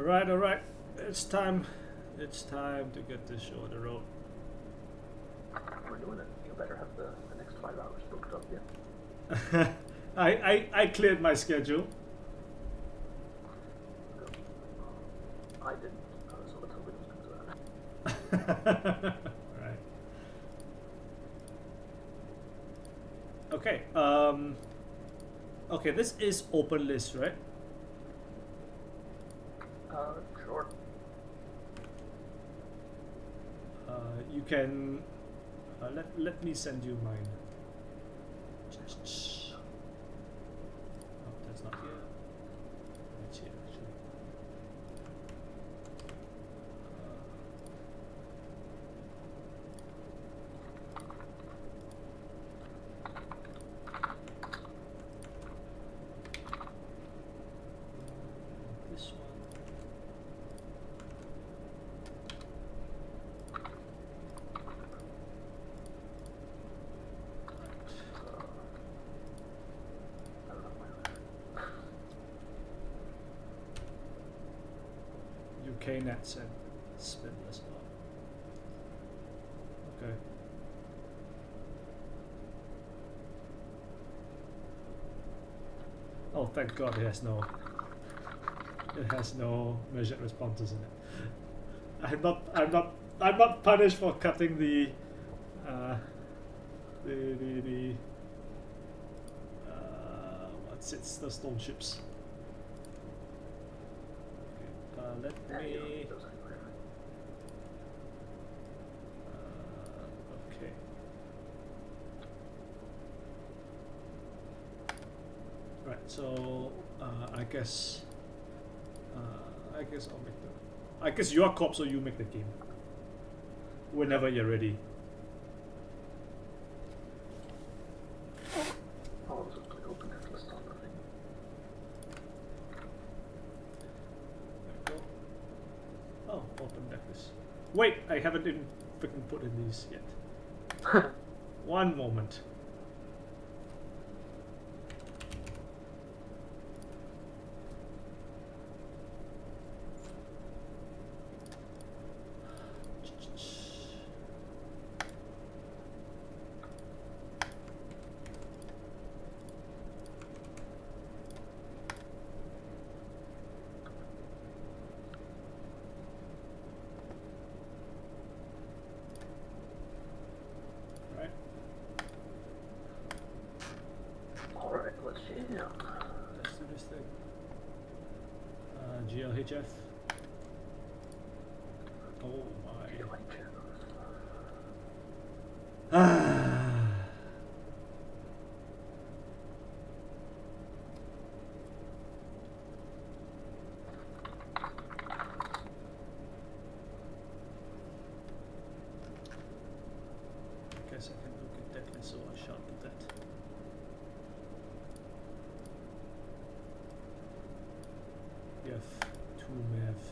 All right. It's time. It's time to get this show on the road. We're doing it. You better have the next 5 hours booked up yet. I cleared my schedule. I didn't, so let's hope it doesn't do that. Right. Okay. Okay, this is open list, right? Sure. You can let me send you mine. Oh, that's not here. It's here actually. This one. UK nets and spin as well. Okay. Oh, thank God it has no measured responses in it. I'm not punished for cutting the what's it, the stone ships. Let me. Okay. Right. So I guess I'll make the. I guess you're cop, so you make the game. Whenever you're ready. Oh, so click open that list on the thing. Oh, open necklace. Wait, I haven't even freaking put in these yet. One moment. Alright, let's jam. Let's do this thing. GLHF. Oh my. Guess I can look at that, so I shall do that. We have 2 math.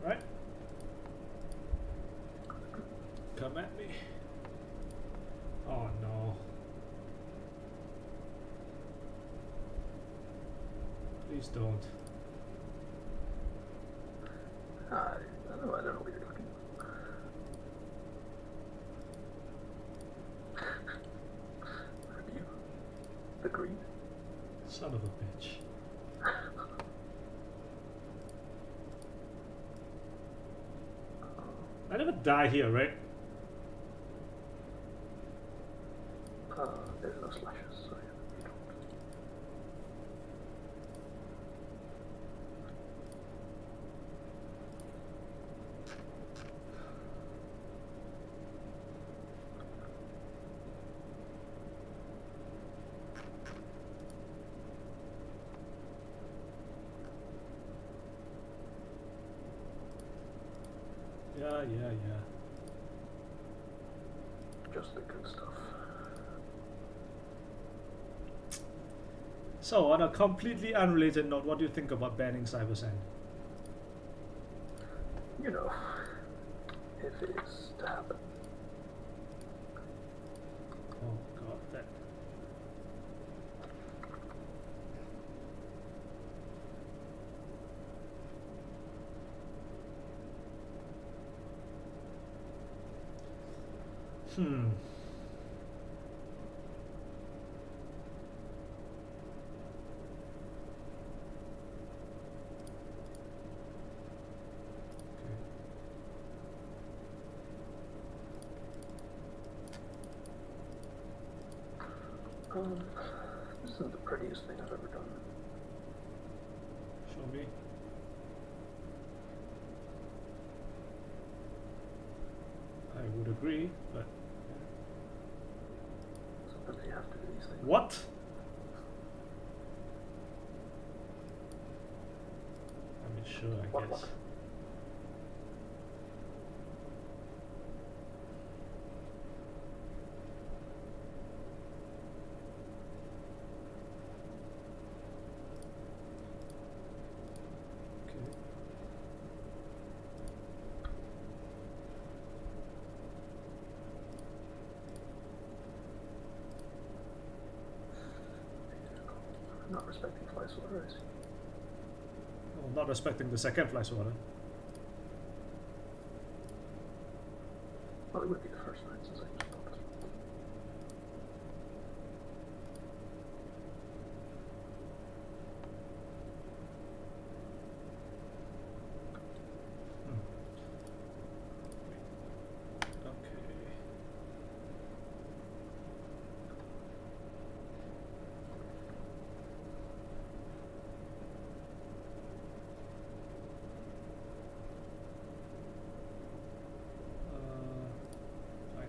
Right? Come at me. Oh no. Please don't. I don't know what you're looking Review. The green. Son of a bitch. I never die here, right? There's no slashes, so yeah, you don't. Yeah. Just the good stuff. So, on a completely unrelated note, what do you think about banning CyberSand? You know, if it is to happen. Hmm. This isn't the prettiest thing I've ever done. Show me. I would agree, but Sometimes you have to do these things. what? I mean, sure, I guess. What? Okay. Not respecting fly swatter, I see. Well, not respecting the second fly swatter. Well, it would be the first night since I just stopped. Okay. Fine.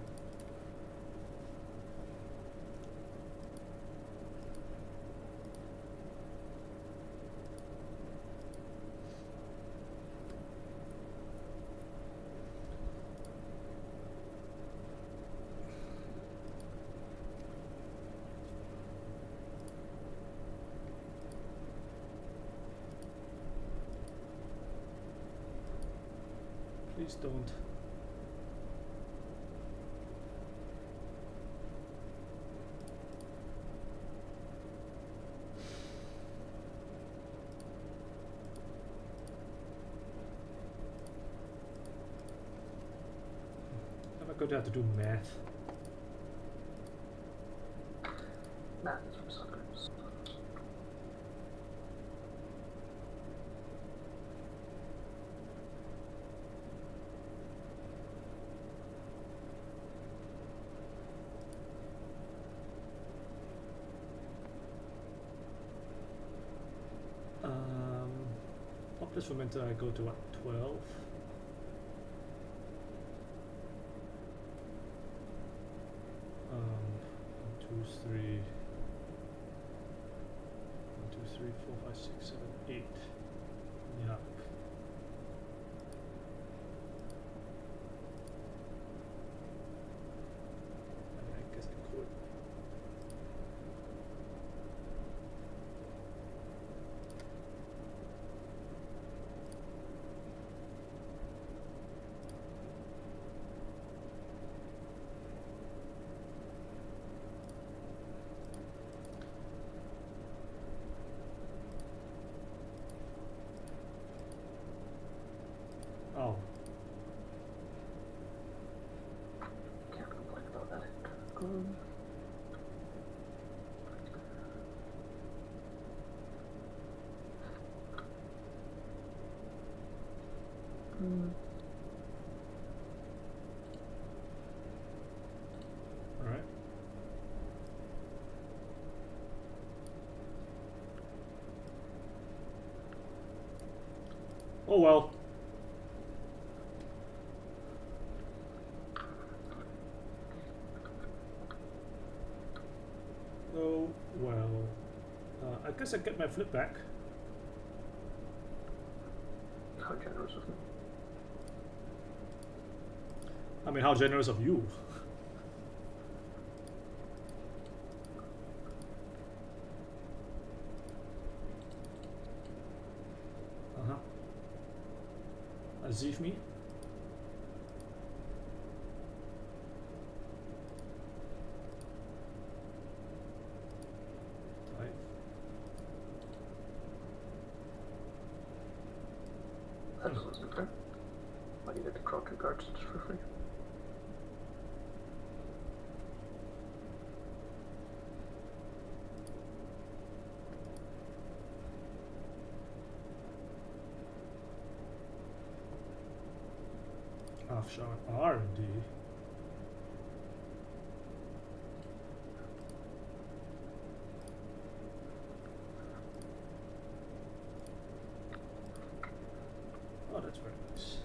Please don't. Am I going to have to do math? Math is for suckers. Populous fermenter, I go to what, 12? One, two, three. 1, 2, 3, 4, 5, 6, 7, 8. Yeah. I guess I could. Oh, Can't complain about that. all right. Oh well. Oh well. I guess I get my flip back. How generous of me. I mean, how generous of you. Uh-huh. Azif me? Right. That doesn't seem fair. Why do you get to draw 2 cards just for free? half shot R&D. Oh, that's very nice.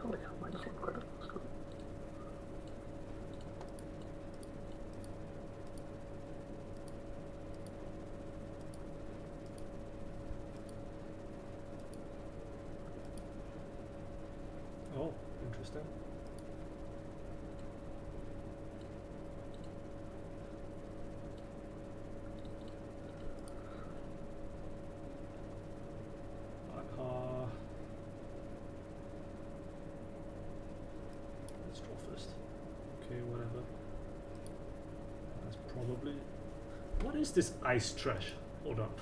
Hell yeah, mine's so incredible. Oh, interesting. Let's draw first. Okay, whatever. That's probably... What is this ice trash? Hold up.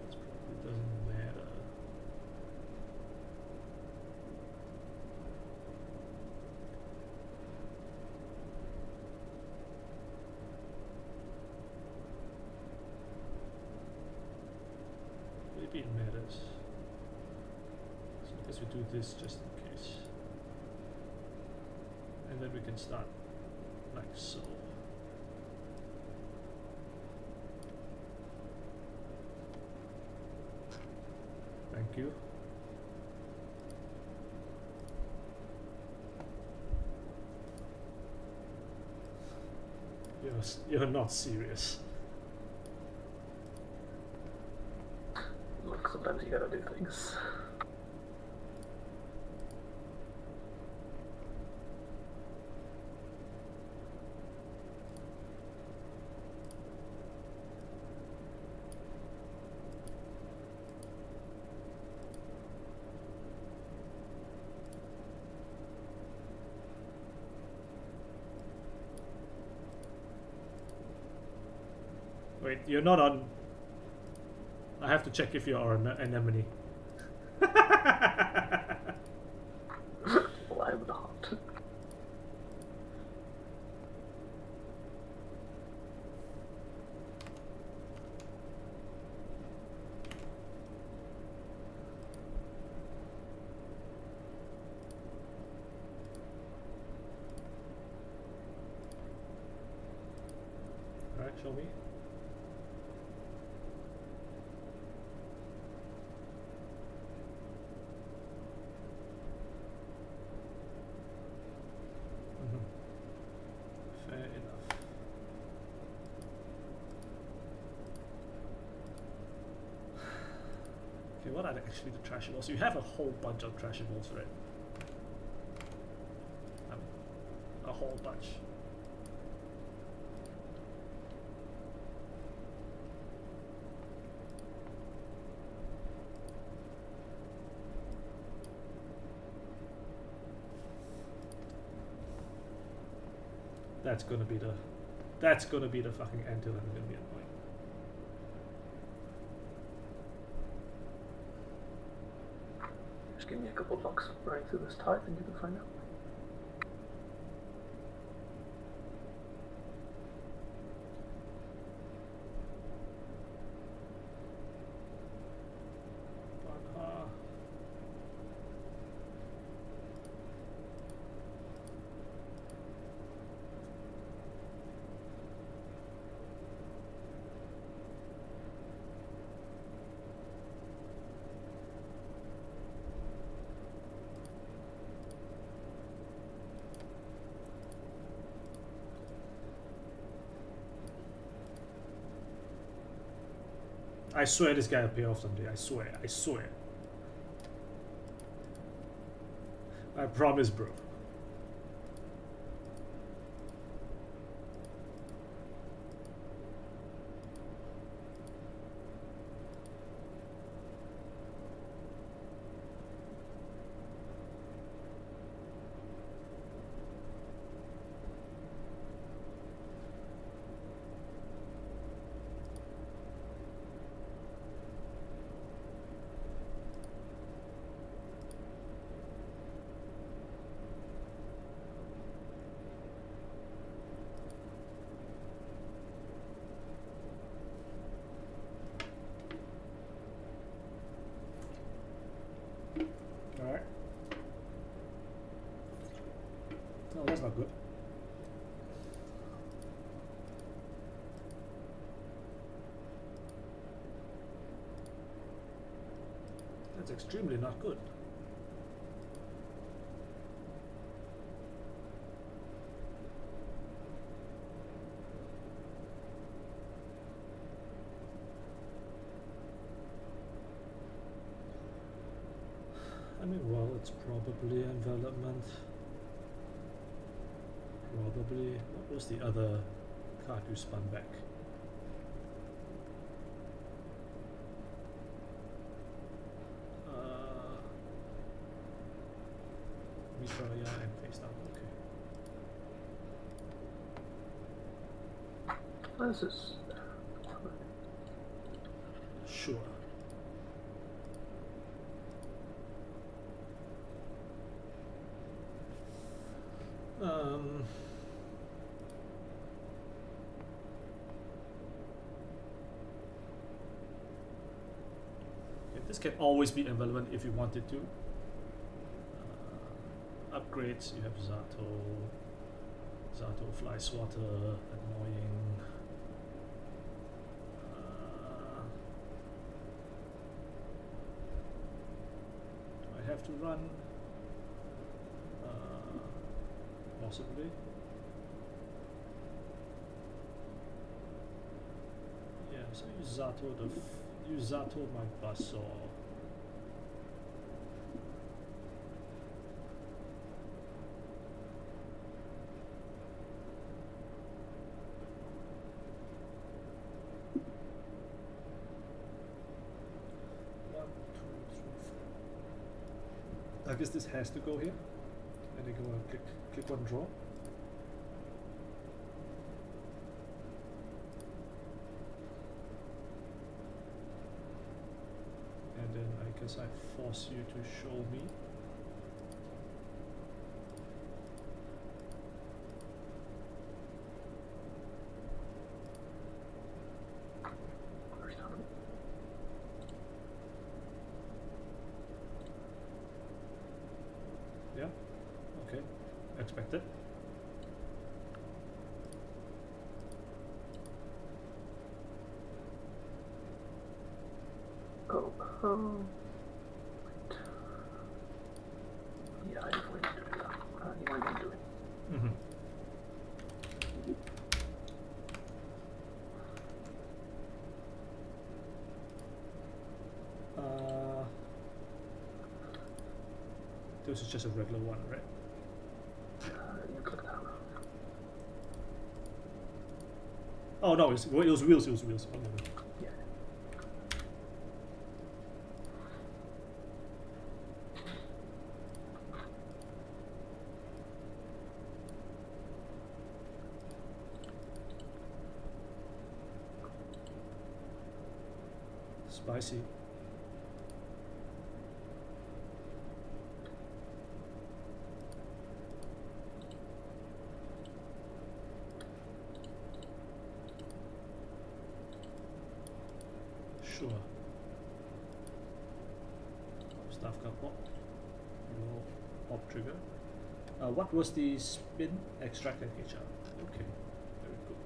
This probably doesn't matter. Maybe it matters. So I guess we do this just in case. And then we can start like so. Thank you. You're not serious. Look, sometimes you gotta do things. Wait, you're not on... I have to check if you're on Anemone. Well, I'm not. Alright, show me. Fair enough. Okay, what are actually the trashables? You have a whole bunch of trashables, right? A whole bunch. That's gonna be the fucking anthill and gonna be annoying. Just give me a couple blocks running through this tide and you can find out. I swear this guy will pay off someday. I swear. I swear. I promise, bro. not good. That's extremely not good. I mean, well, it's probably envelopment. Probably. What was the other card you spun back? Mitra, yeah, and face down. Okay. This is Sure. Yeah, this can always be envelopment if you wanted to. Upgrades, you have Zato. Zato Fly Swatter, annoying. Do I have to run? Possibly. Yeah, so use Zato my Buzzsaw. I guess this has to go here, and then go and click one draw. And then I guess I force you to show me. Yeah, okay, expected. oh, wait. Yeah, I definitely need to do that. What are you doing? Mm-hmm. This is just a regular one, right? You click that one. Oh no, it was wheels. Oh, no. Yeah. Spicy. Sure. Staff car pop. No pop trigger. What was the spin? Extract and HR. Okay, very good.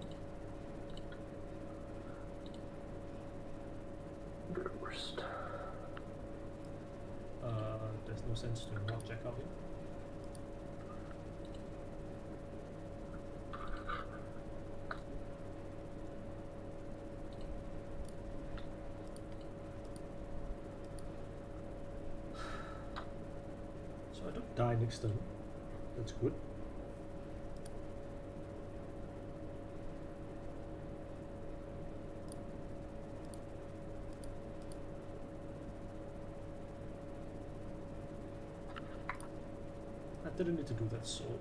Good worst. There's no sense to not check out here. So I don't die next turn. That's good. I didn't need to do that so early.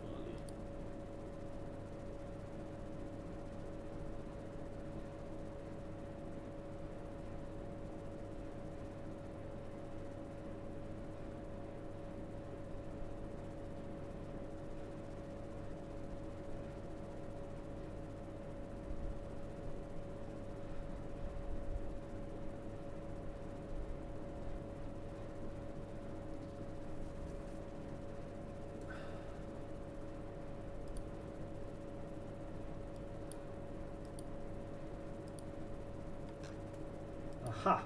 Ha!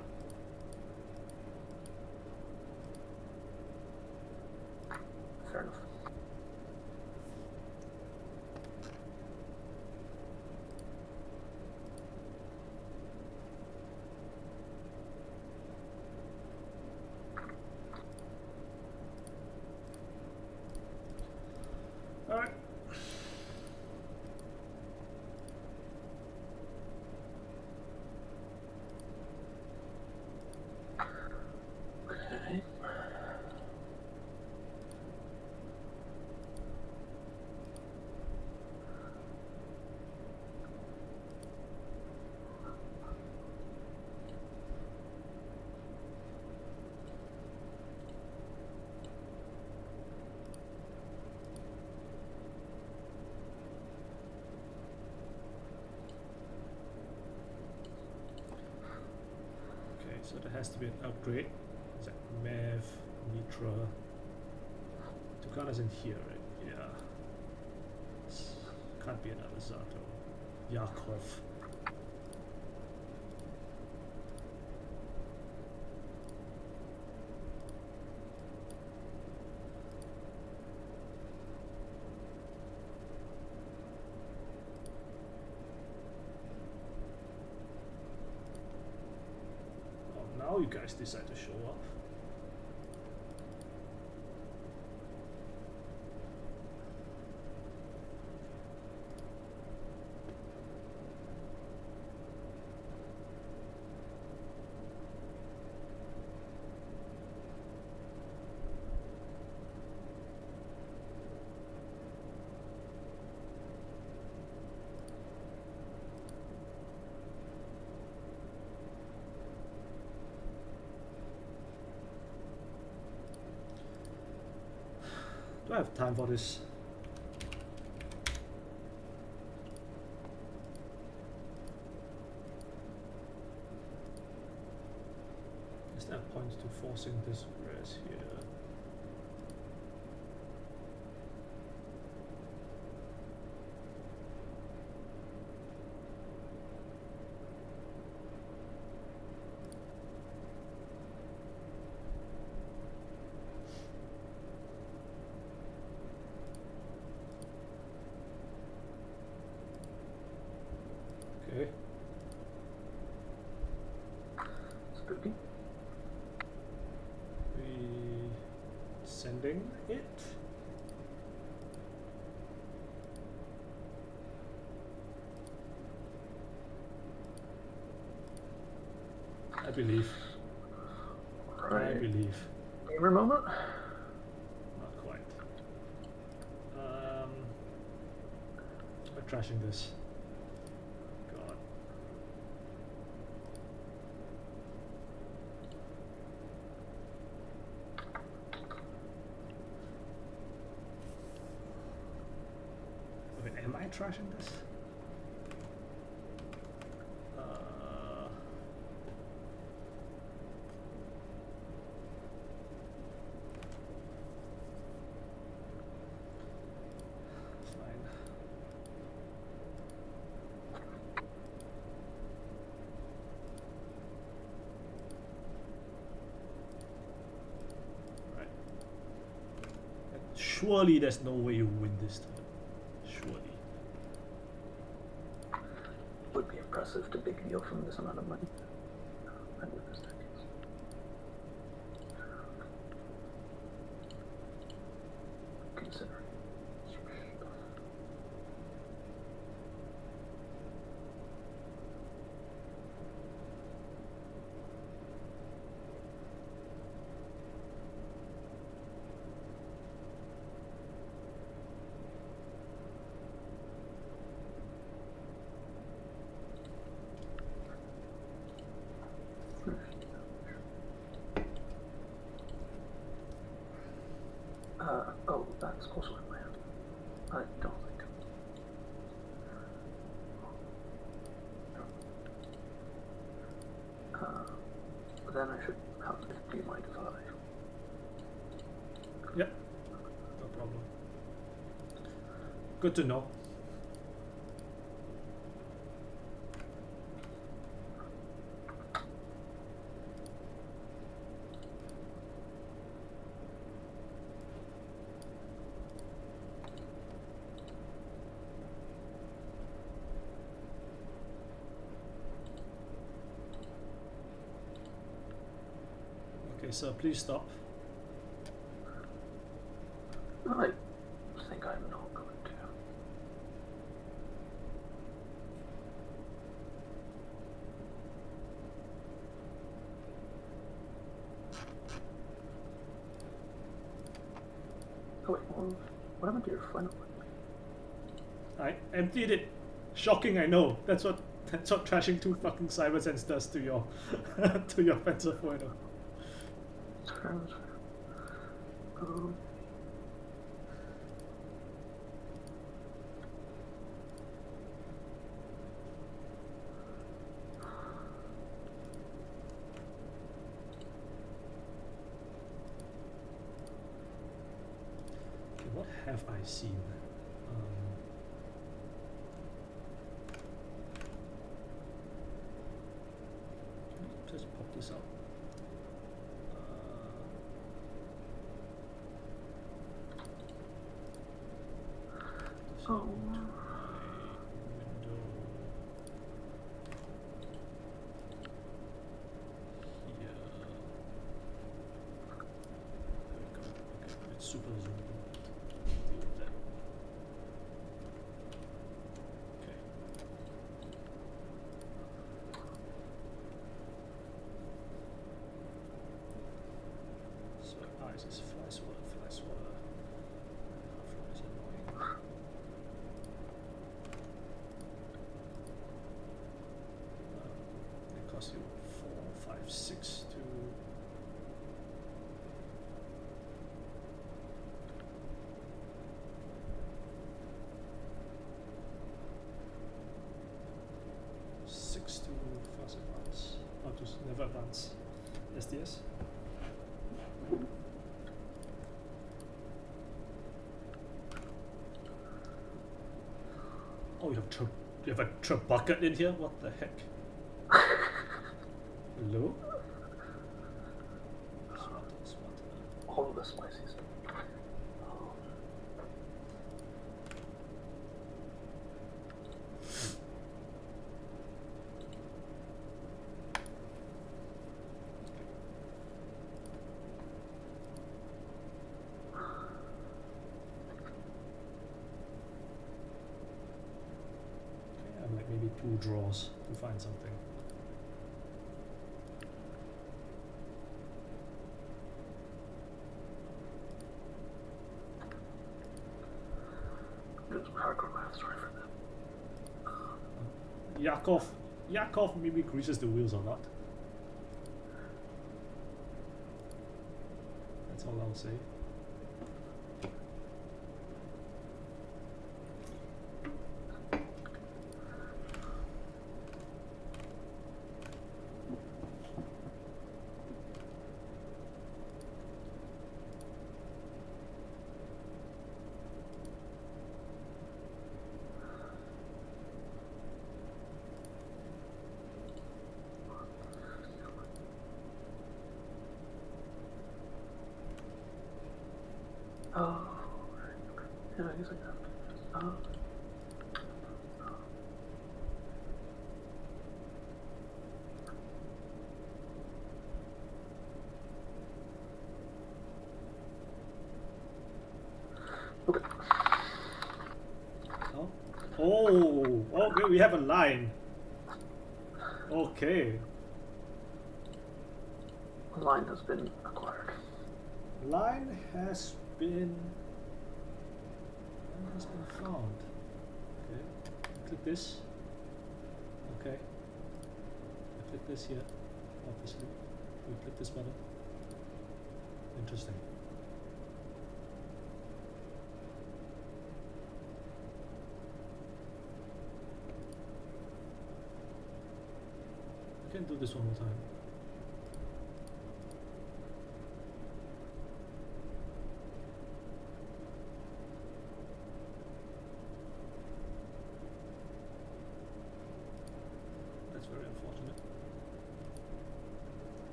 Fair enough. Alright. Okay. Okay, so there has to be an upgrade. Is that Mev, Mitra? Tukana's in here, right? Yeah. Can't be another Zato. Yakov. Oh, now you guys decide to show up. Do I have time for this? Is there a point to forcing this res here? Okay. Spooky. We sending it? I believe. Right. I believe. Gamer moment. Not quite. We're trashing this. God. Wait, am I trashing this? Fine. Right. Surely there's no way you win this turn. Surely. Would be impressive to big deal from this amount of money. And with this decades. Considering. Oh, that's also in my hand. I don't think. Then I should have 50 my divide. Yep. No problem. Good to know. Okay, sir, please stop. I think I'm not going to. Oh wait, what happened to your final one? I emptied it. Shocking, I know. That's what trashing 2 fucking cybersense does to your to your fencer foil. Okay, what have I seen? Just pop this out. Oh. Super zoom. Deal with that. Okay. So eyes is fly swatter, fly swatter. Half is annoying. It costs you 4, 5, 6 to. Fast advance. Or just never advance. SDS. Oh, you have a bucket in here? What the heck? Hello? All of the spicy stuff. Maybe 2 draws to find something. There's some hardcore math, sorry for that. Yakov maybe greases the wheels or not. That's all I'll say. Oh, yeah, I guess I have to. Okay. Oh, okay, we have a line. Okay. A line has been acquired. Line has been found. Okay. Click this. Okay. I click this here, obviously. We click this button. Interesting. We can do this one more time. That's very unfortunate.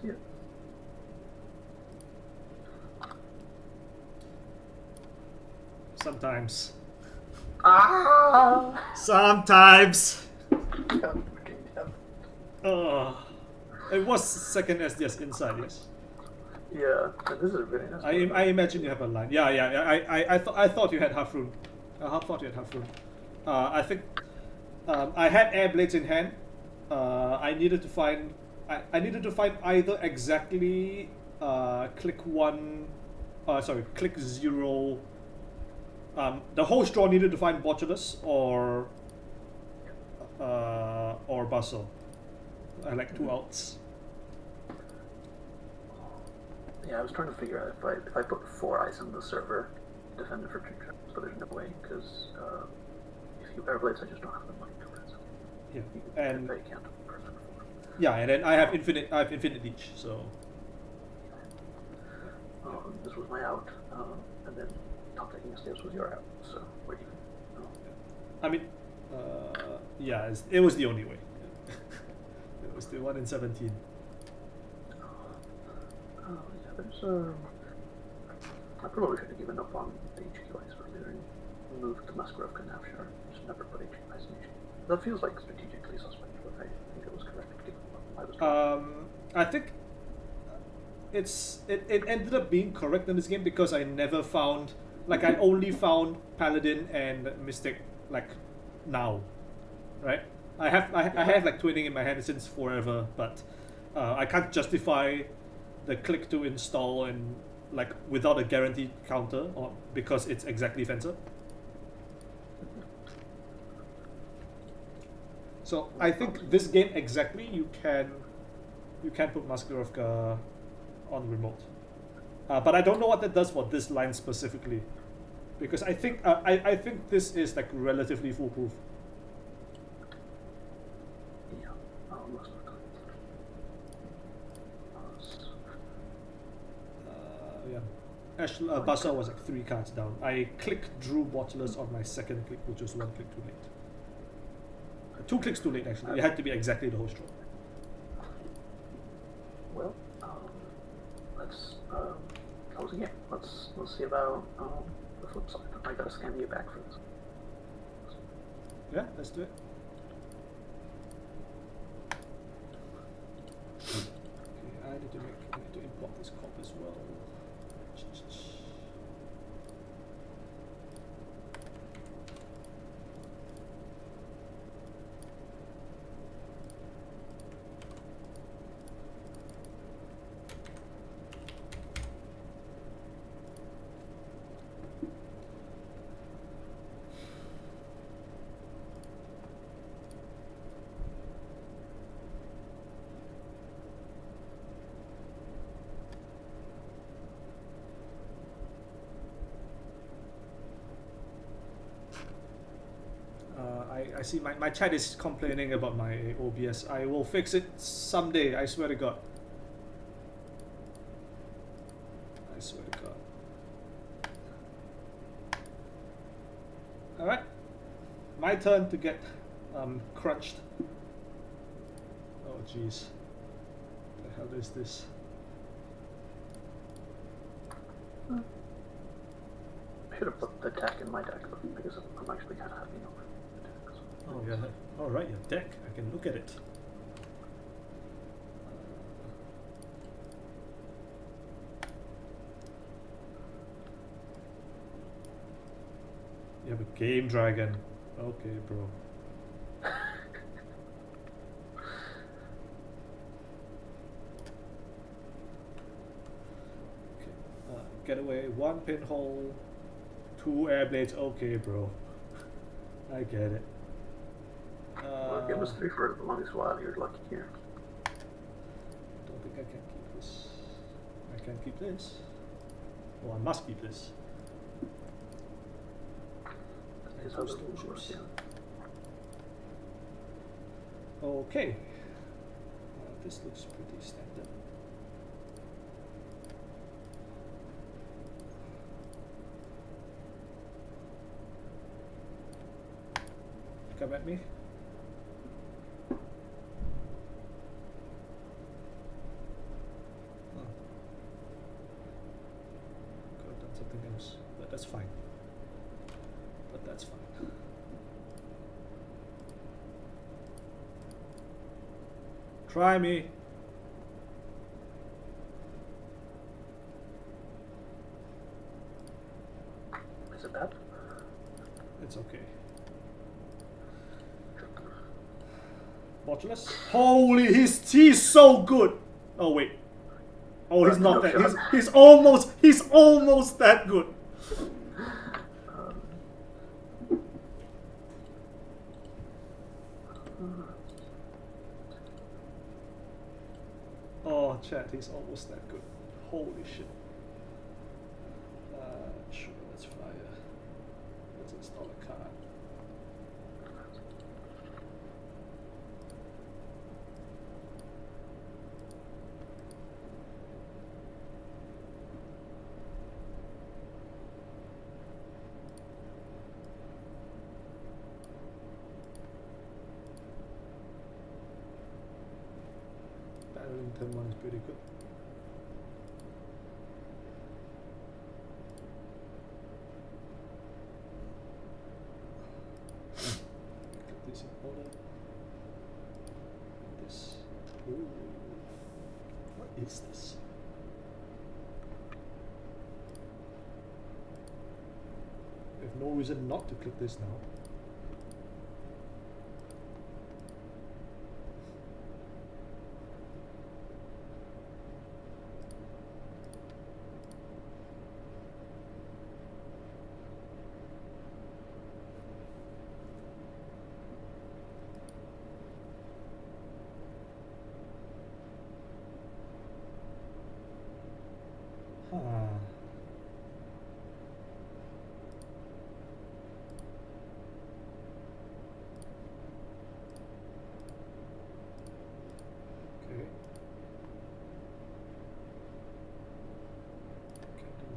see it. Sometimes. Ah! Sometimes. Yep. It was second SDS inside, yes. Yeah, and this is a really nice. I imagine you have a line. Yeah. I thought you had half rune. I thought you had half rune. I think I had air blades in hand. I needed to find. I needed to find either exactly click 1. Sorry, click 0. The host draw needed to find Botulus or Bustle. I like 2 outs. Yeah, I was trying to figure out if I put 4 ice on the server, defend it for 2 turns, but there's no way because if you airblades, I just don't have the money to res. Yeah, and they can't. Yeah, and then I have infinite leech, so. This was my out, and then top taking a stairs was your out, so we're even. I mean, yeah, it was the only way. It was the 1 in 17. Yeah, there's I probably should have given up on the HQ ice earlier and moved to Maskarovka now, sure. Just never put HQ ice in HQ. That feels like strategically suspect, but I think it was correct given what I was doing. I think it ended up being correct in this game because I never found, like, I only found Paladin and Mystic like now, right? I have like twinning in my hand since forever, but I can't justify the click to install and like without a guaranteed counter, or because it's exactly Fencer. So I think this game exactly you can put Maskarovka on remote, but I don't know what that does for this line specifically, because I think I think this is like relatively foolproof. Yeah, most of the time. Yeah, Bassa was like 3 cards down. I drew Botulus on my second click, which was 1 click too late. 2 clicks too late, actually. It had to be exactly the host draw. Well, let's close again. Let's see about the flip side. I gotta scan you back for this. Yeah, let's do it. Okay, I need to import this cop as well. I see my chat is complaining about my OBS. I will fix it someday, I swear to God. I swear to God. Alright. My turn to get crunched. Oh jeez. What the hell is this? I should have put the deck in my deck, because I'm actually kind of happy over the deck. Oh yeah. Alright, your deck. I can look at it. You have a game dragon. Okay, bro. Okay. Getaway, 1 pinhole, 2 air blades. Okay, bro. I get it. Well, give us 3 for the longest while. You're lucky here. Don't think I can keep this. I can keep this. Well, I must keep this. Is how the rules work, yeah. Okay. This looks pretty standard. Come at me. Try me. Is it bad? It's okay. Modulus. Holy, he's so good. Oh wait. Oh, he's not that. He's almost that good. Oh, chat, he's almost that good. Holy shit. Sure, let's fire. Let's install a card. Turn 1 is pretty good. Get this in order. This. Ooh. What is this? I have no reason not to click this now.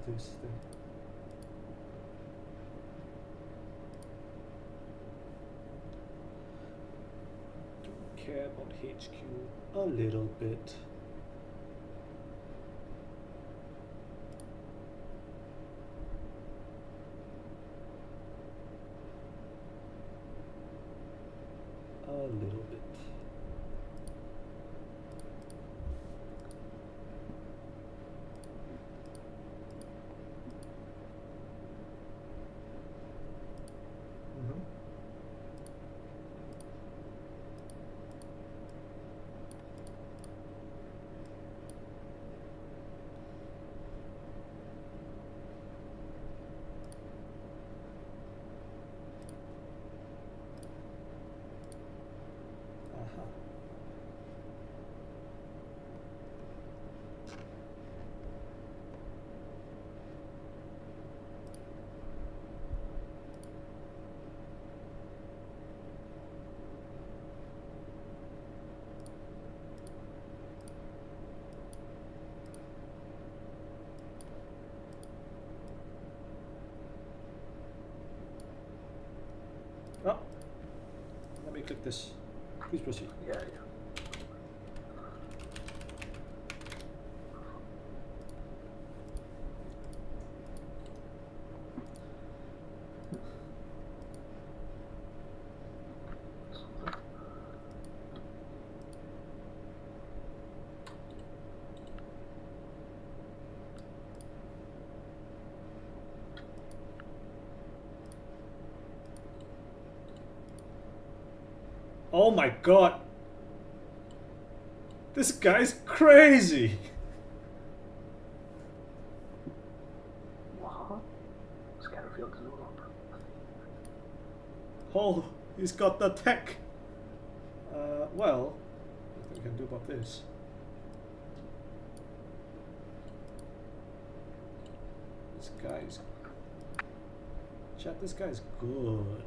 This thing. Don't care about HQ a little bit. A little bit. Oh, let me click this. Please proceed. Yeah. Oh my god! This guy's crazy! What? Scatterfield is no longer. Oh, he's got the tech! Well, what we can do about this? This guy's... Chat, this guy's good.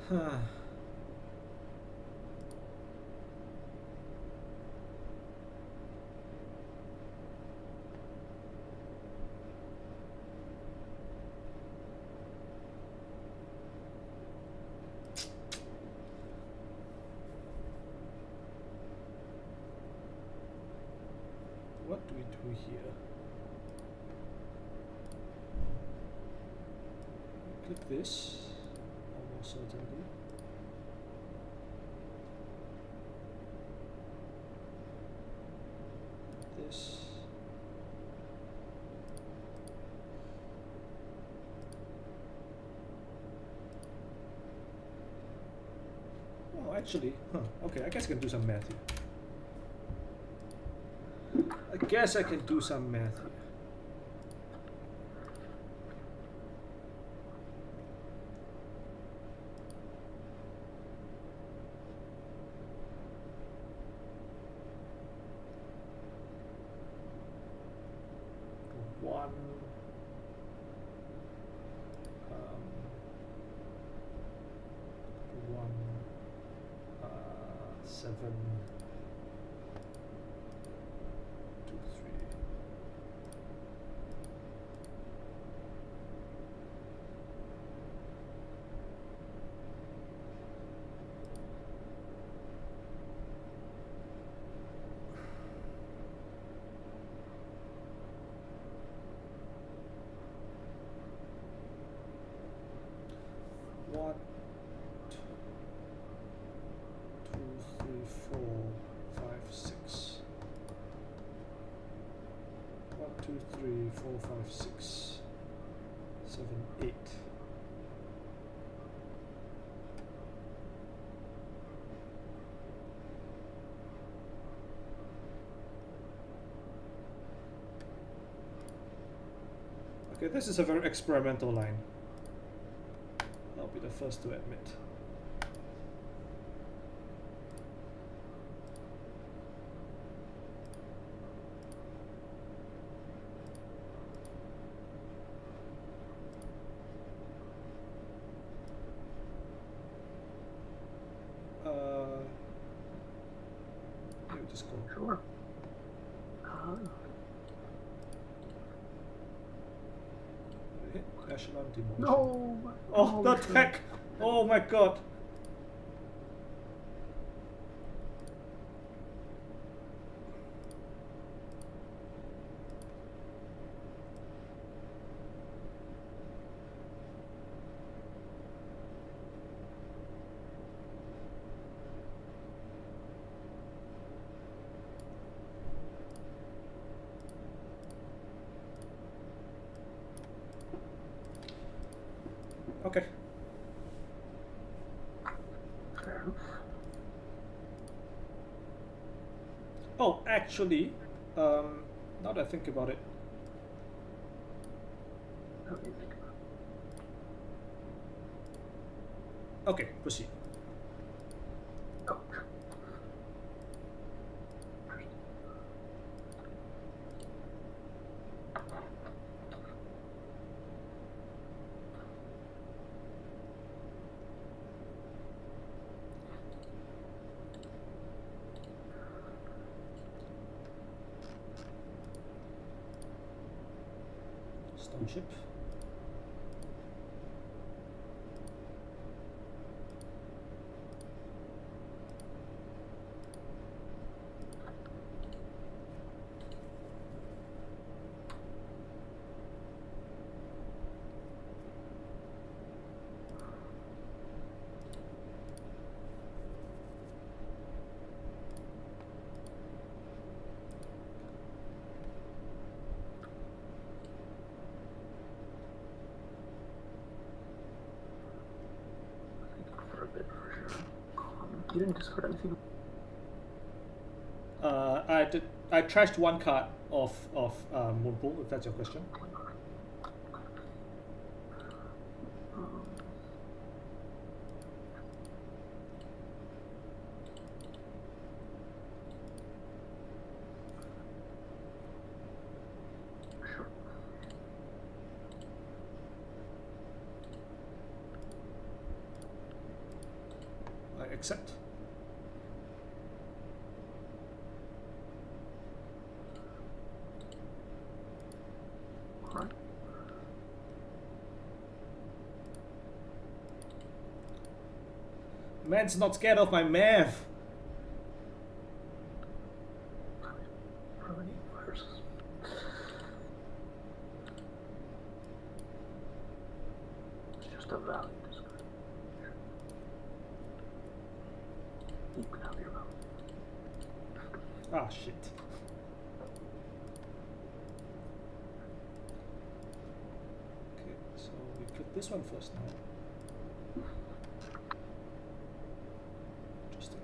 Huh. what do we do here? Click this, almost certainly. This. Oh, actually, okay, I guess I can do some math here. I guess I can do some math here. One, 7, 2, 3. One, 2, 3, 4, 5, 6. 1, 2, 3, 4, 5, 6, 7, 8. Okay, this is a very experimental line. I'll be the first to admit. Let me just go. Sure. Hit echelon demolition. No! Oh, the tech! Oh my god! Okay. Fair enough. Oh, actually, now that I think about it, How do you think about okay, proceed. it? Oh, sure. Stone ship. For a bit, for sure. You didn't discard anything? I trashed one card of Moonpool, if that's your question. Sure. I accept. Alright. Man's not scared of my math. Probably need viruses. You can have your vote. Ah, shit. Okay, so we put this one first now. Interesting.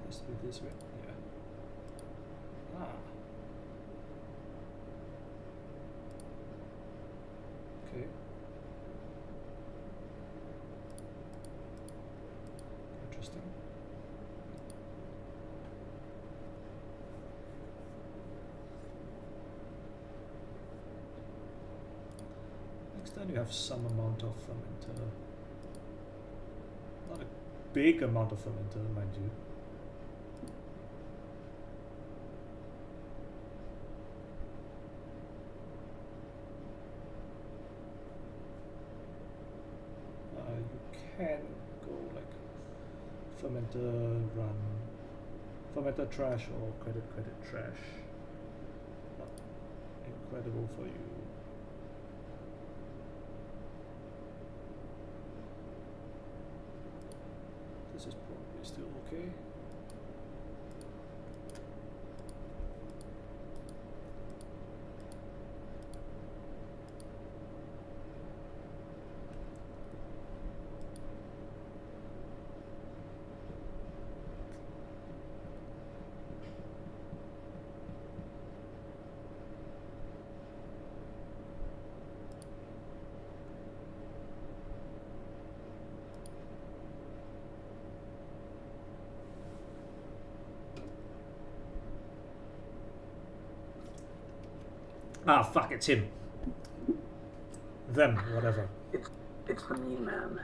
Has to be this way. Yeah. Ah. Okay. Interesting. Next time you have some amount of fermenter. Not a big amount of fermenter, mind you. You can go like fermenter run, fermenter trash or credit trash. Not incredible for you. This is probably still okay. Ah, fuck, it's him. Them, whatever. It's the mean man.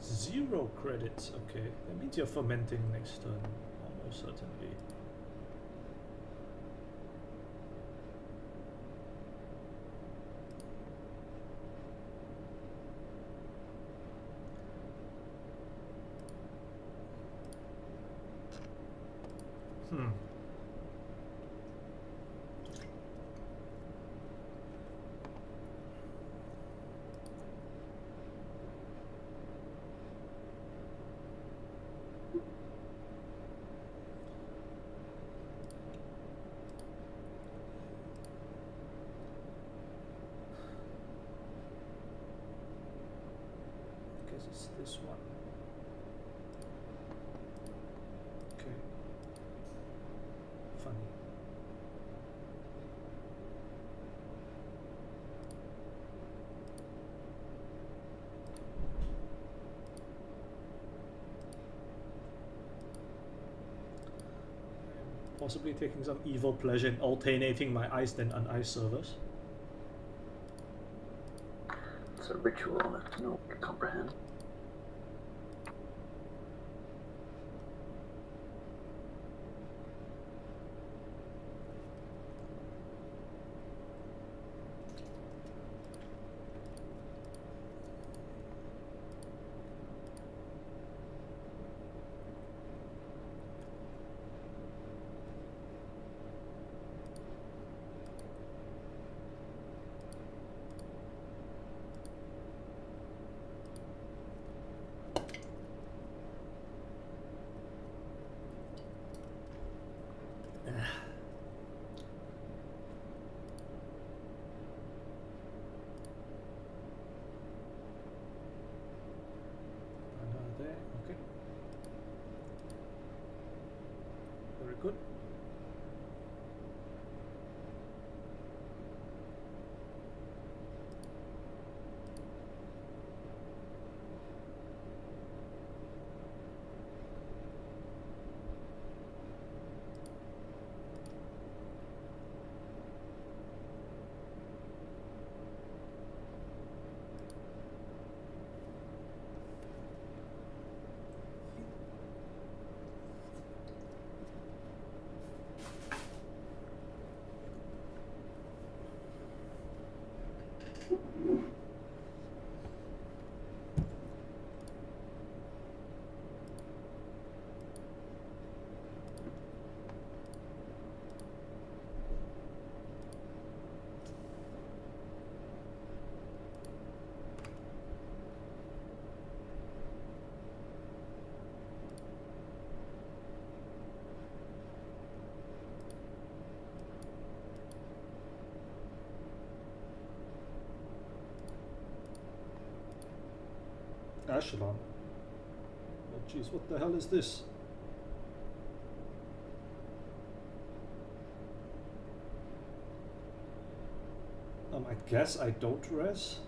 Zero credits, okay. That means you're fermenting next turn, almost certainly. It's this one. Okay. Funny. I'm possibly taking some evil pleasure in alternating my iced and uniced servers. It's a ritual that no one can comprehend. Okay. Very good. Echelon. Oh jeez, what the hell is this? I guess I don't res.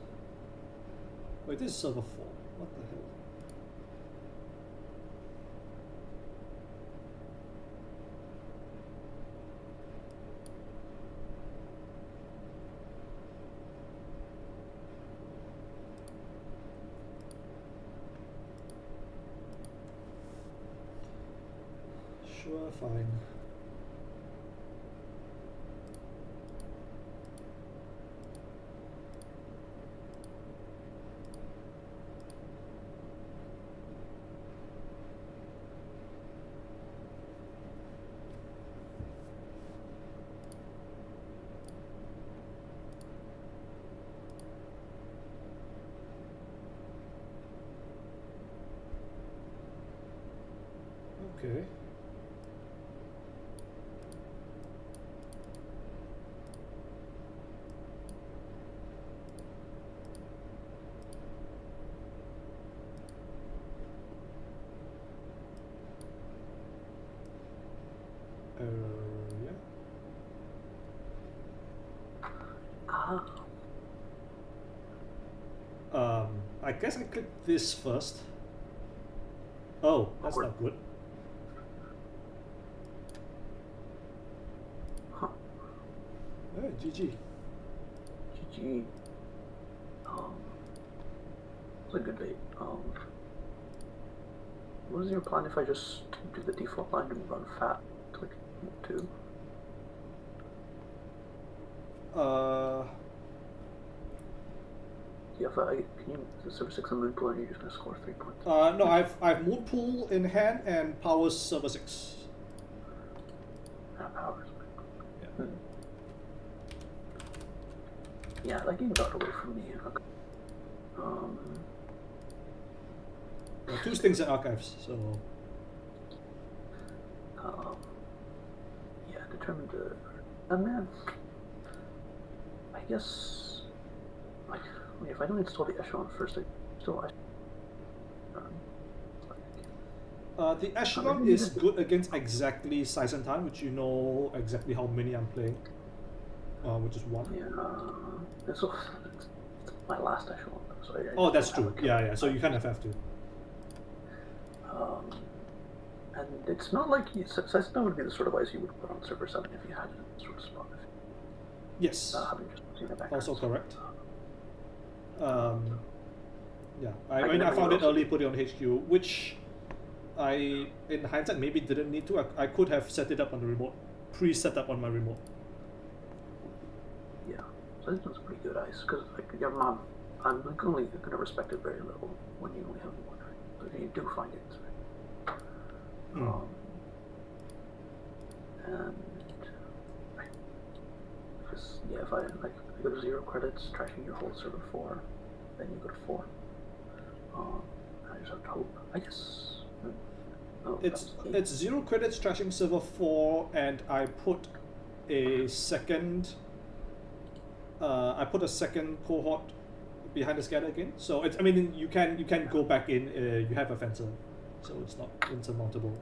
Wait, this is server 4. What the hell? Sure, fine. Okay. Yeah. I guess I clicked this first. Oh, that's not good. Huh. Oh, GG. GG. It's a good date. What is your plan if I just do the default line and run fat? Click 2. Yeah, can you server 6 and moon pool, and you're just gonna score 3 points? No, I've moon pool in hand and powers server 6. Powers. Yeah. Yeah, that game got away from me. Well, 2 stings and archives, so. Yeah, determined to. Man, I guess. Like, if I don't install the echelon first, I still. The echelon is good against exactly size and time, which you know exactly how many I'm playing, which is 1. Yeah, so it's my last echelon. So oh, that's true. Yeah. So you kind of have to. And it's not like size and time would be the sort of ice you would put on server 7 if you had it sort of spot. Yes. Having just seen it back. Also correct. Yeah, I mean, I found it early, put it on HQ, which I, in hindsight, maybe didn't need to. I could have set it up on the remote, pre-set up on my remote. Yeah, so this one's pretty good ice, because like your mom, I'm like only going to respect it very little when you only have 1, right? But if you do find it, it's right. And because yeah, if I go to 0 credits, trashing your whole server 4, then you go to 4. I just have to hope. I guess. Oh, it's 0 credits trashing server 4, and I put a second. I put a second cohort behind the scatter again. So it's. I mean, you can go back in. You have a fencer, so it's not insurmountable.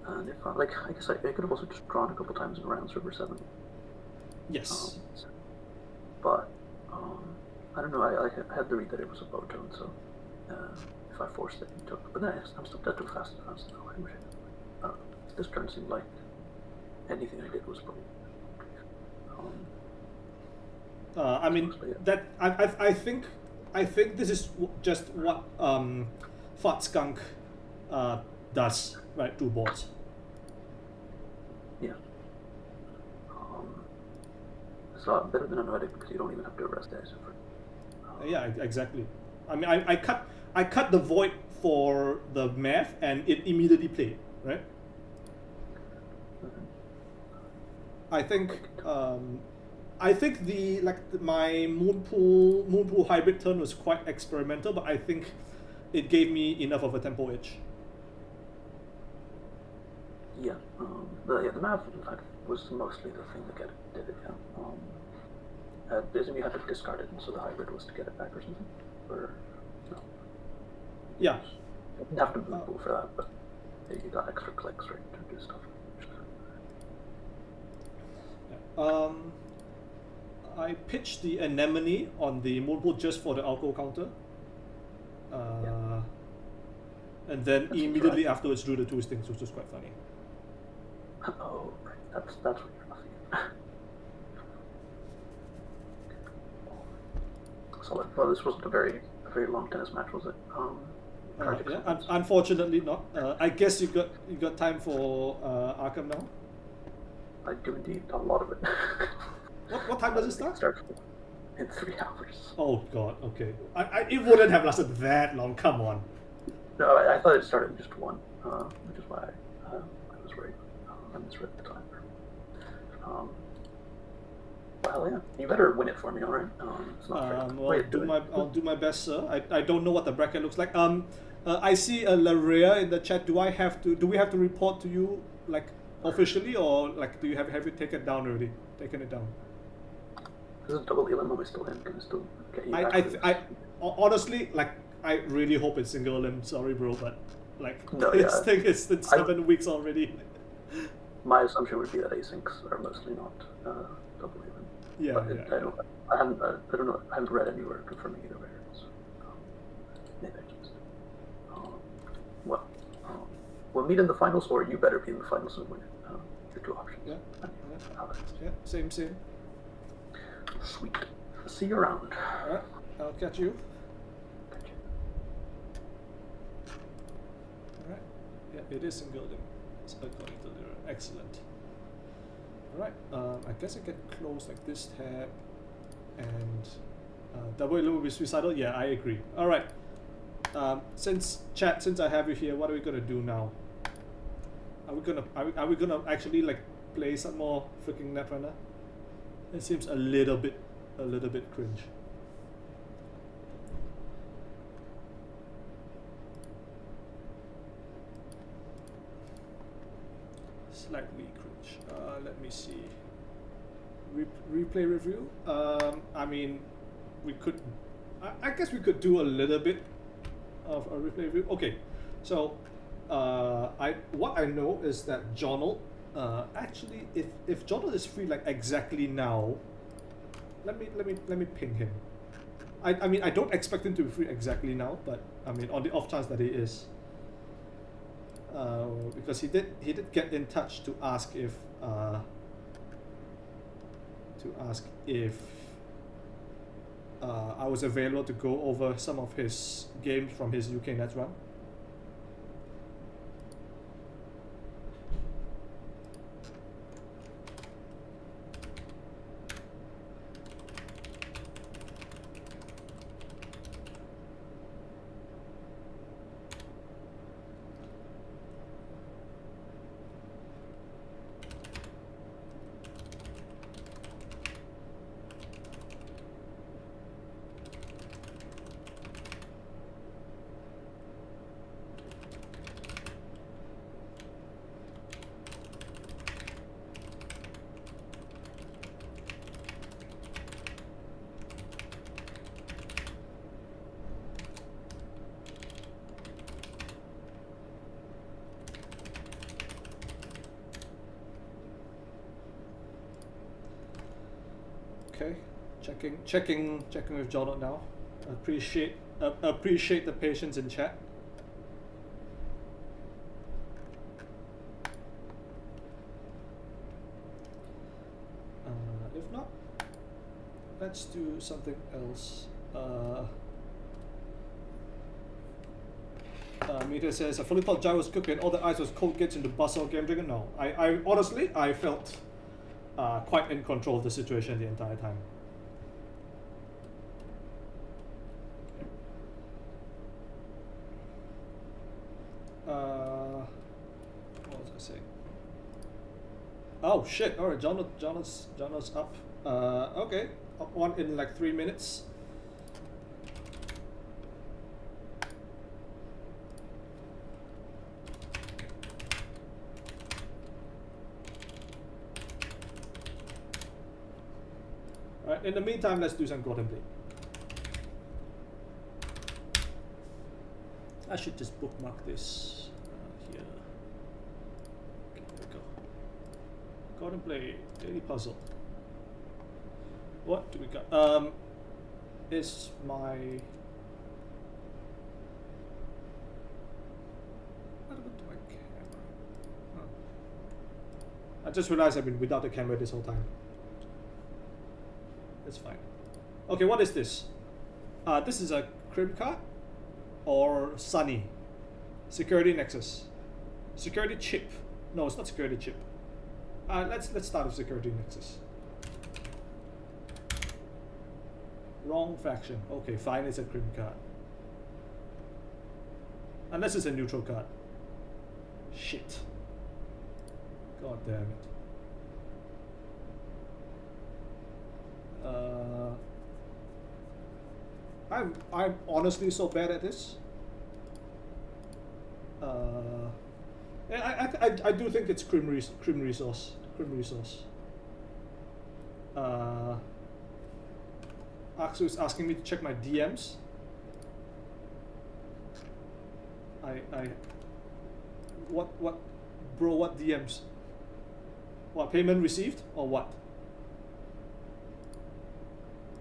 And if I guess I could have also just drawn a couple times around server 7. Yes. But I don't know. I had to read that it was a bow tone, so if I forced it, it took. But then I'm still dead too fast. I wish this turn seemed like anything I did was probably. I mean that I think this is just what Fat Skunk does, right, to bots. Yeah. It's a lot better than Anoetic because you don't even have to arrest guys. Yeah, exactly. I mean, I cut the void for the math, and it immediately played, right? Mm-hmm. I think my moon pool hybrid turn was quite experimental, but I think it gave me enough of a tempo edge. Yeah, the map in fact was mostly the thing that did it. Yeah. Doesn't you had to discard it, and so the hybrid was to get it back or something, or Yeah. You didn't have to move for that, but you got extra clicks, right, to do stuff. I pitched the anemone on the moonpool just for the alcohol counter. And then That's immediately right. afterwards drew the two stings, which was quite funny. Oh, right. That's what you're laughing at. So, well, this wasn't a very long tennis match, was it? Yeah, unfortunately not. I guess you got time for Arkham now. I do indeed, a lot of it. What time does it start? Starts in 3 hours. Oh god, okay. It wouldn't have lasted that long. Come on. No, I thought it started in just 1, which is why I was worried. I misread the time. Well, yeah, you better win it for me, all right? It's not fair. Well, I'll do my best, sir. I don't know what the bracket looks like. I see a Larea in the chat. Do we have to report to you like officially, or like do you have you taken it down already? Taken it down. This is double elim. Am I still in? Can I still get you I honestly, like, I really hope it's single elim. Sorry, bro, but like this thing is in 7 weeks already. My assumption would be that asyncs are mostly not double elim. Yeah, but I don't know. I haven't read anywhere confirming either way. So, maybe I just. We'll meet in the finals, or you better be in the finals and win it. Your 2 options. Yeah, same. Sweet. See you around. Alright, I'll catch you. Alright. Yeah, it is single elim. It's according to the excellent. Alright, I guess I get close like this tab, and double elim will be suicidal. Yeah, I agree. Alright. Since I have you here, what are we gonna do now? Are we gonna actually like play some more freaking Netrunner? It seems a little bit cringe. Slightly cringe. Let me see. Replay review. I mean, we could. I guess we could do a little bit of a replay review. Okay, so what I know is that Jonald, actually, if Jonald is free like exactly now, let me ping him. I mean, I don't expect him to be free exactly now, but I mean, on the off chance that he is, because he did get in touch to ask if I was available to go over some of his games from his UK Nets run. Okay, checking with Jonald now. Appreciate the patience in chat. If not, let's do something else. Meter says, I fully thought Jai was cooking, all the ice was cold gets into bustle game trigger. No, I honestly, I felt quite in control of the situation the entire time. What was I saying? Oh shit! All right, Jonald's up. Okay, up one in like 3 minutes. Alright, in the meantime, let's do some contemplate. I should just bookmark this here. Okay, there we go. Gordon Blade, daily puzzle. What do we got? Is my... What happened to my camera? Oh. I just realized I've been without the camera this whole time. That's fine. Okay, what is this? This is a credit card or Sunny. Security Nexus. Security chip. No, it's not security chip. Let's start with security Nexus. Wrong faction. Okay, fine, it's a credit card. Unless it's a neutral card. Shit. God damn it. I'm honestly so bad at this. I do think it's Crim Resource. Axel is asking me to check my DMs. What, bro? What DMs? What, payment received or what?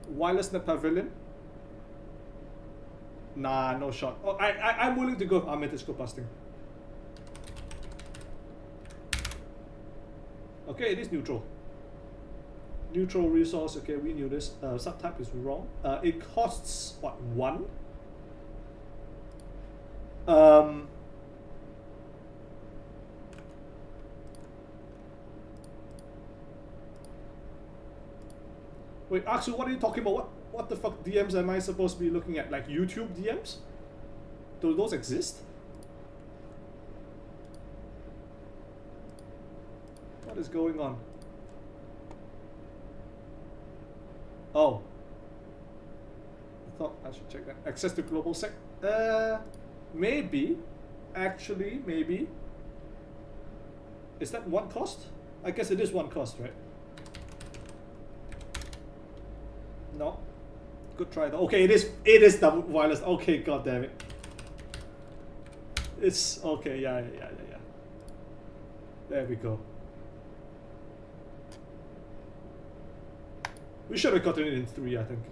Wireless net pavilion? Nah, no shot. Oh, I'm willing to go with Armitage busting. Okay, it is neutral. Neutral resource. Okay, we knew this. Subtype is wrong. It costs what, 1? Wait, Axel, what are you talking about? What the fuck DMs am I supposed to be looking at? Like YouTube DMs? Do those exist? What is going on? Oh. I thought I should check that. Access to global sec. Maybe. Actually, maybe. Is that one cost? I guess it is one cost, right? No. Good try though. Okay, it is double wireless. Okay, god damn it. It's okay, yeah. There we go. We should have gotten it in 3, I think.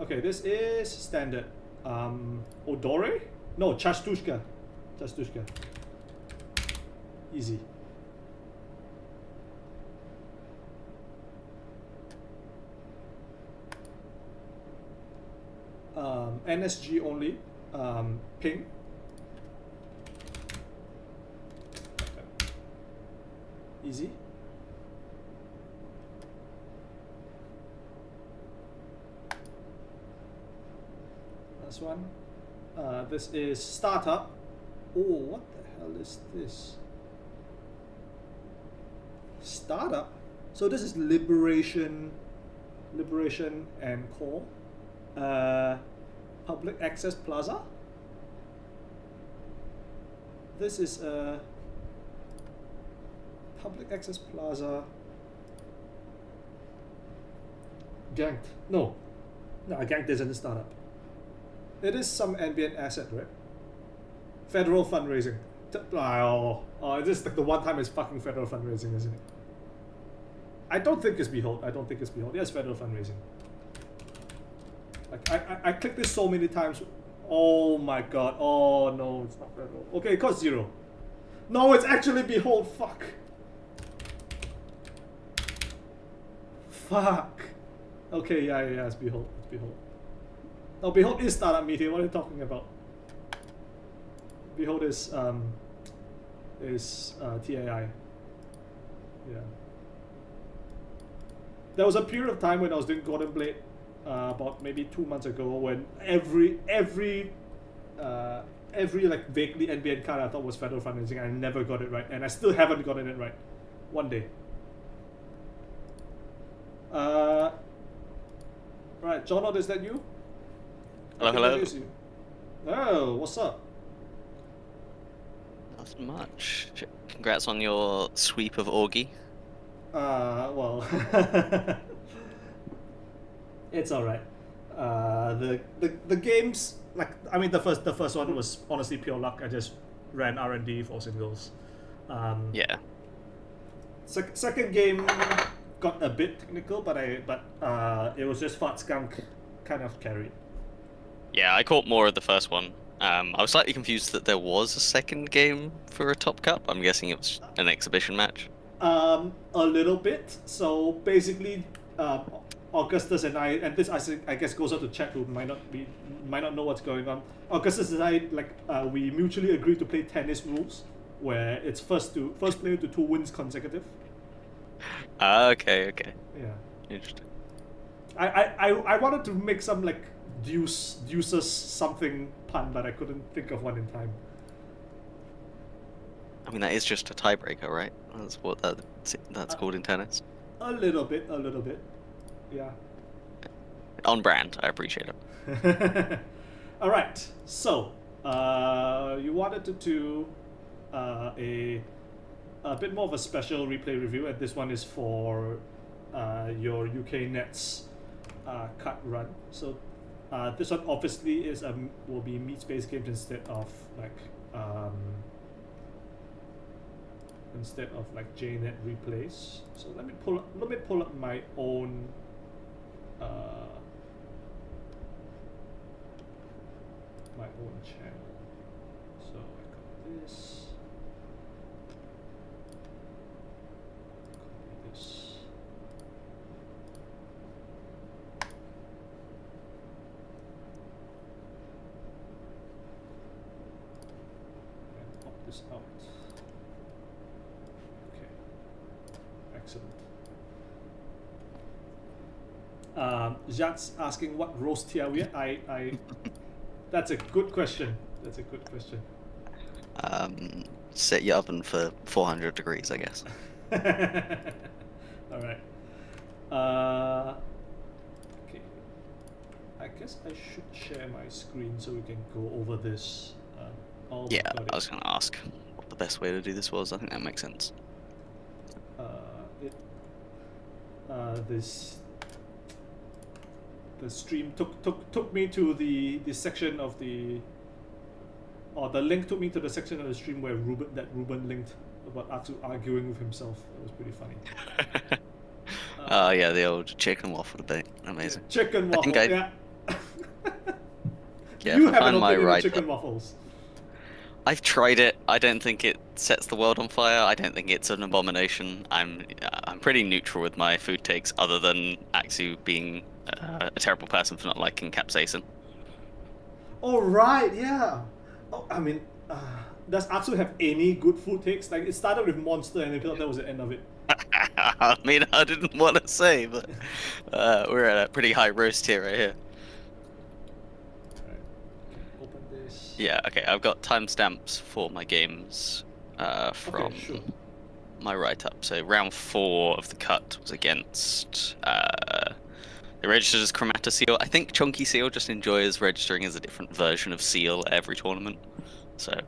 Okay, this is standard. Odore? No, Chastushka. Easy. NSG only. Ping. Easy. Last one. This is startup. Oh, what the hell is this? Startup? So this is Liberation and Core. Public Access Plaza. This is Public Access Plaza. Ganked. No, Ganked isn't a startup. It is some ambient asset, right? Federal fundraising. This is like the one time it's fucking federal fundraising, isn't it? I don't think it's Behold. Yes, federal fundraising. Like I clicked this so many times. Oh my god. Oh no, it's not federal. Okay, it costs 0. No, it's actually Behold. Fuck. Okay, yeah, it's Behold. No, Behold is startup meeting. What are you talking about? Behold is TAI. Yeah. There was a period of time when I was doing Golden Blade, about maybe 2 months ago, when every like vaguely NBN card I thought was federal fundraising. I never got it right, and I still haven't gotten it right. One day. Right, John, is that you? Hello. You. Oh, what's up? Not much. Congrats on your sweep of Augie. Well, it's all right. The games like, I mean, the first one was honestly pure luck. I just ran R&D for singles. Yeah. Second game got a bit technical, but it was just Fart Skunk kind of carried. Yeah, I caught more of the first one. I was slightly confused that there was a second game for a Top Cup. I'm guessing it was an exhibition match. A little bit. So basically, Augustus and I, and this I guess goes out to chat who might not know what's going on. Augustus and I we mutually agreed to play tennis rules, where it's first player to 2 wins consecutive. Okay. Yeah. Interesting. I wanted to make some like deuces something pun, but I couldn't think of one in time. I mean, that is just a tiebreaker, right? That's what that's called in tennis. A little bit. Yeah. On brand. I appreciate it. All right. So, you wanted to do a bit more of a special replay review, and this one is for your UK Nets cut run. So, this one obviously will be meat-based games instead of JNet replays. So let me pull up my own channel. So I got this. Copy this. And pop this out. Okay. Excellent. Jacques asking what roast tier we are. That's a good question. Set your oven for 400 degrees, I guess. All right. Okay. I guess I should share my screen so we can go over this. Yeah, I was going to ask what the best way to do this was. I think that makes sense. The stream took me to the section of the link took me to the section of the stream where Ruben linked about Atsu arguing with himself. It was pretty funny. Yeah, the old chicken waffle debate. Amazing. Yeah, chicken waffle. Yeah, you have an my opinion on right chicken waffles. I've tried it. I don't think it sets the world on fire. I don't think it's an abomination. I'm pretty neutral with my food takes, other than Aksu being a terrible person for not liking capsaicin. Oh right, yeah. Oh, I mean, does Atsu have any good food takes? Like, it started with Monster, and I thought that was the end of it. I mean, I didn't want to say, but we're at a pretty high roast here, right here. Open this. Yeah, okay, I've got timestamps for my games from my write-up. So round 4 of the cut was against they registered as Chromata Seal. I think Chunky Seal just enjoys registering as a different version of Seal at every tournament. So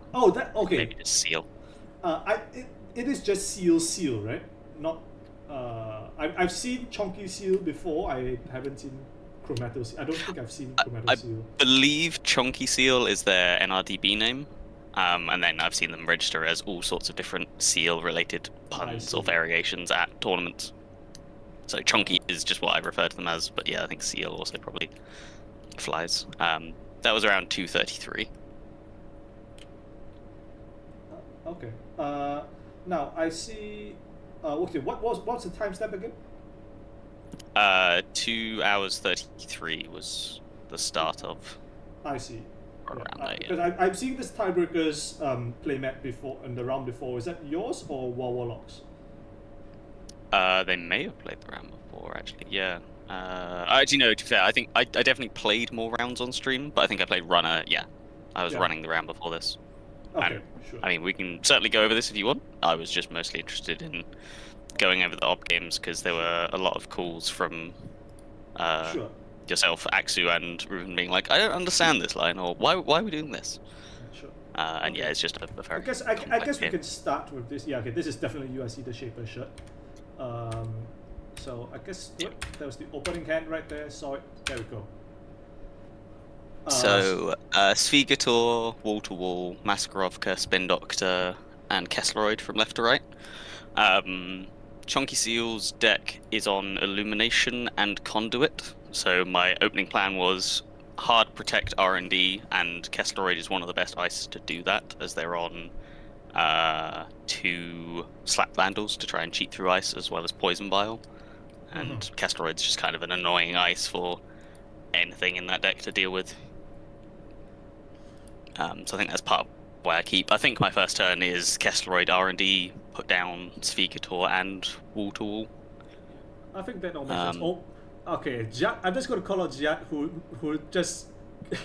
maybe just Seal. It is just Seal, right? Not I've seen Chunky Seal before. I haven't seen Chromato Seal. I don't think I've seen Chromato Seal. I believe Chunky Seal is their NRDB name. And then I've seen them register as all sorts of different seal-related puns or variations at tournaments. So Chunky is just what I refer to them as, but yeah, I think Seal also probably flies. That was around 2:33. Okay. Now I see. Okay, what's the timestamp again? 2 hours 33 was the start of. I see. Around there, because I'm seeing this tiebreakers playmat before in the round before. Is that yours or Warlock's? They may have played the round before, actually. Yeah. Actually, no. To be fair, I think I definitely played more rounds on stream, but I think I played runner. Yeah, I was running the round before this. Okay, sure. I mean, we can certainly go over this if you want. I was just mostly interested in going over the op games because there were a lot of calls from yourself, Aksu, and Ruben being like, "I don't understand this line," or "Why are we doing this?" Sure. And yeah, it's just a very. I guess we can start with this. Yeah, okay. This is definitely you. I see the Shaper shirt. So I guess that was the opening hand right there. Saw it. There we go. So, Svigator, Wall to Wall, Maskarovka, Spin Doctor, and Kessleroid from left to right. Chunky Seal's deck is on Illumination and Conduit. So my opening plan was hard protect R&D, and Kessleroid is one of the best ice to do that, as they're on 2 Slap Vandals to try and cheat through ice, as well as Poison Bile. And Kessleroid's just kind of an annoying ice for anything in that deck to deal with. So I think that's part of why I keep. I think my first turn is Kessleroid R&D, put down Svigator and Wall to Wall. I think that all makes sense. Oh, okay. I'm just going to call out Jiat, who just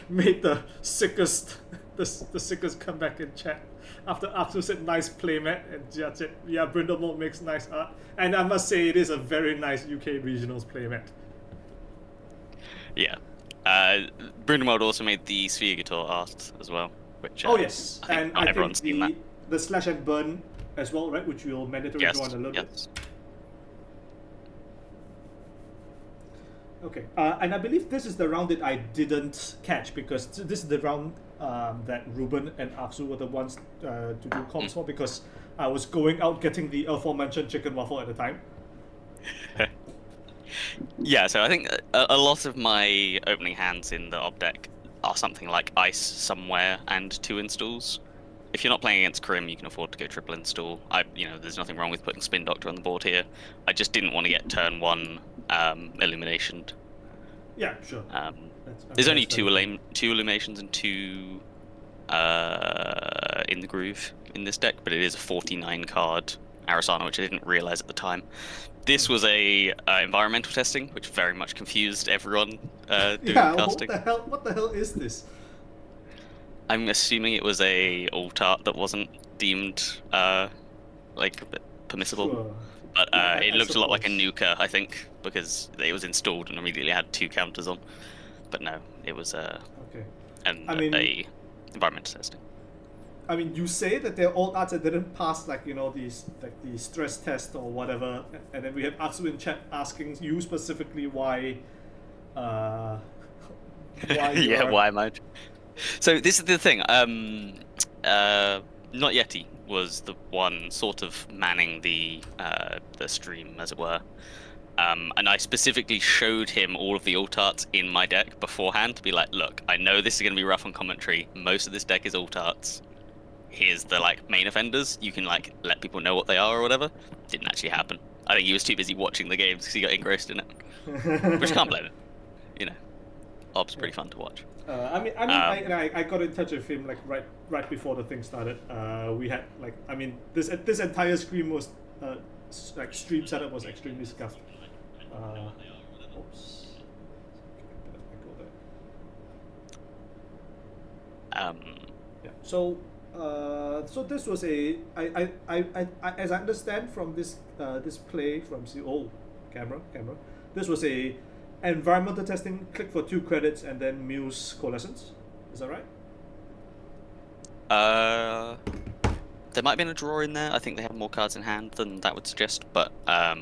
made the sickest the sickest comeback in chat after Atsu said nice playmat, and Jiat said, yeah, Brindlemold makes nice art, and I must say it is a very nice UK regionals playmat. Yeah. Brindlemold also made the Svigator art as well, which oh yes, I think not everyone's seen that. The slash and burn as well, right? Which we'll mandatory draw in a little bit. Okay, and I believe this is the round that I didn't catch, because this is the round that Ruben and Aksu were the ones to do comms for, because I was going out getting the aforementioned chicken waffle at the time. Yeah, so I think a lot of my opening hands in the op deck are something like Ice Somewhere and 2 installs. If you're not playing against Krim, you can afford to go triple install. There's nothing wrong with putting Spin Doctor on the board here. I just didn't want to get turn 1 illuminationed. Yeah, sure. There's only 2 illuminations and 2 in the groove in this deck, but it is a 49 card Arasana, which I didn't realize at the time. This was a environmental testing, which very much confused everyone doing casting. What the hell is this? I'm assuming it was a alt art that wasn't deemed permissible. Sure. But Yeah, it looked a lot like a suppose. nuker, I think, because it was installed and immediately had 2 counters on. But no, it was Okay. a environmental testing. I mean, you say that they're all arts that didn't pass, the stress test or whatever, and then we have Atsu in chat asking you specifically why. Why Yeah, are... why am I? So this is the thing. Not Yeti was the one sort of manning the stream, as it were. And I specifically showed him all of the alt arts in my deck beforehand to be like, look, I know this is going to be rough on commentary. Most of this deck is alt arts. Here's the main offenders. You can let people know what they are or whatever. Didn't actually happen. I think he was too busy watching the games because he got engrossed in it, which can't blame him. Ob's pretty fun to watch. I got in touch with him right before the thing started. We had this entire stream was stream setup was extremely scuffed. Oops. Yeah. So this was as I understand from this play from camera. This was a environmental testing. Click for 2 credits and then Muse Coalescence. Is that right? There might have been a draw in there. I think they had more cards in hand than that would suggest. But I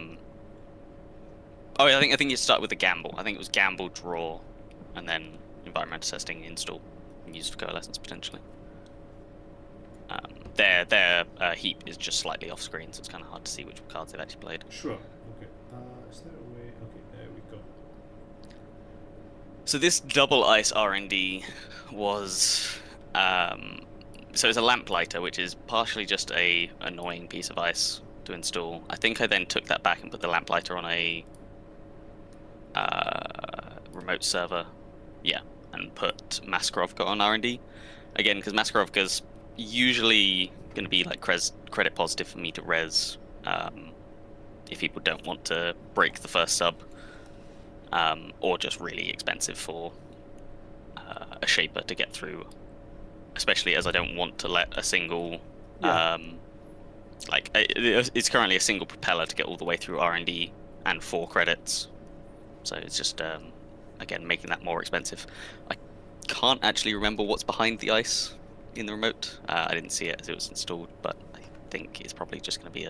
think you start with a gamble. I think it was gamble, draw, and then environmental testing, install, and use for coalescence potentially. Their heap is just slightly off screen, so it's kind of hard to see which cards they've actually played. Sure. Okay. Is there a way? Okay, there we go. So this double ice R&D was so it's a lamplighter, which is partially just a annoying piece of ice to install. I think I then took that back and put the lamplighter on a remote server, and put Maskarovka on R&D again, because Maskarovka's usually going to be credit positive for me to res if people don't want to break the first sub, or just really expensive for a shaper to get through, especially as I don't want to let a single it's currently a single propeller to get all the way through R&D and 4 credits, so it's just again making that more expensive. I can't actually remember what's behind the ice in the remote. I didn't see it as it was installed, but I think it's probably just going to be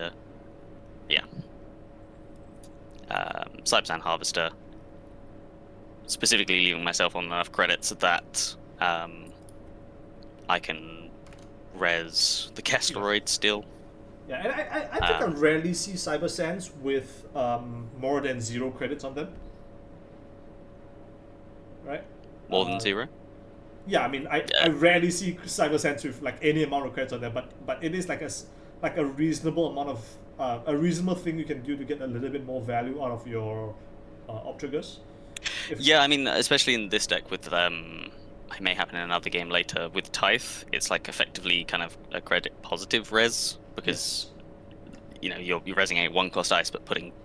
Cybersan Harvester, specifically leaving myself on enough credits that I can res the Kestleroid still. Yeah, and I think I rarely see Cyber Sands with more than 0 credits on them. Right? More than 0? Yeah, I mean, I rarely see Cyber Sands with like any amount of credits on them, but it is like a reasonable amount of a reasonable thing you can do to get a little bit more value out of your Optragus. Yeah, I mean, especially in this deck with it may happen in another game later with Tithe. It's like effectively kind of a credit positive res because you know you're resing a 1-cost ice, but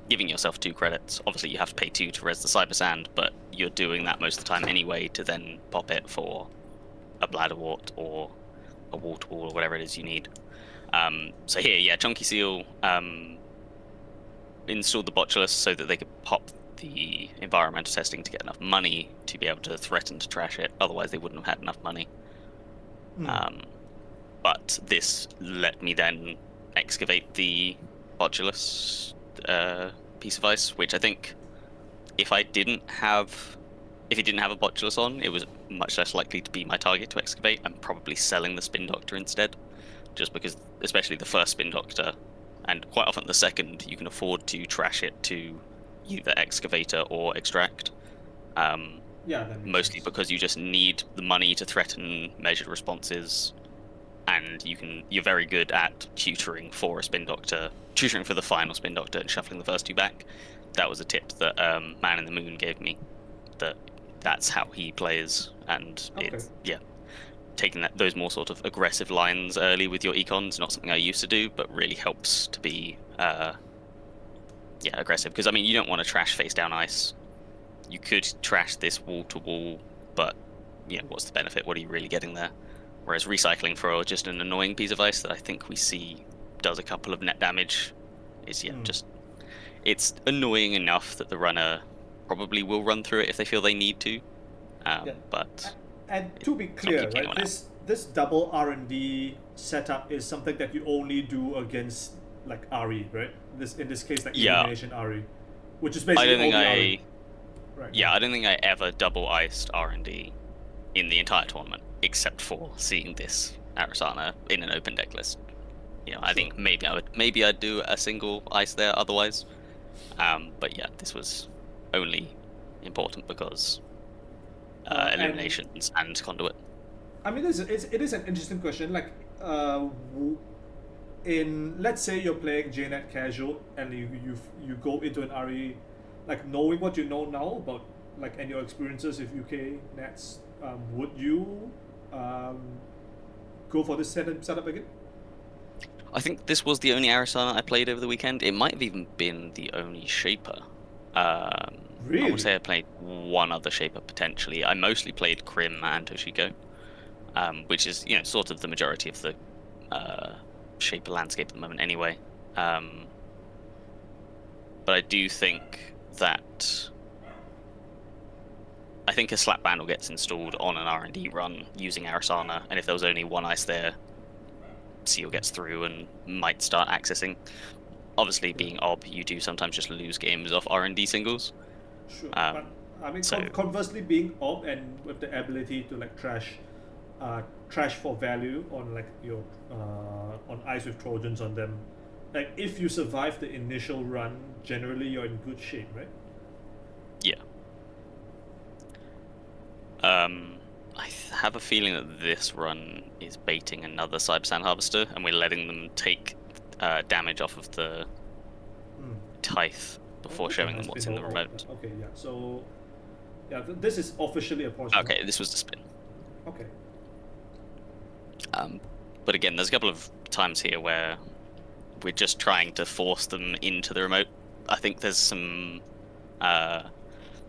giving yourself 2 credits. Obviously, you have to pay 2 to res the Cyber Sand, but you're doing that most of the time anyway to then pop it for a Bladderwort or a Wall-to-Wall or whatever it is you need. So here, yeah, Chunky Seal installed the Botulus so that they could pop the environmental testing to get enough money to be able to threaten to trash it. Otherwise, they wouldn't have had enough money. But this let me then excavate the Botulus piece of ice, which I think if it didn't have a Botulus on, it was much less likely to be my target to excavate. I'm probably selling the Spin Doctor instead, just because, especially the first Spin Doctor, and quite often the second, you can afford to trash it to either Excavator or Extract. Mostly sense. because you just need the money to threaten measured responses, and you're very good at tutoring for a Spin Doctor, tutoring for the final Spin Doctor and shuffling the first 2 back. That was a tip that Man in the Moon gave me. That's how he plays, and taking those more sort of aggressive lines early with your econ is not something I used to do, but really helps to be aggressive. Because I mean, you don't want to trash face down ice. You could trash this wall to wall, but what's the benefit? What are you really getting there? Whereas recycling for just an annoying piece of ice that I think we see does a couple of net damage is just it's annoying enough that the runner probably will run through it if they feel they need to. But and to be clear, right, this double R&D setup is something that you only do against like RE, right? In this case, like elimination RE, which is basically RE. Right. Yeah, I don't think I ever double iced R&D in the entire tournament, except for seeing this Arasana in an open deck list. I think maybe I'd do a single ice there otherwise. But yeah, this was only important because eliminations and conduit. I mean, it is an interesting question. Like, let's say you're playing JNet casual and you go into an RE, like knowing what you know now about like and your experiences with UK nets, would you go for this setup again? I think this was the only Arasana I played over the weekend. It might have even been the only Shaper. Really? I would say I played one other Shaper potentially. I mostly played Krim and Toshiko, which is sort of the majority of the Shaper landscape at the moment anyway. But I do think that a slap bandle gets installed on an R&D run using Arasana, and if there was only one ice there, Seal gets through and might start accessing. Obviously, being OB, you do sometimes just lose games off R&D singles. Sure, but I mean, conversely, being OB and with the ability to like trash for value on like your on ice with Trojans on them, like if you survive the initial run, generally you're in good shape, right? Yeah. I have a feeling that this run is baiting another Cyber Sand Harvester, and we're letting them take damage off of the Tithe before showing them what's in the remote. Okay, yeah. So, this is officially a portion. Okay, this was the spin. Okay. But again, there's a couple of times here where we're just trying to force them into the remote. I think there's some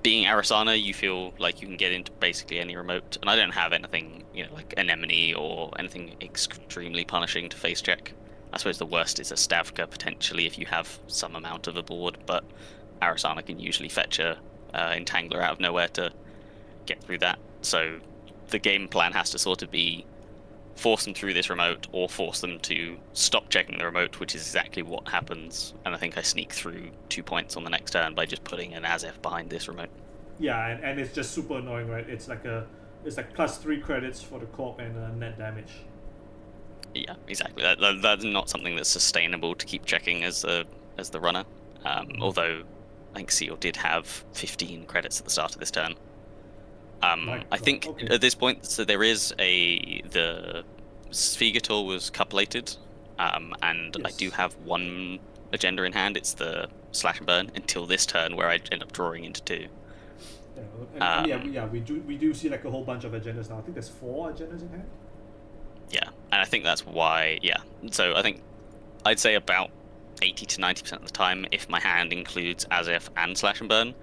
being Arasana, you feel like you can get into basically any remote, and I don't have anything, like Anemone or anything extremely punishing to face check. I suppose the worst is a Stavka potentially if you have some amount of a board, but Arasana can usually fetch a Entangler out of nowhere to get through that. So the game plan has to sort of be force them through this remote or force them to stop checking the remote, which is exactly what happens. And I think I sneak through 2 points on the next turn by just putting an Azef behind this remote. Yeah, and it's just super annoying, right? It's like plus 3 credits for the corp and net damage. Yeah, exactly. That's not something that's sustainable to keep checking as the runner. Although I think Seal did have 15 credits at the start of this turn. I think at this point, so there is the Sphegator was coupulated, and I do have one agenda in hand. It's the slash and burn until this turn, where I end up drawing into 2. Yeah, we do see like a whole bunch of agendas now. I think there's 4 agendas in hand. Yeah, and I think that's why. Yeah, so I think I'd say about 80 to 90% of the time, if my hand includes as if and slash and burn,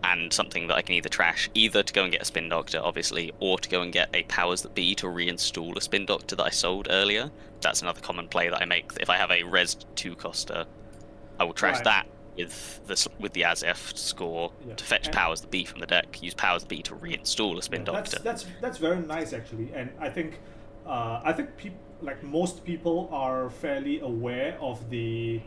and something that I can either trash, either to go and get a spin doctor, obviously, or to go and get a powers that be to reinstall a spin doctor that I sold earlier. That's another common play that I make. If I have a res 2 coster, I will trash that with the as if score to fetch powers that be from the deck. Use powers that be to reinstall a spin doctor. That's very nice actually, and I think most people are fairly aware of the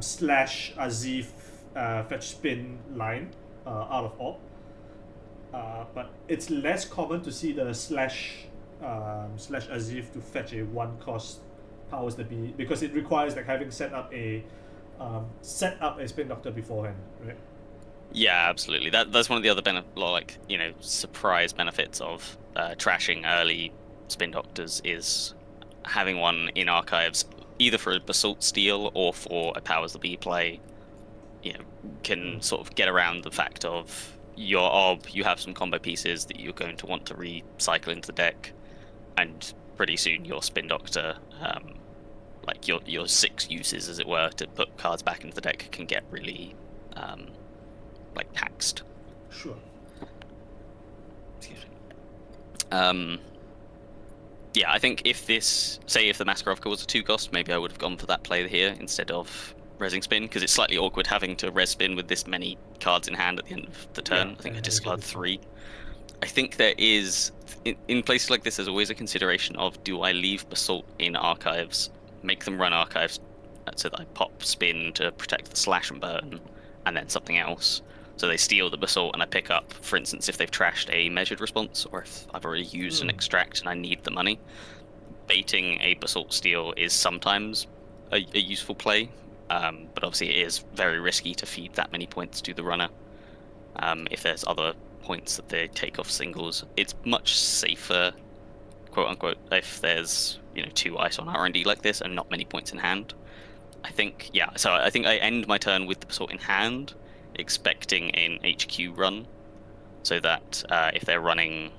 slash Azif fetch spin line out of op, but it's less common to see the slash Azif to fetch a 1 cost powers that be, because it requires like having set up a spin doctor beforehand, right? Yeah, absolutely. That's one of the other surprise benefits of trashing early spin doctors is having one in archives, either for a basalt steal or for a powers that be play. Can sort of get around the fact of your ob. You have some combo pieces that you're going to want to recycle into the deck, and pretty soon your spin doctor, like your 6 uses, as it were, to put cards back into the deck can get really taxed. Sure. Excuse me. Yeah, I think if the Mascarovka was a 2 cost, maybe I would have gone for that play here instead of resing spin, because it's slightly awkward having to res spin with this many cards in hand at the end of the turn. I think I discard 3. I think there is, in places like this, there's always a consideration of, do I leave Basalt in archives, make them run archives so that I pop spin to protect the slash and burn, and then something else, so they steal the Basalt and I pick up, for instance, if they've trashed a measured response, or if I've already used an extract and I need the money. Baiting a Basalt steal is sometimes a useful play, but obviously it is very risky to feed that many points to the runner. If there's other points that they take off singles, it's much safer, quote unquote, if there's 2 ice on R&D like this and not many points in hand. I think I end my turn with the Basalt in hand, expecting an HQ run, so that if they're running,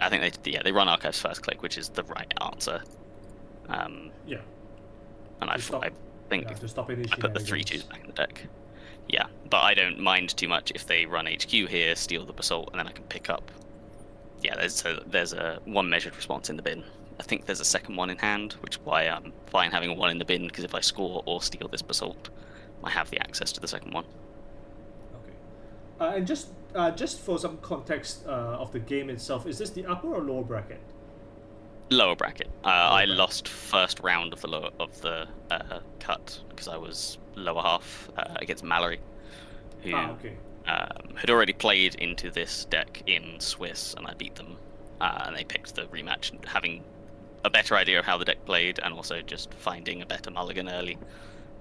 I think they run archives first click, which is the right answer. And I think to stop I put the 3/2s back in the deck. Yeah, but I don't mind too much if they run HQ here, steal the Basalt, and then I can pick up. Yeah, there's a 1 measured response in the bin. I think there's a second one in hand, which is why I'm fine having 1 in the bin, because if I score or steal this Basalt, I have the access to the second one. Okay. And just for some context of the game itself, is this the upper or lower bracket? Lower bracket. I lost first round of the cut because I was lower half against Mallory, who had already played into this deck in Swiss, and I beat them. And they picked the rematch, having a better idea of how the deck played, and also just finding a better mulligan early.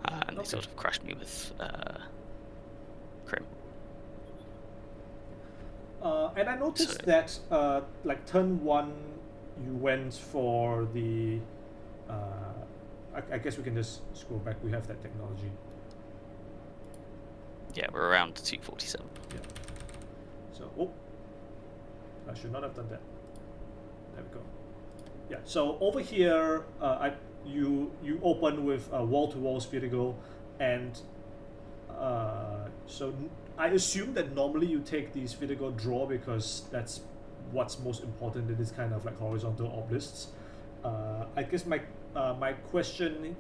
And they sort of crushed me with Crim. And I noticed that turn 1, you went for the. I guess we can just scroll back. We have that technology. Yeah, we're around 247. Yeah. So, I should not have done that. There we go. Yeah. So over here, you open with wall-to-wall Spirigo, and so I assume that normally you take the Spirigo draw because that's what's most important in this kind of like horizontal ob lists. I guess my question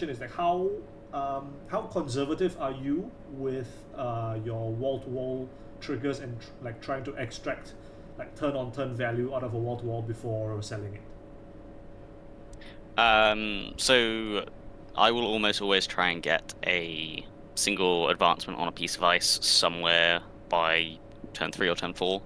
is like how conservative are you with your wall-to-wall triggers and trying to extract turn-on-turn value out of a wall-to-wall before selling it? So I will almost always try and get a single advancement on a piece of ice somewhere by turn 3 or turn 4.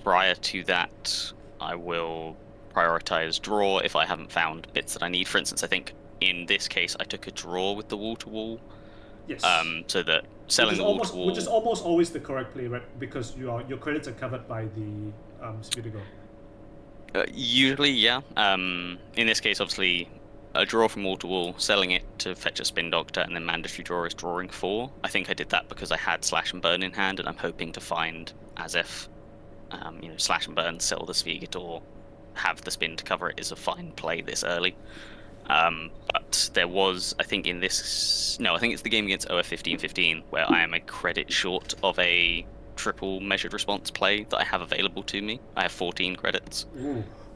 Prior to that, I will prioritize draw if I haven't found bits that I need. For instance, I think in this case I took a draw with the wall-to-wall. Yes. So that selling the wall-to-wall... Which is almost always the correct play, right? Because your credits are covered by the speed to go. Usually, yeah. In this case, obviously, a draw from wall-to-wall, selling it to fetch a Spin Doctor, and then mandatory draw is drawing 4. I think I did that because I had Slash and Burn in hand, and I'm hoping to find Azef. Slash and Burn, sell the Sphegator, have the spin to cover it is a fine play this early. But there was, I think in this... No, I think it's the game against OF 15-15, where I am a credit short of a triple measured response play that I have available to me. I have 14 credits.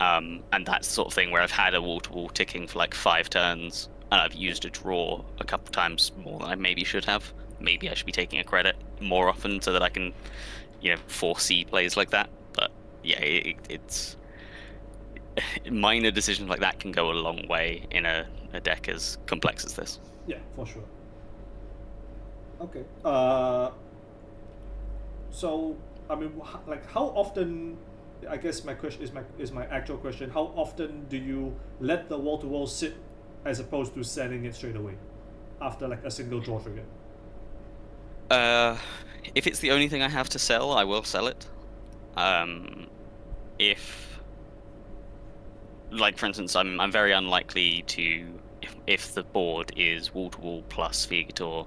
And that's the sort of thing where I've had a wall-to-wall ticking for like 5 turns, and I've used a draw a couple times more than I maybe should have. Maybe I should be taking a credit more often so that I can, foresee plays like that. But yeah, it's... minor decisions like that can go a long way in a deck as complex as this. Yeah, for sure. Okay. So, I mean, like, how often? I guess my question is my actual question. How often do you let the wall-to-wall sit, as opposed to selling it straight away, after like a single draw trigger? If it's the only thing I have to sell, I will sell it. Like, for instance, I'm very unlikely to, if the board is wall-to-wall plus Sphegator,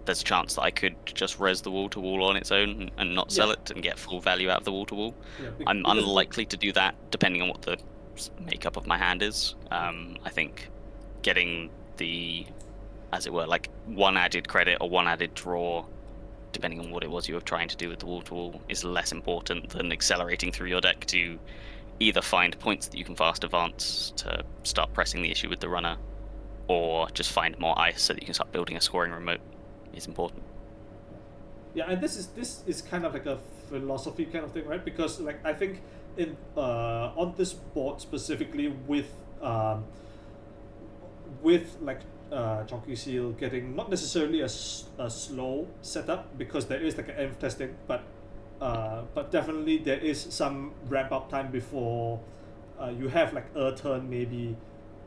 there's a chance that I could just res the wall-to-wall on its own and not sell it and get full value out of the wall-to-wall. I'm unlikely to do that, depending on what the makeup of my hand is. I think getting the, as it were, like one added credit or one added draw, depending on what it was you were trying to do with the wall-to-wall, is less important than accelerating through your deck to either find points that you can fast advance to start pressing the issue with the runner, or just find more ice so that you can start building a scoring remote is important. Yeah, and this is kind of like a philosophy kind of thing, right? Because like I think in on this board specifically with like Chunky Seal getting not necessarily a slow setup, because there is like an env testing, but definitely there is some ramp up time before you have like a turn, maybe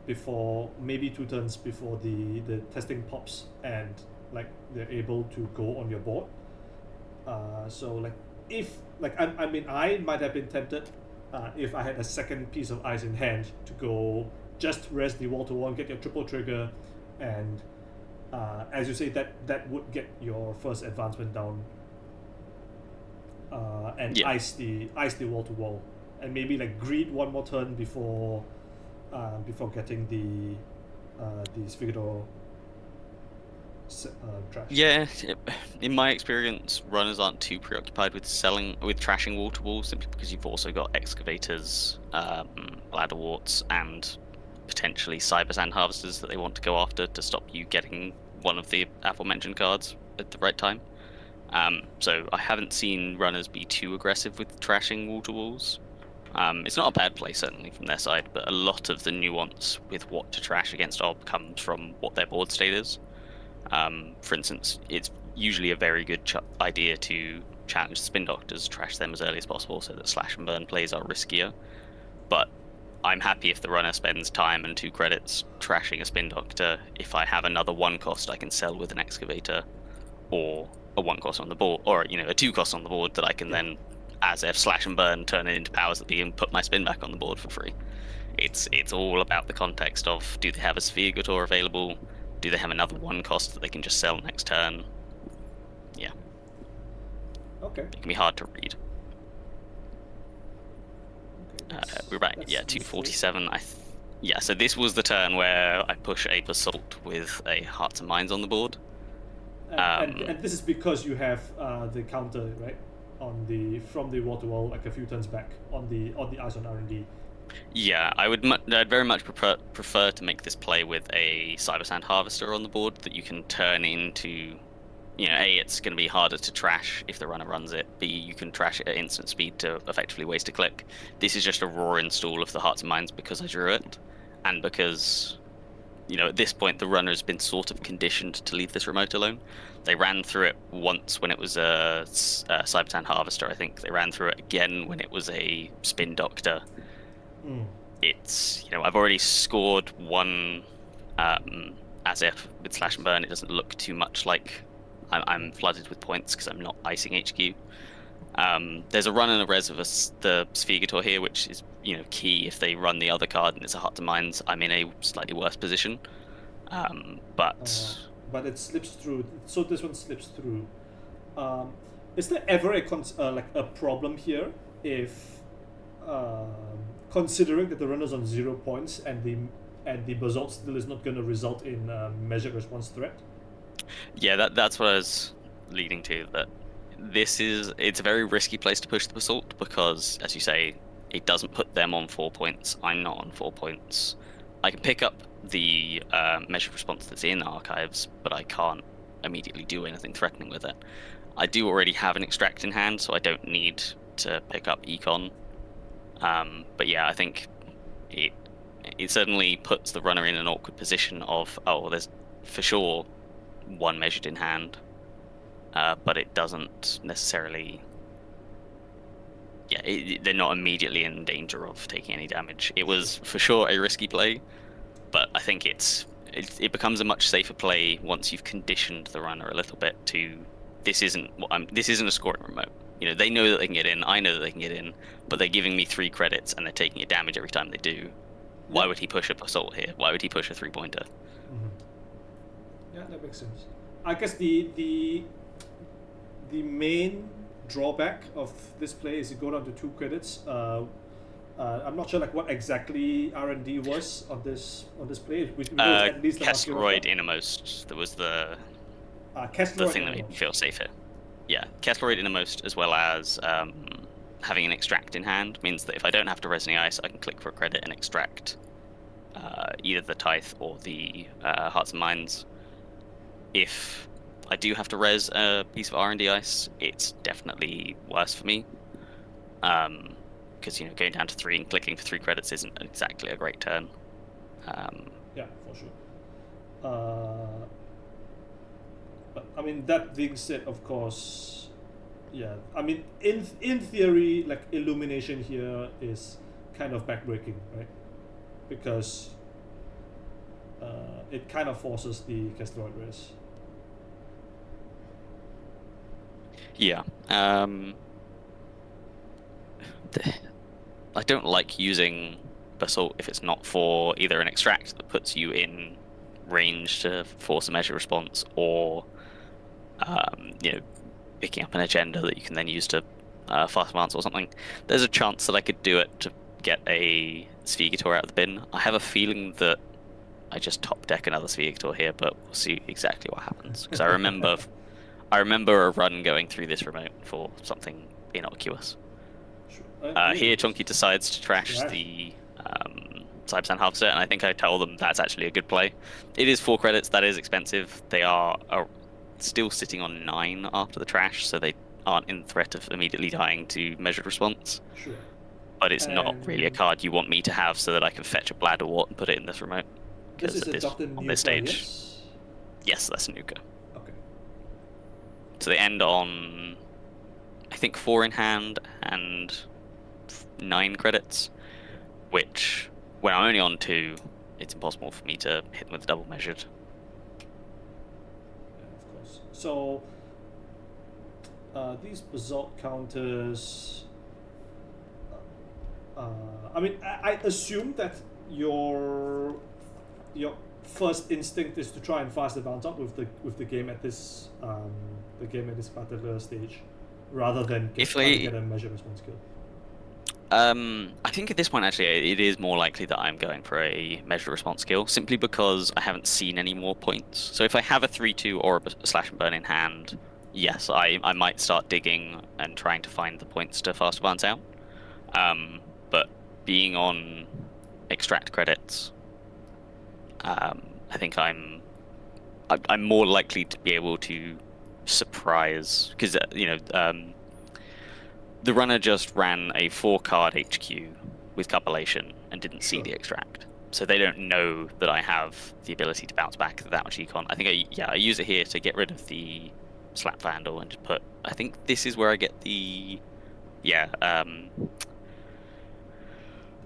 2 turns before the testing pops and like they're able to go on your board. So like if like I mean I might have been tempted if I had a second piece of ice in hand to go just res the wall-to-wall, get your triple trigger, and as you say, that would get your first advancement down. And ice the wall-to-wall, and maybe like greed one more turn before getting the Sphegator trash. Yeah, in my experience, runners aren't too preoccupied with trashing wall-to-wall, simply because you've also got excavators, bladderworts, and potentially cyber sand harvesters that they want to go after to stop you getting one of the aforementioned cards at the right time. So I haven't seen runners be too aggressive with trashing wall-to-walls. It's not a bad play, certainly, from their side, but a lot of the nuance with what to trash against Ob comes from what their board state is. For instance, it's usually a very good idea to challenge Spin Doctors, trash them as early as possible so that Slash and Burn plays are riskier. But I'm happy if the runner spends time and 2 credits trashing a Spin Doctor if I have another 1 cost I can sell with an Excavator, or a 1 cost on the board, or a 2 cost on the board that I can then, as if Slash and Burn, turn it into powers that be and put my spin back on the board for free. It's all about the context of, do they have a Sphegator available? Do they have another 1 cost that they can just sell next turn? Yeah. Okay. It can be hard to read. We're right. Yeah, 247. So this was the turn where I push Ape Assault with a Hearts and Minds on the board. And this is because you have the counter, right, from the wall-to-wall like a few turns back on the ice on R&D. Yeah, I'd very much prefer to make this play with a Cyber Sand Harvester on the board that you can turn into, A, it's going to be harder to trash if the runner runs it. B, you can trash it at instant speed to effectively waste a click. This is just a raw install of the Hearts and Minds because I drew it, and because at this point, the runner's been sort of conditioned to leave this remote alone. They ran through it once when it was a Cybertan Harvester, I think. They ran through it again when it was a Spin Doctor. It's, I've already scored one as if with Slash and Burn. It doesn't look too much like I'm flooded with points because I'm not icing HQ. There's a run and a res of the Sphegator here, which is key. If they run the other card and it's a Heart to Mines, I'm in a slightly worse position. But it slips through. So this one slips through. Is there ever a problem here if considering that the runner's on 0 points and the Basalt still is not going to result in measured response threat? Yeah, that's what I was leading to. That it's a very risky place to push the Basalt because, as you say, it doesn't put them on 4 points. I'm not on 4 points. I can pick up the measured response that's in Archives, but I can't immediately do anything threatening with it. I do already have an Extract in hand, so I don't need to pick up Econ. But yeah, I think it certainly puts the runner in an awkward position of, there's for sure one measured in hand, but it doesn't necessarily... Yeah, they're not immediately in danger of taking any damage. It was for sure a risky play, but I think it becomes a much safer play once you've conditioned the runner a little bit to this isn't a scoring remote. They know that they can get in. I know that they can get in, but they're giving me 3 credits and they're taking a damage every time they do. Why would he push a Assault here? Why would he push a 3-pointer? Yeah, that makes sense. I guess the main drawback of this play is you go down to 2 credits. I'm not sure what exactly R&D was on this play. We at least Kessleroid Innermost. That was the thing that made me feel safer. Yeah, Kessleroid Innermost, as well as having an Extract in hand, means that if I don't have to res any ice, I can click for a credit and extract either the Tithe or the Hearts and Minds. If I do have to res a piece of R&D ice, it's definitely worse for me. Because going down to 3 and clicking for 3 credits isn't exactly a great turn. Yeah, for sure. But I mean, that being said, of course, yeah. I mean, in theory, Illumination here is kind of backbreaking, right? Because it kind of forces the Kessleroid res. Yeah. I don't like using Basalt if it's not for either an Extract that puts you in range to force a measure response, or picking up an agenda that you can then use to fast advance or something. There's a chance that I could do it to get a Sphegator out of the bin. I have a feeling that I just top deck another Sphegator here, but we'll see exactly what happens. Because I remember a run going through this remote for something innocuous. Here, Chonky decides to trash the Cybersan Harvester, and I think I tell them that's actually a good play. It is 4 credits, that is expensive. They are still sitting on 9 after the trash, so they aren't in threat of immediately dying to measured response. Sure. But it's not really a card you want me to have so that I can fetch a Bladderwort and put it in this remote. This is on this stage. Yes, that's a Nuka. Okay. So they end on, I think, 4 in hand and 9 credits, which, when I'm only on 2, it's impossible for me to hit them with double measured. Yeah, of course. So these Basalt counters. I mean, I assume that your first instinct is to try and fast advance up with the game at this particular stage, rather than get a measure response kill. I think at this point, actually, it is more likely that I'm going for a measure response kill, simply because I haven't seen any more points. So if I have a 3-2 or a slash and burn in hand, yes, I might start digging and trying to find the points to fast advance out. But being on extract credits, I think I'm more likely to be able to surprise, because the runner just ran a 4-card HQ with Cupulation and didn't see the extract. So they don't know that I have the ability to bounce back that much econ. I think I use it here to get rid of the Slap Vandal and just put. I think this is where I get the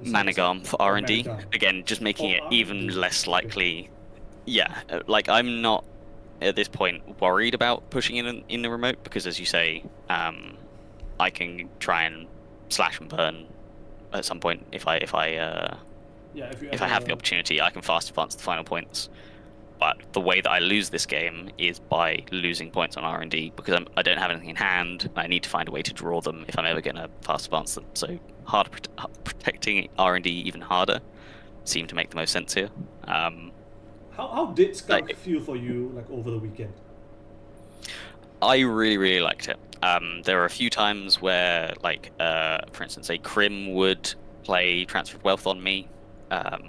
Managarm for R&D. Again, just making it even less likely. Yeah, like I'm not at this point worried about pushing in the remote because, as you say, I can try and slash and burn at some point if I have the opportunity. I can fast advance the final points. But the way that I lose this game is by losing points on R&D because I don't have anything in hand. And I need to find a way to draw them if I'm ever going to fast advance them. So protecting R&D even harder seemed to make the most sense here. How did Skunk feel for you like over the weekend? I really, really liked it. There were a few times where, like, for instance, a Crim would play Transferred Wealth on me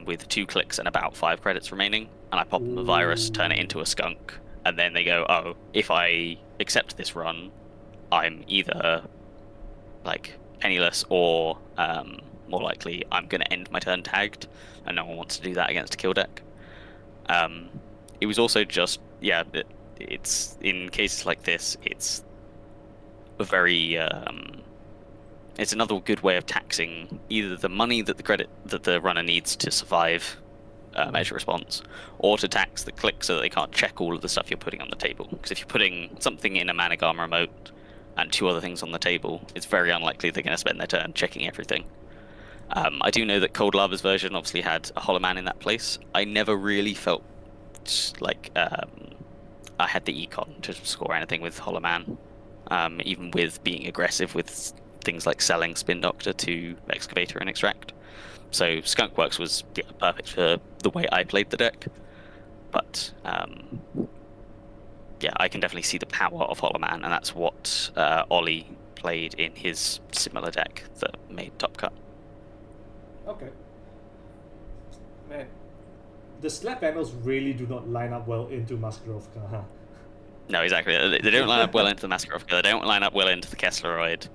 with 2 clicks and about 5 credits remaining, and I pop them a virus, turn it into a skunk, and then they go, oh, if I accept this run, I'm either, like, penniless or, more likely, I'm going to end my turn tagged, and no one wants to do that against a kill deck. It was also just, it's in cases like this, it's a very it's another good way of taxing either the money that the runner needs to survive measure response, or to tax the click so that they can't check all of the stuff you're putting on the table. Because if you're putting something in a Managarm remote and 2 other things on the table, it's very unlikely they're going to spend their turn checking everything. I do know that Cold Lava's version obviously had a Hollow Man in that place. I never really felt like I had the econ to score anything with Hollow Man, even with being aggressive with things like selling Spin Doctor to Excavator and Extract. So Skunkworks was perfect for the way I played the deck. But I can definitely see the power of Hollow Man, and that's what Ollie played in his similar deck that made Top Cut. Okay. Man, the Slap Vandals really do not line up well into Maskarovka, huh? No, exactly. They don't line up well into the Maskarovka. They don't line up well into the Kessleroid.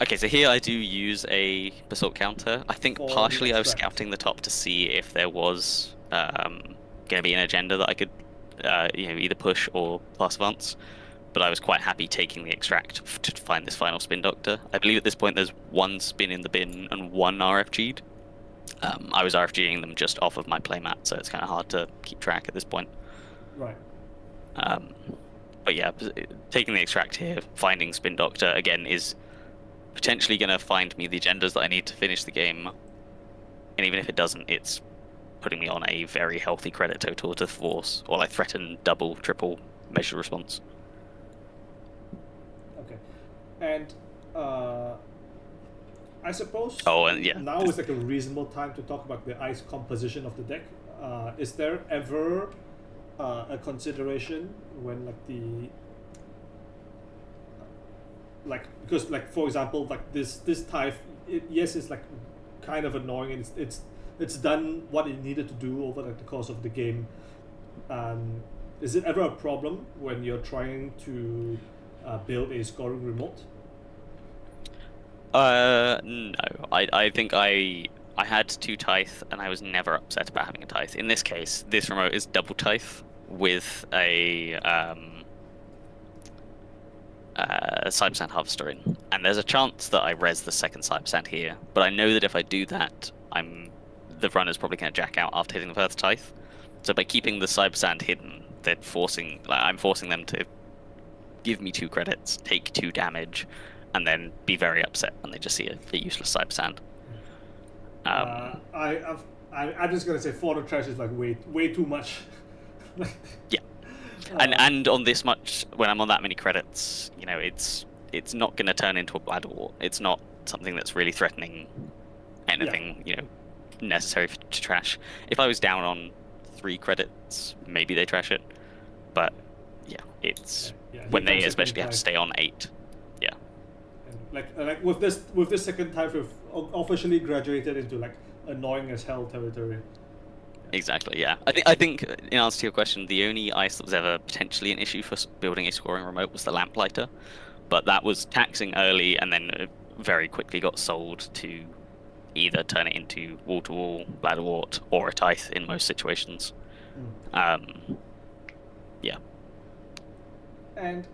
Okay, so here I do use a Basalt counter. I think partially I was scouting the top to see if there was going to be an agenda that I could either push or pass advance. But I was quite happy taking the Extract to find this final Spin Doctor. I believe at this point there's 1 spin in the bin and 1 RFG'd. I was RFGing them just off of my playmat, so it's kind of hard to keep track at this point. Right. But yeah, taking the Extract here, finding Spin Doctor, again, is potentially going to find me the agendas that I need to finish the game. And even if it doesn't, it's putting me on a very healthy credit total to force, or I threaten double, triple measure response. Okay. And I suppose now is like a reasonable time to talk about the ice composition of the deck. Is there ever a consideration when because for example this Tithe, it's like kind of annoying, and it's done what it needed to do over the course of the game. Is it ever a problem when you're trying to build a scoring remote? No. I think I had 2 Tithe and I was never upset about having a Tithe. In this case, this remote is double Tithe with a Cybersand Harvester in. And there's a chance that I res the second Cybersand here, but I know that if I do that, the runner's probably going to jack out after hitting the first Tithe. So by keeping the Cybersand hidden, I'm forcing them to give me 2 credits, take 2 damage, and then be very upset when they just see a useless Cybersand. I'm just gonna say 400 trash is like way too much. Yeah, and on this much, when I'm on that many credits, it's not gonna turn into a bladder war. It's not something that's really threatening anything necessary to trash. If I was down on 3 credits, maybe they trash it, but it's when they especially have to stay on 8. Yeah. And like with this second type, we've officially graduated into like annoying as hell territory. Exactly. Yeah. I think in answer to your question, the only ice that was ever potentially an issue for building a scoring remote was the Lamplighter, but that was taxing early and then very quickly got sold to either turn it into wall-to-wall, bladderwort, or a tithe in most situations. Yeah. And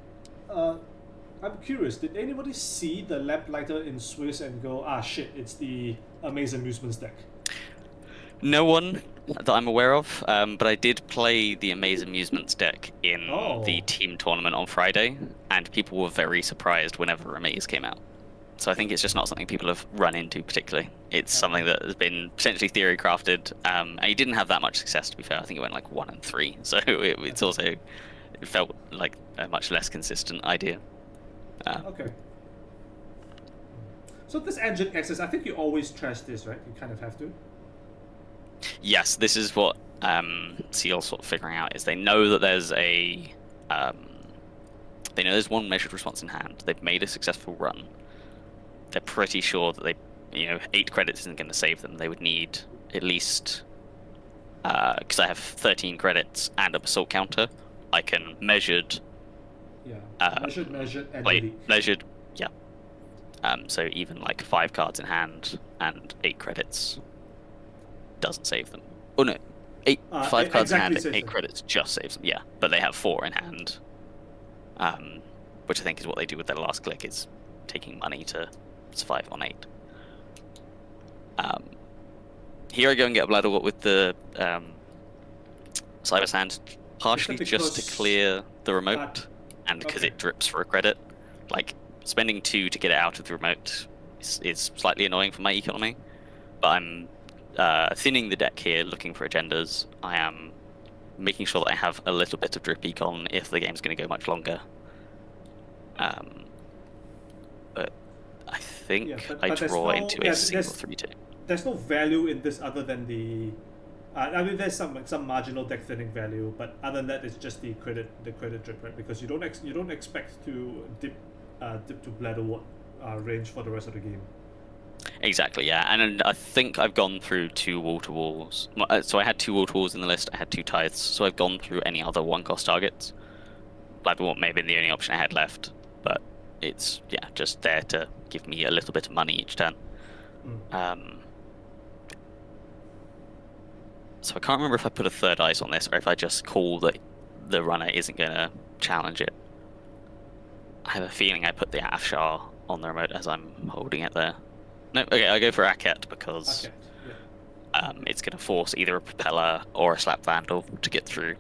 I'm curious, did anybody see the Lamplighter in Swiss and go, ah shit, it's the Amazing Amusements deck? No one that I'm aware of, but I did play the Amaze Amusements deck in the team tournament on Friday, and people were very surprised whenever Amaze came out. So I think it's just not something people have run into particularly. It's something that has been potentially theory crafted, and he didn't have that much success, to be fair. I think it went like 1 and 3, so it's also, it felt like a much less consistent idea. Okay. So this engine access, I think you always trash this, right? You kind of have to. Yes, this is what Seal's sort of figuring out, is they know that there's a they know there's one measured response in hand. They've made a successful run. They're pretty sure that 8 credits isn't going to save them. They would need at least, because I have 13 credits and a basalt counter, I can measured. Yeah. Measured, and measured. Yeah. So even like 5 cards in hand and 8 credits doesn't save them. Oh no, 5 cards in hand, 8 credits just saves them. Yeah, but they have 4 in hand, which I think is what they do with their last click, is taking money to survive on 8. Here I go and get a Bladderwort with the Cyber Sand, partially just to clear the remote, and because it drips for a credit. Like, spending 2 to get it out of the remote is slightly annoying for my economy, but I'm thinning the deck here, looking for agendas. I am making sure that I have a little bit of drip econ if the game's going to go much longer. But I think I draw into a single 3-2. There's no value in this other than the. I mean, there's some marginal deck thinning value, but other than that, it's just the credit drip, right? Because you don't expect to dip to Bladderwort range for the rest of the game. Exactly, yeah, and I think I've gone through 2 wall-to-walls. So I had 2 wall-to-walls in the list, I had 2 tithes, so I've gone through any other 1-cost targets. Bladderwort may have been the only option I had left, but it's, yeah, just there to give me a little bit of money each turn. So I can't remember if I put a 3rd ice on this, or if I just call that the runner isn't going to challenge it. I have a feeling I put the Afshar on the remote as I'm holding it there. No, okay, I go for Akhet because it's going to force either a Propeller or a Slap Vandal to get through.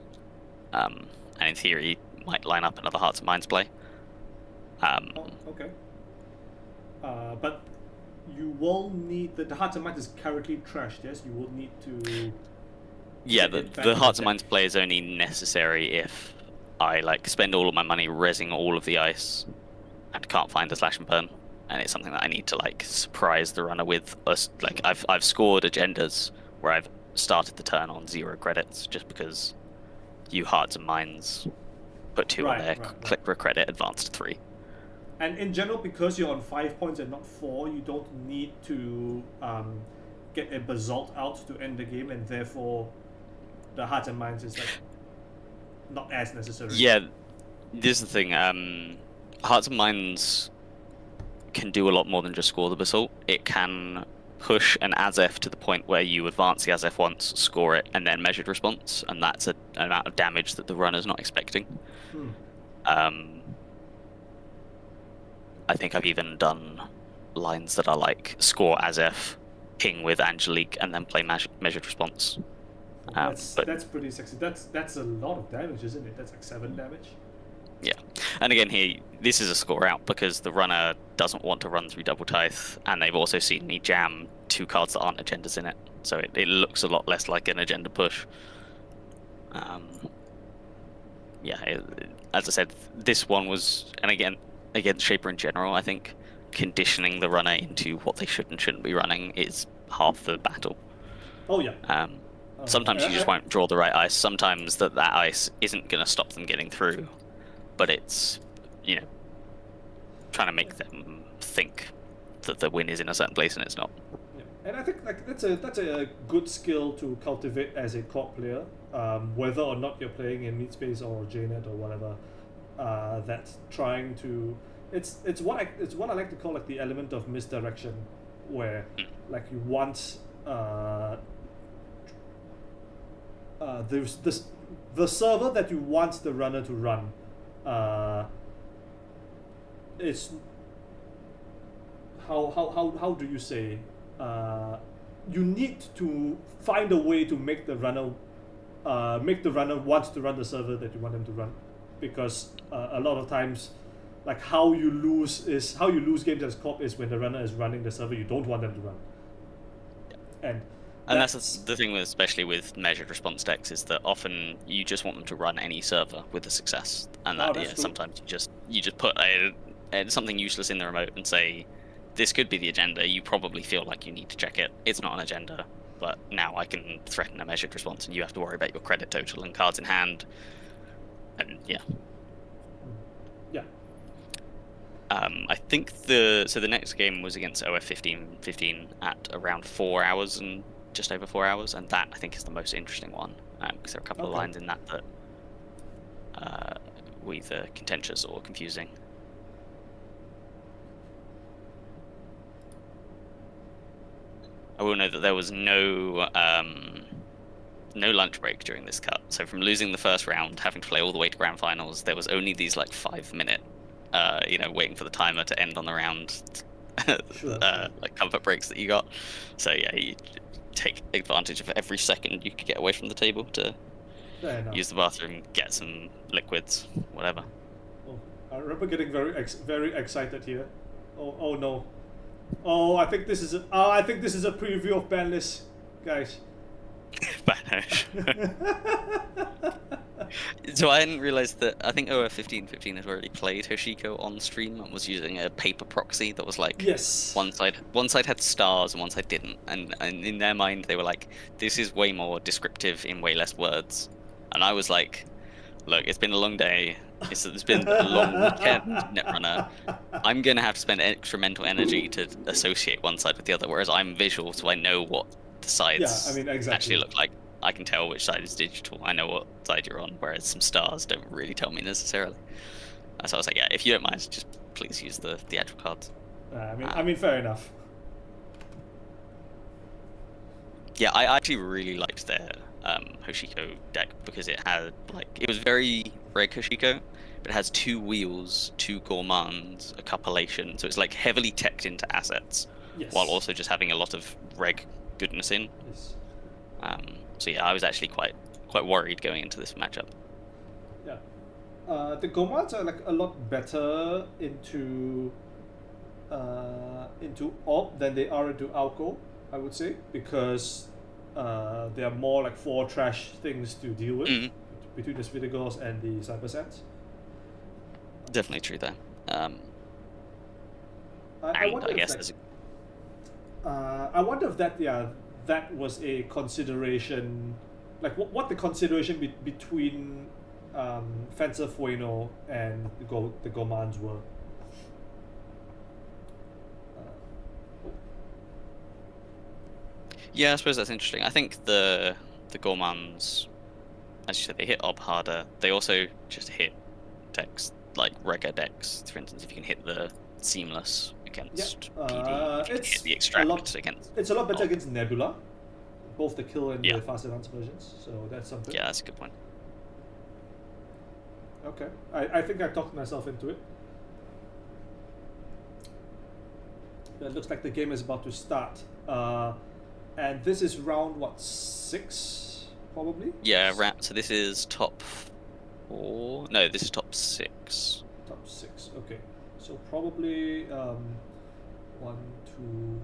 And in theory, might line up another Hearts and Minds play. Okay. But you will need... The Hearts and Minds is currently trashed, yes? You will need to... Yeah, the Hearts and Minds play is only necessary if I spend all of my money rezzing all of the ice and can't find a Slash and Burn. And it's something that I need to surprise the runner with. I've scored agendas where I've started the turn on 0 credits just because you Hearts and Minds put 2 on there, click for a credit, advance to 3. And in general, because you're on 5 points and not 4, you don't need to get a Basalt out to end the game, and therefore the Hearts and Minds is not as necessary. Yeah, this is the thing. Hearts and Minds can do a lot more than just score the Basalt. It can push an Azef to the point where you advance the Azef once, score it, and then measured response, and that's an amount of damage that the runner's not expecting. I think I've even done lines that are score Azef, ping with Angelique, and then play measured response. That's pretty sexy. That's a lot of damage, isn't it? That's 7 damage. Yeah, and again here, this is a score out because the runner doesn't want to run through Double Tithe, and they've also seen me jam 2 cards that aren't agendas in it, so it looks a lot less like an agenda push. As I said, this one was, and again, Shaper in general, I think conditioning the runner into what they should and shouldn't be running is half the battle. Oh yeah. Sometimes you just won't draw the right ice. Sometimes that ice isn't going to stop them getting through, but it's, trying to make them think that the win is in a certain place and it's not. Yeah. And I think that's a good skill to cultivate as a court player, whether or not you're playing in Meatspace or JNet or whatever. That's trying to it's what I like to call the element of misdirection, where like you want there's this the server that you want the runner to run is how do you say you need to find a way to make the runner want to run the server that you want them to run, because a lot of times like how you lose games as co-op is when the runner is running the server you don't want them to run. And that's the thing with, especially with measured response decks, is that often you just want them to run any server with a success, and that sometimes you just put something useless in the remote and say, this could be the agenda. You probably feel like you need to check it. It's not an agenda, but now I can threaten a measured response, and you have to worry about your credit total and cards in hand. And yeah. I think the next game was against OF 1515 at around 4 hours and just over 4 hours, and that I think is the most interesting one because there are a couple of lines in that were either contentious or confusing. I will note that there was no lunch break during this cut. So from losing the first round, having to play all the way to grand finals, there was only these like 5-minute, waiting for the timer to end on the round, like comfort breaks that you got. So yeah, you take advantage of every second you could get away from the table to use the bathroom, get some liquids, whatever. Oh, I remember getting very excited here. Oh no. Oh, I think this is a preview of ban list, guys. Banish. So I hadn't realized that. I think OF 1515 has already played Hoshiko on stream and was using a paper proxy that was like, yes, one side had stars and one side didn't, and in their mind they were like, this is way more descriptive in way less words. And I was like, look, it's been a long day. It's been a long weekend, Netrunner. I'm going to have to spend extra mental energy to associate one side with the other, whereas I'm visual, so I know what the sides actually look like. I can tell which side is digital. I know what side you're on, whereas some stars don't really tell me necessarily. So I was like, yeah, if you don't mind, just please use the actual cards. I mean, fair enough. Yeah, I actually really liked their Hoshiko deck because it was very reg Hoshiko, but it has 2 wheels, 2 gourmands, a compilation, so it's like heavily teched into assets, while also just having a lot of reg goodness in. Yes. So yeah, I was actually quite worried going into this matchup. Yeah, the gourmands are like a lot better into AUP than they are into Alco, I would say, because there are more like 4 trash things to deal with between the Spitigors and the Cybersets. Definitely true there. I wonder if that was a consideration, like what the consideration between Fencer Fueno and the gourmands were. Yeah, I suppose that's interesting. I think the gourmands, as you said, they hit Ob harder. They also just hit decks like regular decks. For instance, if you can hit the Seamless against PD, it's hit the Extract against. It's a lot better against Nebula, both the kill and the fast advance versions. So that's something. Yeah, that's a good point. Okay, I think I talked myself into it. It looks like the game is about to start. And this is round 6, probably? Yeah, so this is top 4. No, this is top 6. Top 6, okay. So probably 1, 2,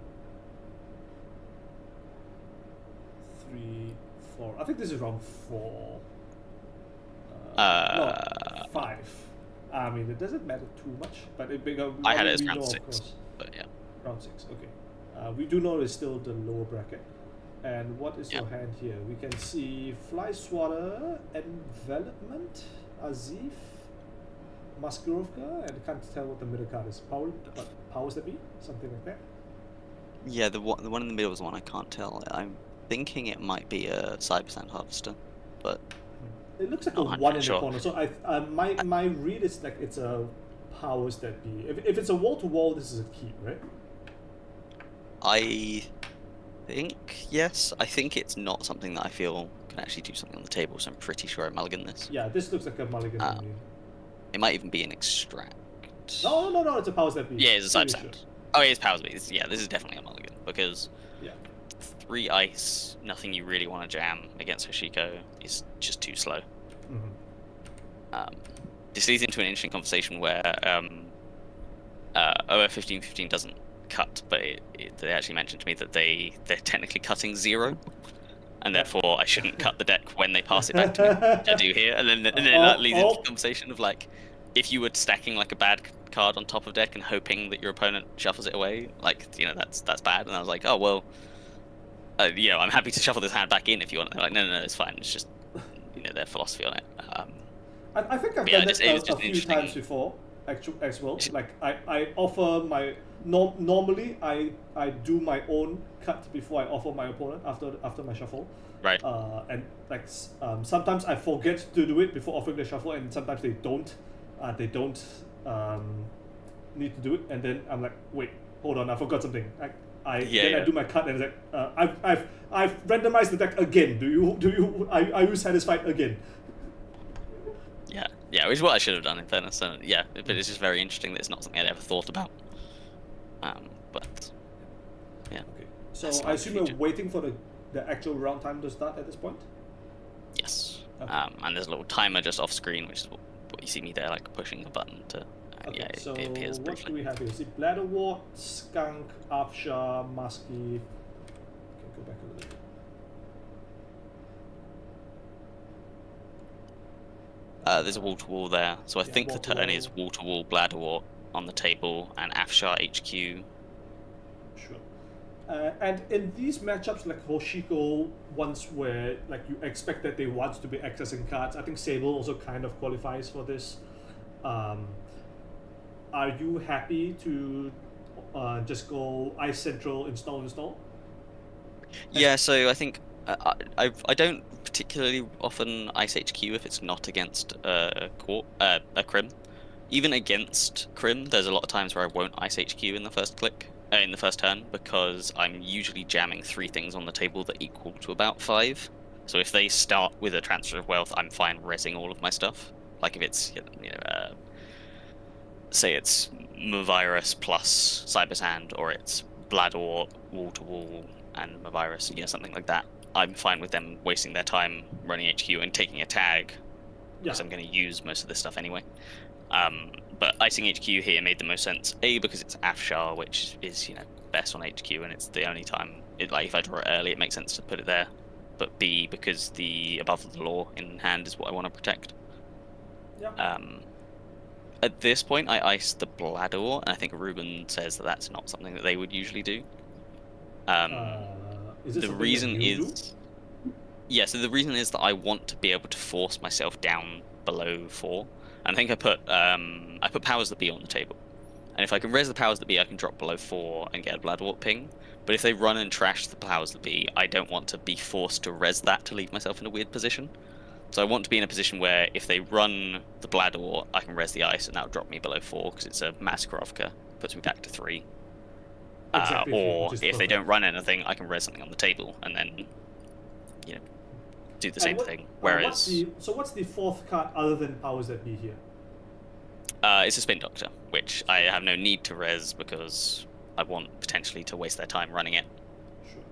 3, 4. I think this is round 4. No, 5. I mean, it doesn't matter too much, but I had it as round 6, but yeah. Round 6, okay. We do know it's still the lower bracket. And what is your hand here? We can see Fly Swatter, Envelopment, Azif, Maskurovka, and I can't tell what the middle card is. Powers that be? Something like that? Yeah, the one in the middle is the one I can't tell. I'm thinking it might be a Cybersand Harvester, but it looks like a 1 in the corner. So my read is like it's a powers that be. If it's a wall to wall, this is a keep, right? I think yes. I think it's not something that I feel can actually do something on the table, so I'm pretty sure I mulligan this. Yeah, this looks like a mulligan to me. It might even be an extract. No, it's a powers that be. Yeah, it's a side stand. Oh, it is powers that be. Yeah, this is definitely a mulligan because 3 ice, nothing you really want to jam against Hoshiko is just too slow. This leads into an interesting conversation where OF 1515 doesn't cut, but they actually mentioned to me that they're technically cutting 0, and therefore I shouldn't cut the deck when they pass it back to me. I do here, and then that leads into the conversation of like, if you were stacking like a bad card on top of deck and hoping that your opponent shuffles it away, like, you know, that's bad. And I was like, oh well, you know, I'm happy to shuffle this hand back in if you want. They're like, no, it's fine. It's just, you know, their philosophy on it. I think I've done it a few times before, as well. Like I offer my normally I do my own cut before I offer my opponent after my shuffle. Right. And like sometimes I forget to do it before offering the shuffle, and sometimes they don't. Need to do it, and then I'm like, wait, hold on, I forgot something. I do my cut, and it's like, I've randomized the deck again. Are you satisfied again? Yeah, which is what I should have done in fairness. And yeah, but it's just very interesting that it's not something I'd ever thought about. But yeah. Okay. So I assume you're waiting for the actual round time to start at this point. Yes. Okay. And there's a little timer just off screen, which is what you see me there, like pushing a button to. Okay, yeah, so it appears what briefly. do we have here? See, Bladderwort, Skunk, Afshar, Musky. Okay, go back a little bit. There's a wall-to-wall there, so I think the turn is wall-to-wall, Bladderwort on the table, and Afshar HQ. Sure. And in these matchups, like Hoshiko, ones where like you expect that they want to be accessing cards, I think Sable also kind of qualifies for this. Are you happy to just go Ice Central install? Yeah, so I think I don't particularly often Ice HQ if it's not against a Crim. Even against Crim, there's a lot of times where I won't Ice HQ in the first turn, because I'm usually jamming 3 things on the table that equal to about 5. So if they start with a Transfer of Wealth, I'm fine rezzing all of my stuff. Like if it's, you know, say it's Mavirus plus Cyber Sand, or it's Bladderwort, Wall to Wall, and Mavirus, something like that. I'm fine with them wasting their time running HQ and taking a tag, because I'm going to use most of this stuff anyway. But icing HQ here made the most sense. A, because it's Afshar, which is, best on HQ, and it's the only time, if I draw it early, it makes sense to put it there. But B, because the above the law in hand is what I want to protect. Yeah. At this point, I ice the Bladderwort, and I think Ruben says that that's not something that they would usually do. The reason is, so the reason is that I want to be able to force myself down below 4. And I think I put powers that be on the table, and if I can raise the powers that be, I can drop below 4 and get a Bladderwort ping. But if they run and trash the powers that be, I don't want to be forced to res that to leave myself in a weird position. So I want to be in a position where if they run the Bladderwort, I can res the ice, and that'll drop me below 4 because it's a Maskerovka, puts me back to 3. Exactly, or if they don't run anything, I can res something on the table, and then, do the same thing. Whereas, what's the 4th card other than powers that be here? It's a Spin Doctor, which I have no need to res because I want potentially to waste their time running it. Sure.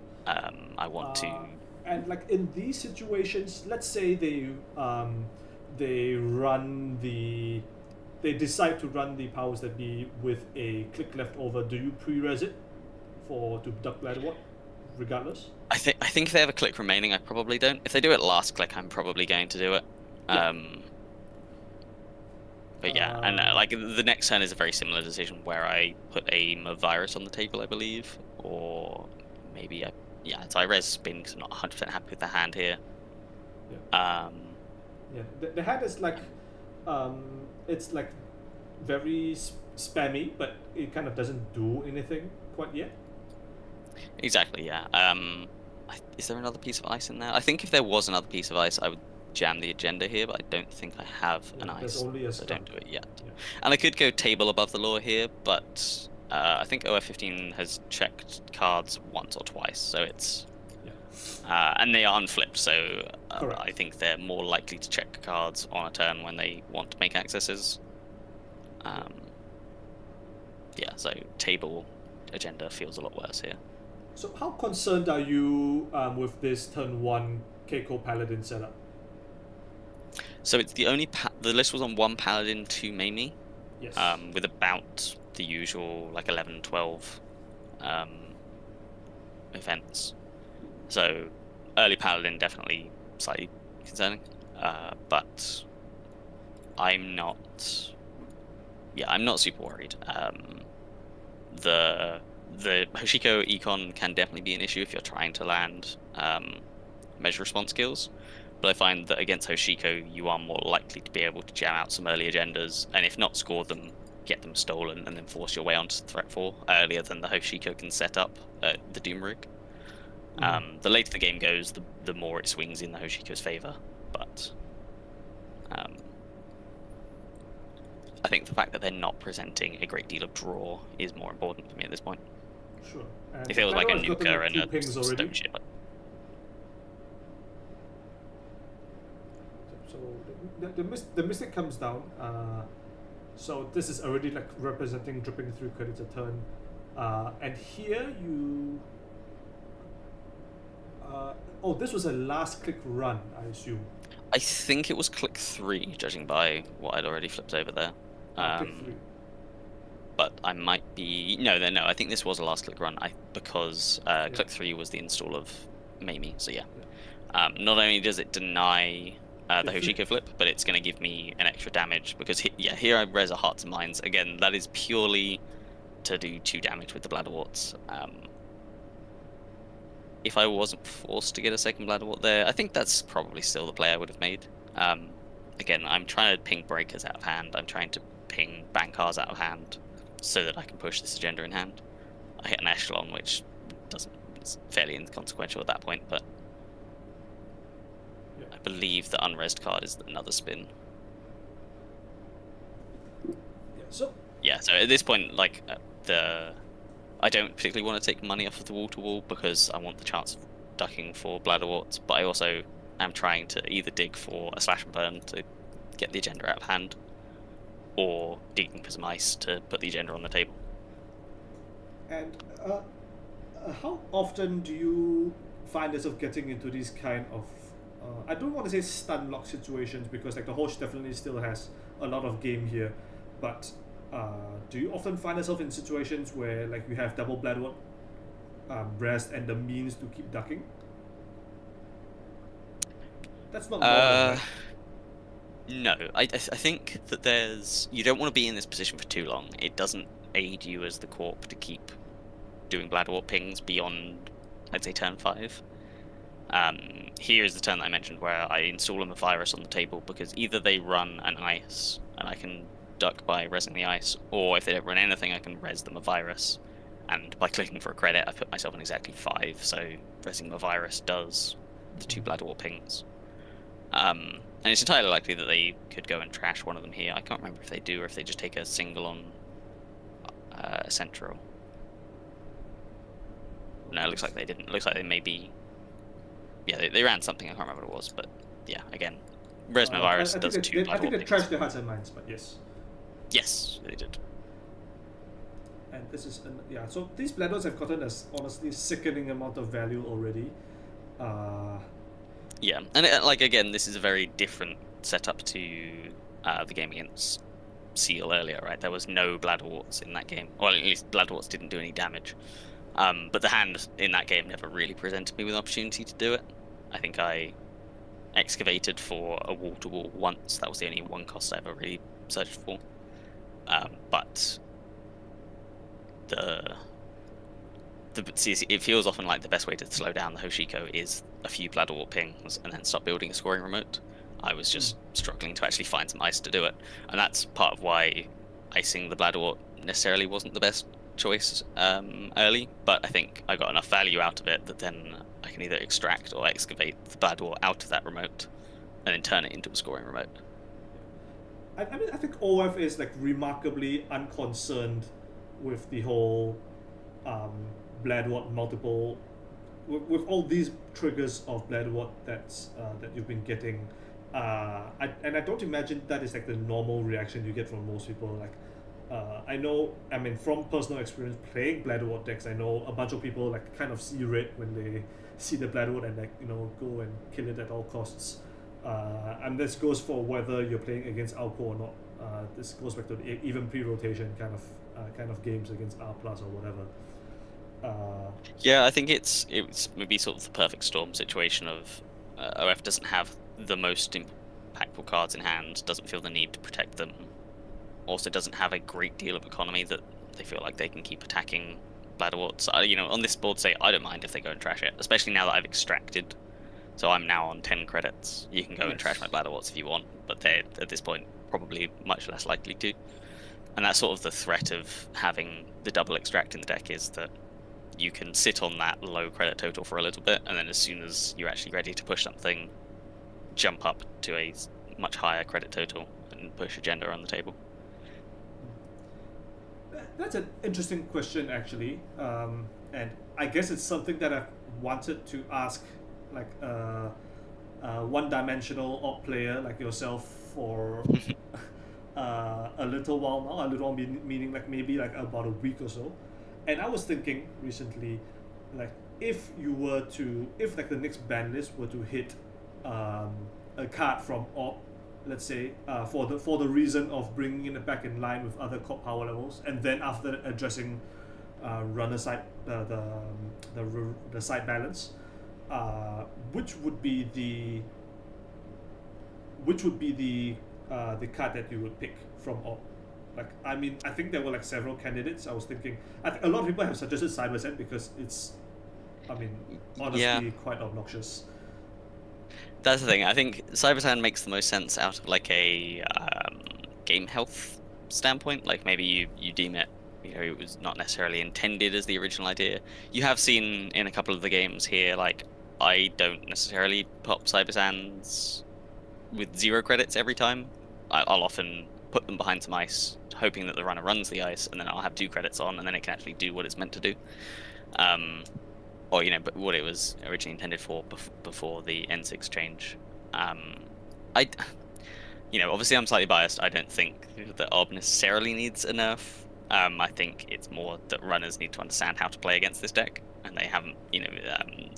I want to. And like in these situations, let's say they decide to run the powers that be with a click left over. Do you pre-res it to duck Bladderwort, regardless? I think if they have a click remaining, I probably don't. If they do it last click, I'm probably going to do it. Yeah. But yeah, and like the next turn is a very similar decision where I put a Mavirus on the table, I believe, or maybe so I res Spin because I'm not 100% happy with the hand here. Yeah. The hand is like, it's like very spammy, but it kind of doesn't do anything quite yet. Exactly. Yeah. Is there another piece of ice in there? I think if there was another piece of ice, I would jam the agenda here, but I don't think I have an ice. There's only a so I don't do it yet. Yeah. And I could go table above the law here, but I think OF15 has checked cards once or twice, so it's Yeah. and they are unflipped, so Correct. I think they're more likely to check cards on a turn when they want to make accesses. Yeah, so table agenda feels a lot worse here. So how concerned are you with this turn 1 Keiko Paladin setup? So it's the only the list was on 1 Paladin, 2 Mamie, Yes. with about the usual like 11, 12 events. So early Paladin definitely slightly concerning, but I'm not. Yeah, I'm not super worried. The Hoshiko Econ can definitely be an issue if you're trying to land measure response skills, but I find that against Hoshiko you are more likely to be able to jam out some early agendas, and if not score them, get them stolen, and then force your way onto threat 4 earlier than the Hoshiko can set up the Doom Rig. The later the game goes, the more it swings in the Hoshiko's favor, but I think the fact that they're not presenting a great deal of draw is more important for me at this point. Sure. And It feels like a Blackrock's gotten, nuker like, and 2 a pings already. stone ship. So the Mystic comes down. So this is already like representing dripping 3 credits a turn. And here you... oh, this was a last click run, I assume. I think it was click 3, judging by what I'd already flipped over there. Click 3. But I might be... No, I think this was a last click run click 3 was the install of Mamie, so yeah. Not only does it deny the Hoshiko flip, but it's going to give me an extra damage, because here I res a Hearts and Minds. Again, that is purely to do 2 damage with the Bladderworts. If I wasn't forced to get a second Bladderwort there, I think that's probably still the play I would have made. Again, I'm trying to ping Breakers out of hand, I'm trying to ping Bankars out of hand, so that I can push this agenda in hand. I hit an Echelon, which it's fairly inconsequential at that point, but I believe the unresed card is another spin. So at this point, like I don't particularly want to take money off of the wall-to-wall because I want the chance of ducking for Bladderworts, but I also am trying to either dig for a slash and burn to get the agenda out of hand, or digging for some ice to put the agenda on the table. And how often do you find yourself getting into these kind of I don't want to say stun lock situations, because like the host definitely still has a lot of game here, but do you often find yourself in situations where like you have double Bladderwort rest and the means to keep ducking? That's not normal, right? No, I think that you don't want to be in this position for too long. It doesn't aid you as the corp to keep doing Bladderwort pings beyond, I'd say, turn 5. Here is the turn that I mentioned where I install a virus on the table, because either they run an ice and I can duck by resing the ice, or if they don't run anything, I can res them a virus, and by clicking for a credit I put myself on exactly 5, so resing a virus does the 2 Bladderwort pings. And it's entirely likely that they could go and trash one of them here. I can't remember if they do or if they just take a single on Central. No, it looks like they didn't. It looks like they maybe... Yeah, they ran something, I can't remember what it was, but yeah, again, Resma Virus does 2 Bladderwort. I think they trashed their Hearts and Minds, but yes. Yes, they did. And this is... so these Bladderworts have gotten a honestly sickening amount of value already. Yeah, and like again, this is a very different setup to the game against Seal earlier, right? There was no Bladderworts in that game, or at least Bladderworts didn't do any damage. But the hand in that game never really presented me with an opportunity to do it. I think I excavated for a wall-to-wall once. That was the only 1 cost I ever really searched for. But it feels often like the best way to slow down the Hoshiko is a few Bladderwort pings and then stop building a scoring remote. I was just struggling to actually find some ice to do it, and that's part of why icing the Bladderwort necessarily wasn't the best choice early, but I think I got enough value out of it that then I can either extract or excavate the Bladderwort out of that remote and then turn it into a scoring remote. I mean, I think OF is like remarkably unconcerned with the whole Bladeward multiple, with all these triggers of Bladeward that you've been getting, and I don't imagine that is like the normal reaction you get from most people. Like, I mean, from personal experience playing Bladeward decks, I know a bunch of people like kind of see red when they see the Bladeward and like go and kill it at all costs. And this goes for whether you're playing against Alco or not. This goes back to the even pre-rotation kind of games against R plus or whatever. Yeah, I think it's maybe sort of the perfect storm situation of OF doesn't have the most impactful cards in hand, doesn't feel the need to protect them, also doesn't have a great deal of economy that they feel like they can keep attacking Bladderwort. So, on this board, say I don't mind if they go and trash it, especially now that I've extracted. So I'm now on 10 credits. You can go and trash my Bladderworts if you want, but they're at this point probably much less likely to. And that's sort of the threat of having the double extract in the deck, is that you can sit on that low credit total for a little bit, and then as soon as you're actually ready to push something, jump up to a much higher credit total and push agenda on the table. That's an interesting question, actually, and I guess it's something that I've wanted to ask, like one-dimensional odd player like yourself for a little while now. A little while meaning like maybe like about a week or so. And I was thinking recently, like if like the next ban list were to hit a card from Orb, let's say, for the reason of bringing it back in line with other core power levels, and then after addressing runner side the side balance, which would be the card that you would pick from Orb? Like, I mean, I think there were like several candidates. I was thinking, a lot of people have suggested Cyberset because it's, I mean, honestly quite obnoxious. That's the thing. I think Cybersan makes the most sense out of like a game health standpoint. Like maybe you deem it, it was not necessarily intended as the original idea. You have seen in a couple of the games here, like I don't necessarily pop Cybersans with 0 credits every time. I'll often put them behind some ice, hoping that the runner runs the ice, and then I'll have 2 credits on, and then it can actually do what it's meant to do. Or but what it was originally intended for before the N6 change. Obviously I'm slightly biased. I don't think that Orb necessarily needs a nerf. I think it's more that runners need to understand how to play against this deck, and they haven't.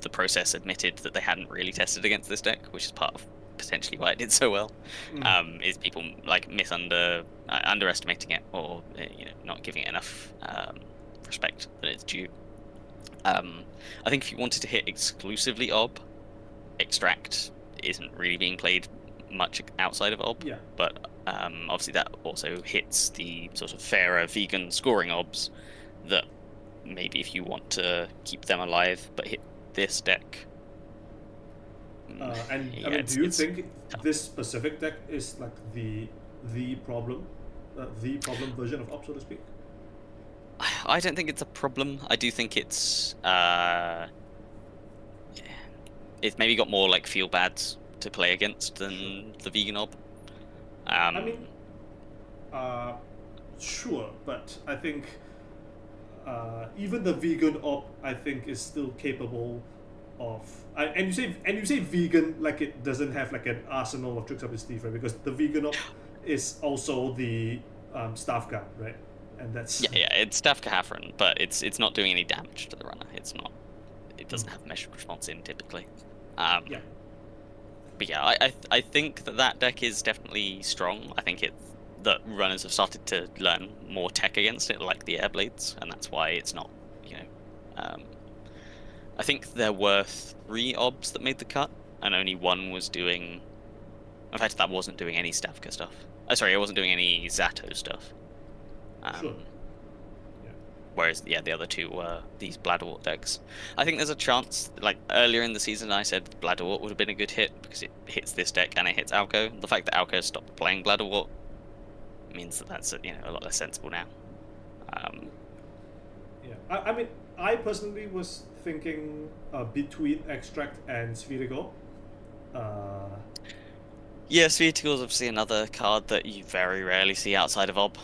The process admitted that they hadn't really tested against this deck, which is part of potentially why it did so well. Is people like underestimating it, or not giving it enough respect that it's due. I think if you wanted to hit exclusively Orb, Extract isn't really being played much outside of Orb. Yeah. But obviously that also hits the sort of fairer vegan scoring Orbs that maybe if you want to keep them alive but hit this deck. Do you think this specific deck is like the problem version of Orb, so to speak? I don't think it's a problem. I do think it's maybe got more like feel bads to play against than the vegan Orb. Sure, but I think even the vegan Orb, I think, is still capable of. And you say vegan like it doesn't have like an arsenal of tricks up its sleeve, right? Because the vegan Orb is also the staff guard, right? And that's it's Staff Catherine, but it's not doing any damage to the runner. It doesn't have measured response in typically. But yeah, I think that deck is definitely strong. I think that runners have started to learn more tech against it, like the Airblades, and that's why it's not. I think there were 3 Obs that made the cut, and only 1 was doing. In fact, that wasn't doing any Stavka stuff. Sorry, it wasn't doing any Zato stuff. Sure. Whereas, the other 2 were these Bladderwort decks. I think there's a chance, like earlier in the season, I said Bladderwort would have been a good hit because it hits this deck and it hits Alco. The fact that Alco stopped playing Bladderwort means that's a lot less sensible now. I mean, I personally was thinking between Extract and Spherical. Yeah, Spherical is obviously another card that you very rarely see outside of Ob.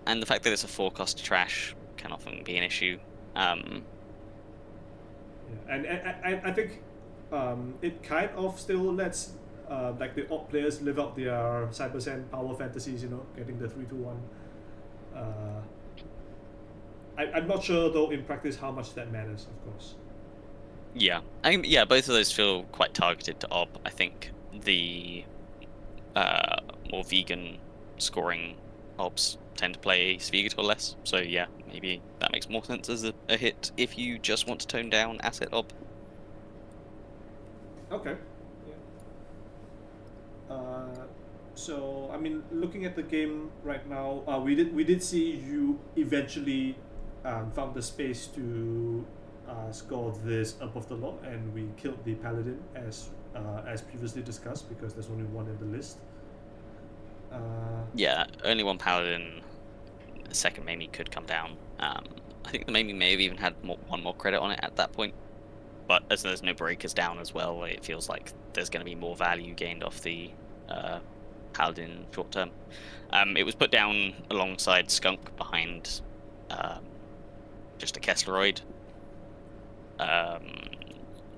and the fact that it's a 4-cost trash can often be an issue. Yeah. And I think it kind of still lets like the odd players live up their Cybersand power fantasies, getting the 3-2-1. I'm not sure though in practice how much that matters, of course. Yeah, yeah, both of those feel quite targeted to Ob. I think the more vegan scoring Obs tend to play Svigator less, so yeah, maybe that makes more sense as a hit if you just want to tone down asset Ob. Okay. Yeah. So I mean, looking at the game right now, we did see you eventually found the space to score this above the law, and we killed the paladin as previously discussed because there's only one in the list. Yeah, only one paladin. The second Mamie could come down. I think the Mamie may have even had one more credit on it at that point. But as there's no breakers down as well, it feels like there's going to be more value gained off the paladin short term. It was put down alongside Skunk behind just a Kessleroid.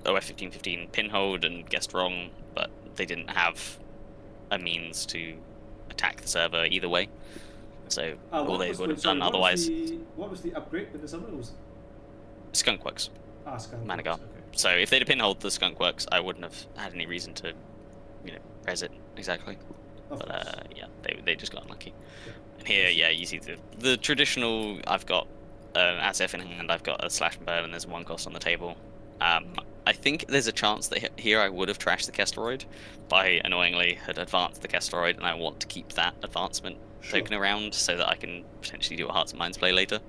OF1515 pinhold and guessed wrong, but they didn't have a means to attack the server either way. So all they would have done otherwise. What was the upgrade with the server? Was Skunk Works. Skunk Managar. Works, okay. So if they'd have pinholed the Skunk Works, I wouldn't have had any reason to, res it exactly. But yeah, they just got unlucky. Yeah. And here, yeah, you see the traditional. I've got an SF in hand. I've got a slash and burn, and there's 1 cost on the table. I think there's a chance that here I would have trashed the Kessleroid, but I annoyingly had advanced the Kessleroid, and I want to keep that advancement token around so that I can potentially do a Hearts and Minds play later.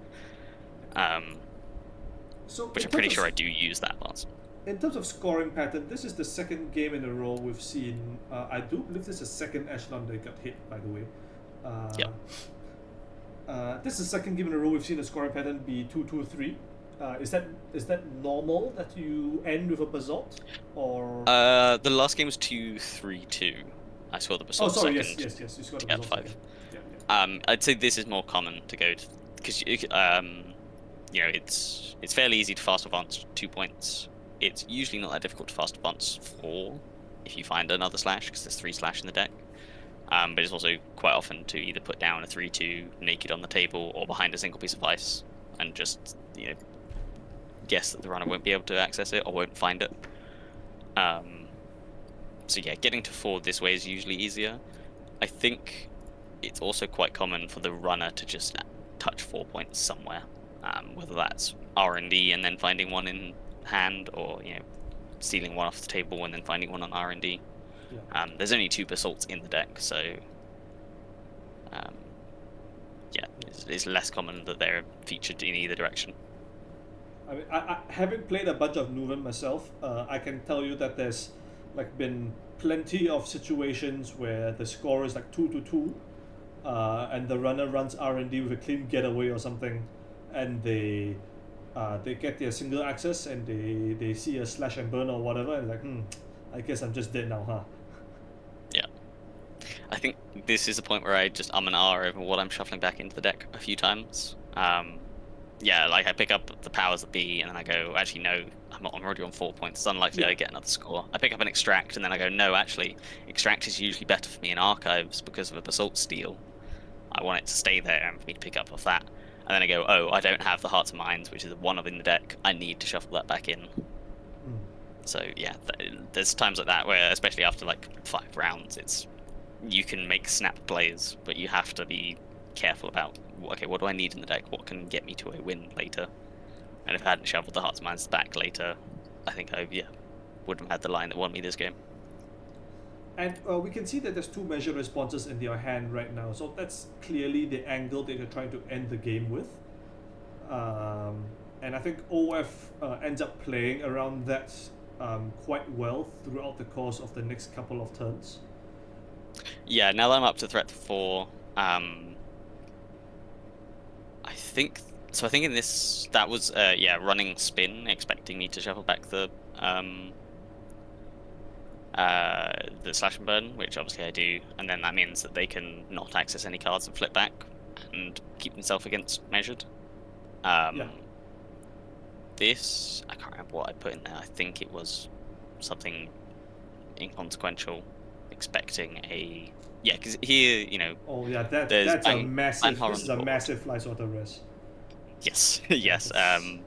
Which I'm pretty sure I do use that advancement. In terms of scoring pattern, this is the second game in a row we've seen. I do believe this is the second echelon that got hit, by the way. Yep. This is the second game in a row we've seen the scoring pattern be 2-2-3. Is that normal that you end with a basalt, or? The last game was 2-3-2. I scored the basalt second. Yes. You scored the basalt 5. Yeah. I'd say this is more common to go to because it's fairly easy to fast advance 2 points. It's usually not that difficult to fast advance 4 if you find another slash because there's 3 slash in the deck. But it's also quite often to either put down a 3-2 naked on the table or behind a single piece of ice and just guess that the runner won't be able to access it or won't find it. So yeah, getting to 4 this way is usually easier. I think it's also quite common for the runner to just touch 4 points somewhere, whether that's R&D and then finding one in hand, or stealing one off the table and then finding one on R&D. Yeah. There's only 2 basalts in the deck, so it's less common that they're featured in either direction. I mean, I having played a bunch of Nuven myself, I can tell you that there's been plenty of situations where the score is 2-2, and the runner runs R&D with a clean getaway or something, and they get their single access and they see a slash and burn or whatever, and I guess I'm just dead now, huh? Yeah. I think this is the point where I just and R over what I'm shuffling back into the deck a few times. I pick up the powers that be, and then I go, actually, no, I'm already on 4 points. It's unlikely I get another score. I pick up an extract, and then I go, no, actually, extract is usually better for me in archives because of a basalt steal. I want it to stay there and for me to pick up off that. And then I go, oh, I don't have the Hearts and Minds, which is one of in the deck. I need to shuffle that back in. So yeah, there's times like that where, especially after 5 rounds, you can make snap plays, but you have to be careful about, okay, what do I need in the deck? What can get me to a win later? And if I hadn't shuffled the Hearts and Minds back later, I think I wouldn't have had the line that won me this game. And we can see that there's 2 measure responses in your hand right now, so that's clearly the angle that you're trying to end the game with. And I think OF ends up playing around that quite well throughout the course of the next couple of turns. Yeah, now that I'm up to threat 4, I think in this that was running spin, expecting me to shuffle back the slash and burn, which obviously I do, and then that means that they can not access any cards and flip back. and keep themselves against measured. Yeah. This, I can't remember what I put in there. I think it was something inconsequential, expecting a... Yeah, because here, you know... Oh yeah, there's that's a Banhar massive. on This is the a board. massive fly swatter risk. Yes, yes. That's-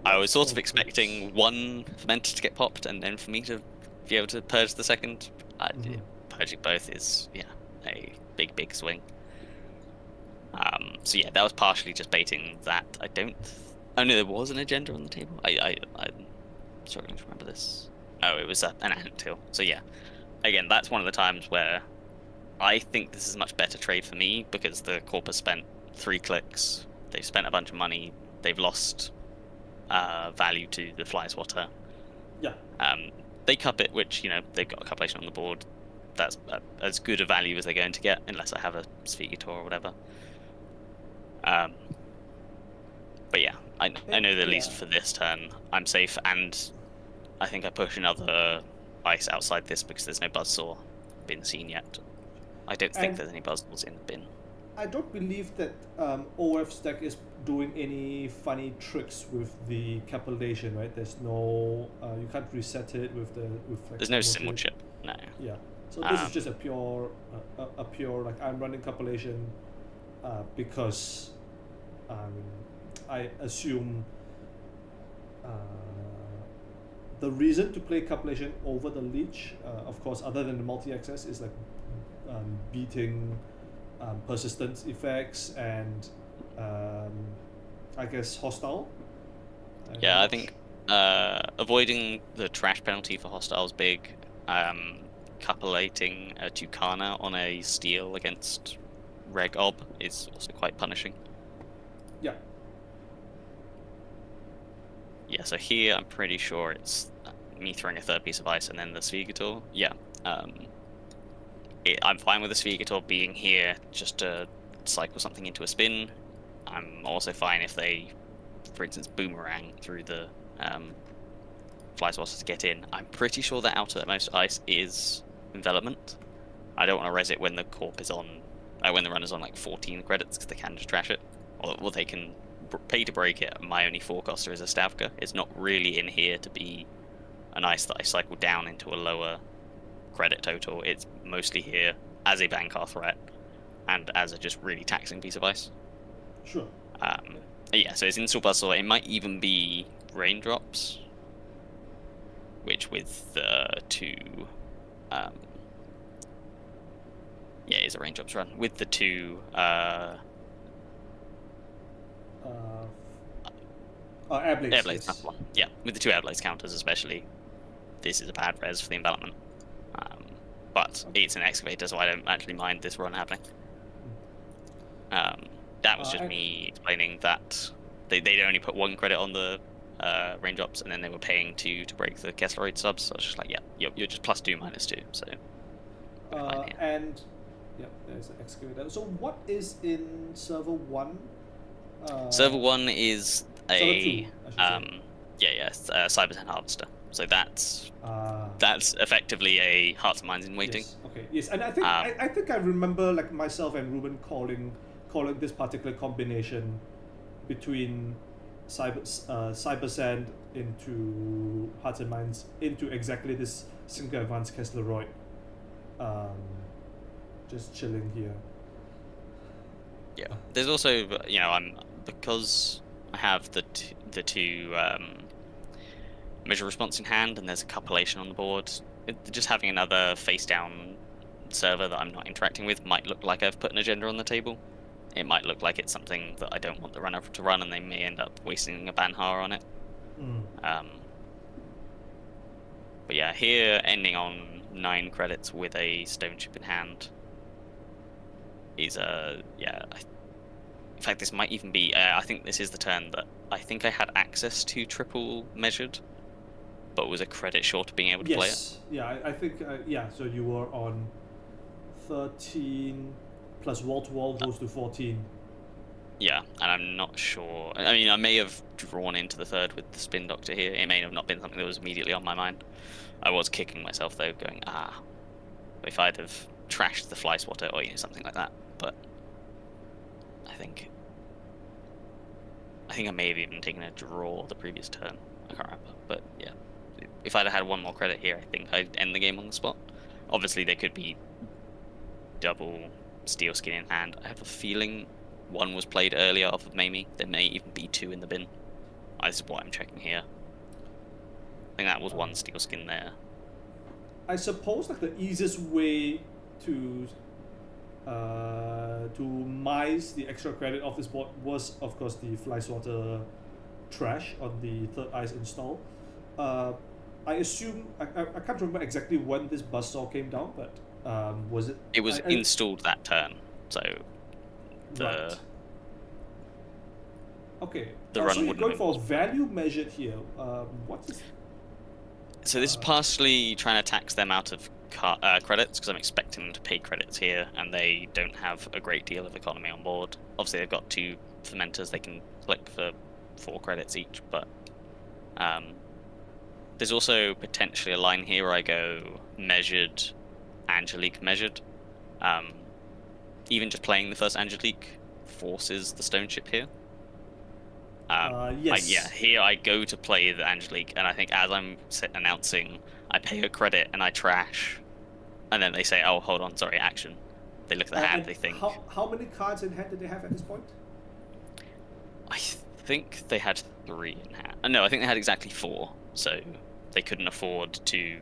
I was sort Oh, of expecting one fermenter to get popped, and then for me to be able to purge the second. Purging both is, yeah, a big swing. So yeah, that was partially just baiting that. I know there was an agenda on the table. I'm struggling to remember this. Oh, it was an anthill. So yeah, again, that's one of the times where I think this is a much better trade for me, because the corp has spent 3 clicks. They've spent a bunch of money. They've lost value to the fly swatter. Yeah. They cup it, which, you know, they've got a cupulation on the board. That's as good a value as they're going to get, unless I have a Sphegator or whatever. But yeah, I know that at least for this turn, I'm safe, and I think I push another ice outside this because there's no buzzsaw been seen yet. I don't think there's any buzzsaws in the bin. I don't believe that OF's deck is doing any funny tricks with the capitulation, right? There's no, you can't reset it with like, there's no symbol chip, no. Yeah, so this is just a pure like, I'm running capitulation because I assume the reason to play capitulation over the leech, of course, other than the multi-access, is like beating persistence effects and I guess hostile. Yeah, I think avoiding the trash penalty for hostile is big. Coupulating a Tucana on a steal against Reg Ob is also quite punishing. Yeah. Yeah, so here I'm pretty sure it's me throwing a third piece of ice and then the Sphegator. Yeah. I'm fine with the Sphegator being here just to cycle something into a spin. I'm also fine if they, for instance, boomerang through the fly swatter to get in. I'm pretty sure that outermost ice is envelopment. I don't want to res it when the corp is on, when the runner's on like 14 credits, because they can just trash it, or they can pay to break it. My only 4-coster is a Stavka. It's not really in here to be an ice that I cycle down into a lower credit total. It's mostly here as a Bankar threat and as a just really taxing piece of ice. Sure. Yeah, so it's install bustle. It might even be raindrops, which with the 2 yeah, it's a raindrops run with the 2 Airblades. Yeah, with the 2 Airblades counters especially, this is a bad res for the envelopment. But it's an excavator, so I don't actually mind this run happening. That was just me explaining that they'd only put 1 credit on the raindrops, and then they were paying to break the Kessleroid subs. So I was just like, yeah, you're just +2, -2. So. And yeah, there's the excavator. So what is in server 1? Server 1 is a Cyberzen Harvester. So that's effectively a Hearts and Minds in waiting. Yes. Okay. Yes, and I think I think I remember like myself and Ruben calling this particular combination between Cybersand into Hearts and Minds into exactly this single advanced Kessleroid. Just chilling here. Yeah. There's also, you know, because I have the 2 measure response in hand, and there's a cupulation on the board. Just having another face down server that I'm not interacting with might look like I've put an agenda on the table. It might look like it's something that I don't want the runner to run, and they may end up wasting a Banhar on it. But yeah, here ending on 9 credits with a stone chip in hand is in fact, this might even be. I think this is the turn that I think I had access to triple measured, but was a credit short of being able to play it. Yeah, I think so you were on 13 plus wall to wall goes to 14. Yeah, and I'm not sure. I mean, I may have drawn into the third with the Spin Doctor here. It may have not been something that was immediately on my mind. I was kicking myself though, going, if I'd have trashed the Fly Swatter or something like that. But I think I may have even taken a draw the previous turn. I can't remember, but yeah. If I'd had one more credit here, I think I'd end the game on the spot. Obviously, there could be double steel skin in hand. I have a feeling one was played earlier off of Mamie. There may even be two in the bin. This is what I'm checking here. I think that was one steel skin there. I suppose like the easiest way to mice the extra credit off this board was, of course, the Fly Swatter trash on the third ice install. I assume I can't remember exactly when this buzzsaw came down, but was it? It was installed that turn, so the right. Okay. The run so you're wouldn't going have for a been value measured here. What is? So this is partially trying to tax them out of credits, because I'm expecting them to pay credits here, and they don't have a great deal of economy on board. Obviously, they've got 2 fermenters they can click for 4 credits each, but there's also potentially a line here where I go measured, Angelique measured. Even just playing the first Angelique forces the stone chip here. Yes. Here I go to play the Angelique, and I think as I'm announcing, I pay a credit and I trash, and then they say, "Oh, hold on, sorry, action." They look at the hand, they think. How many cards in hand did they have at this point? I think they had 3 in hand. No, I think they had exactly 4, so they couldn't afford to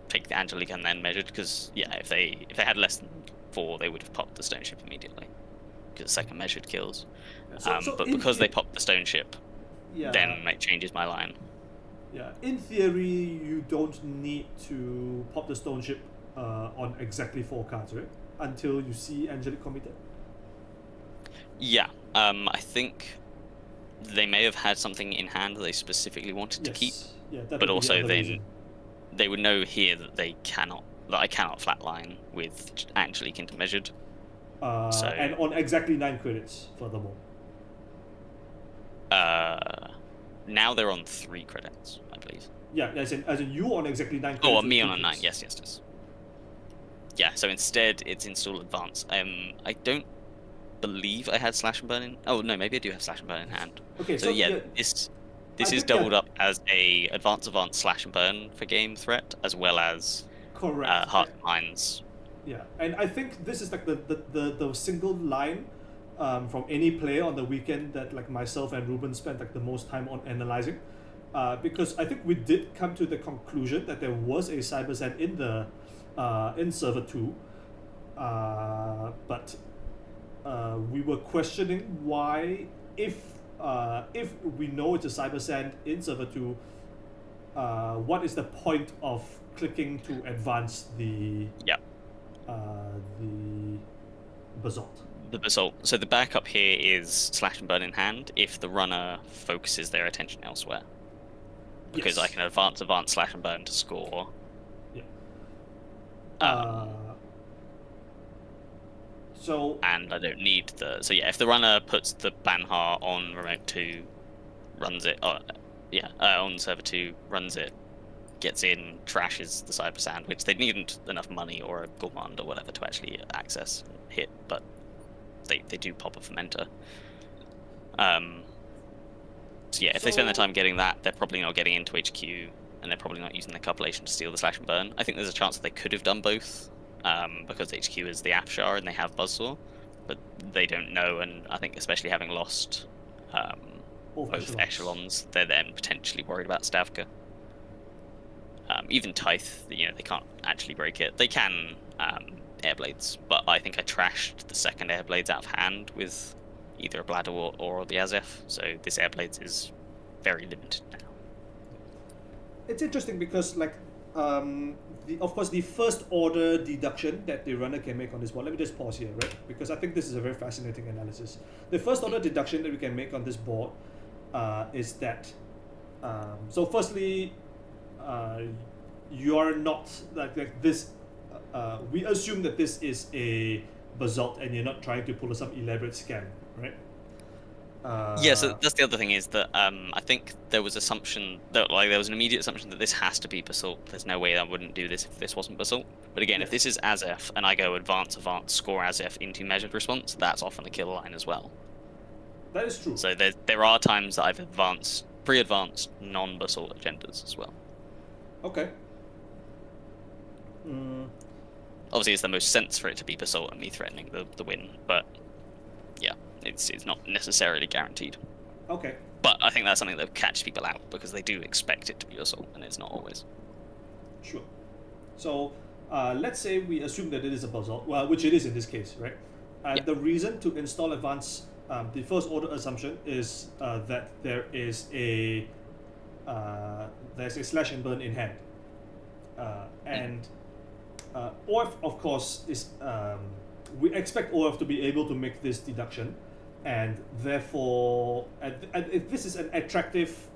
take the Angelique and then measured, because if they had less than 4, they would have popped the stone ship immediately, because the second measured kills. But because they popped the stone ship, then it changes my line. Yeah, in theory, you don't need to pop the stone ship on exactly 4 cards, right? Until you see Angelique committed. Yeah, I think they may have had something in hand that they specifically wanted to keep. Yeah, but also they would know here that I cannot flatline with Angelique into measured. And on exactly 9 credits, furthermore. Now they're on 3 credits, I believe. Yeah, as in you on exactly 9 credits. Oh, me on a 9. Yes. Yeah, so instead it's install advance. I don't believe I had slash and burn in. Oh no, maybe I do have slash and burn in hand. Okay, so this is doubled up as a advance slash and burn for game threat, as well as heart lines. Yeah, and I think this is like the single line from any player on the weekend that like myself and Ruben spent like the most time on analyzing, because I think we did come to the conclusion that there was a cyber sand in the in server 2, but we were questioning why, if we know it's a cyber sand in server 2, what is the point of clicking to advance the basalt? The basalt. So the backup here is slash and burn in hand if the runner focuses their attention elsewhere, because I can advance slash and burn to score. And I don't need if the runner puts the Banhar on remote 2, runs it, on server 2, runs it, gets in, trashes the cyber sand, which they needn't enough money or a gourmand or whatever to actually access and hit, but they do pop a fermenter. If they spend their time getting that, they're probably not getting into HQ, and they're probably not using their cupulation to steal the slash and burn. I think there's a chance that they could have done both, because HQ is the Afshar and they have Buzzsaw, but they don't know, and I think especially having lost both echelons, they're then potentially worried about Stavka. Even Tithe, they can't actually break it. They can Airblades, but I think I trashed the second Airblades out of hand with either a Bladder or the Azef, so this Airblades is very limited now. It's interesting because, of course, the first order deduction that the runner can make on this board, let me just pause here, right? Because I think this is a very fascinating analysis. The first order deduction that we can make on this board is that, so firstly, you are not, like this, we assume that this is a basalt and you're not trying to pull some elaborate scam, right? Yeah, so that's the other thing is that I think there was assumption that there was an immediate assumption that this has to be basalt. There's no way I wouldn't do this if this wasn't basalt. But again, if this is as if and I go advance, score as if into measured response, that's often a kill line as well. That is true. So there are times that I've pre-advanced non-basalt agendas as well. Okay. Obviously, it's the most sense for it to be basalt and me threatening the win, but yeah, it's not necessarily guaranteed. Okay. But I think that's something that catches people out because they do expect it to be basalt, and it's not always. Sure. So let's say we assume that it is a basalt, well, which it is in this case, right? And the reason to install advanced, the first order assumption is that there's a slash and burn in hand, and OF of course is we expect OF to be able to make this deduction, and therefore, if this is an attractive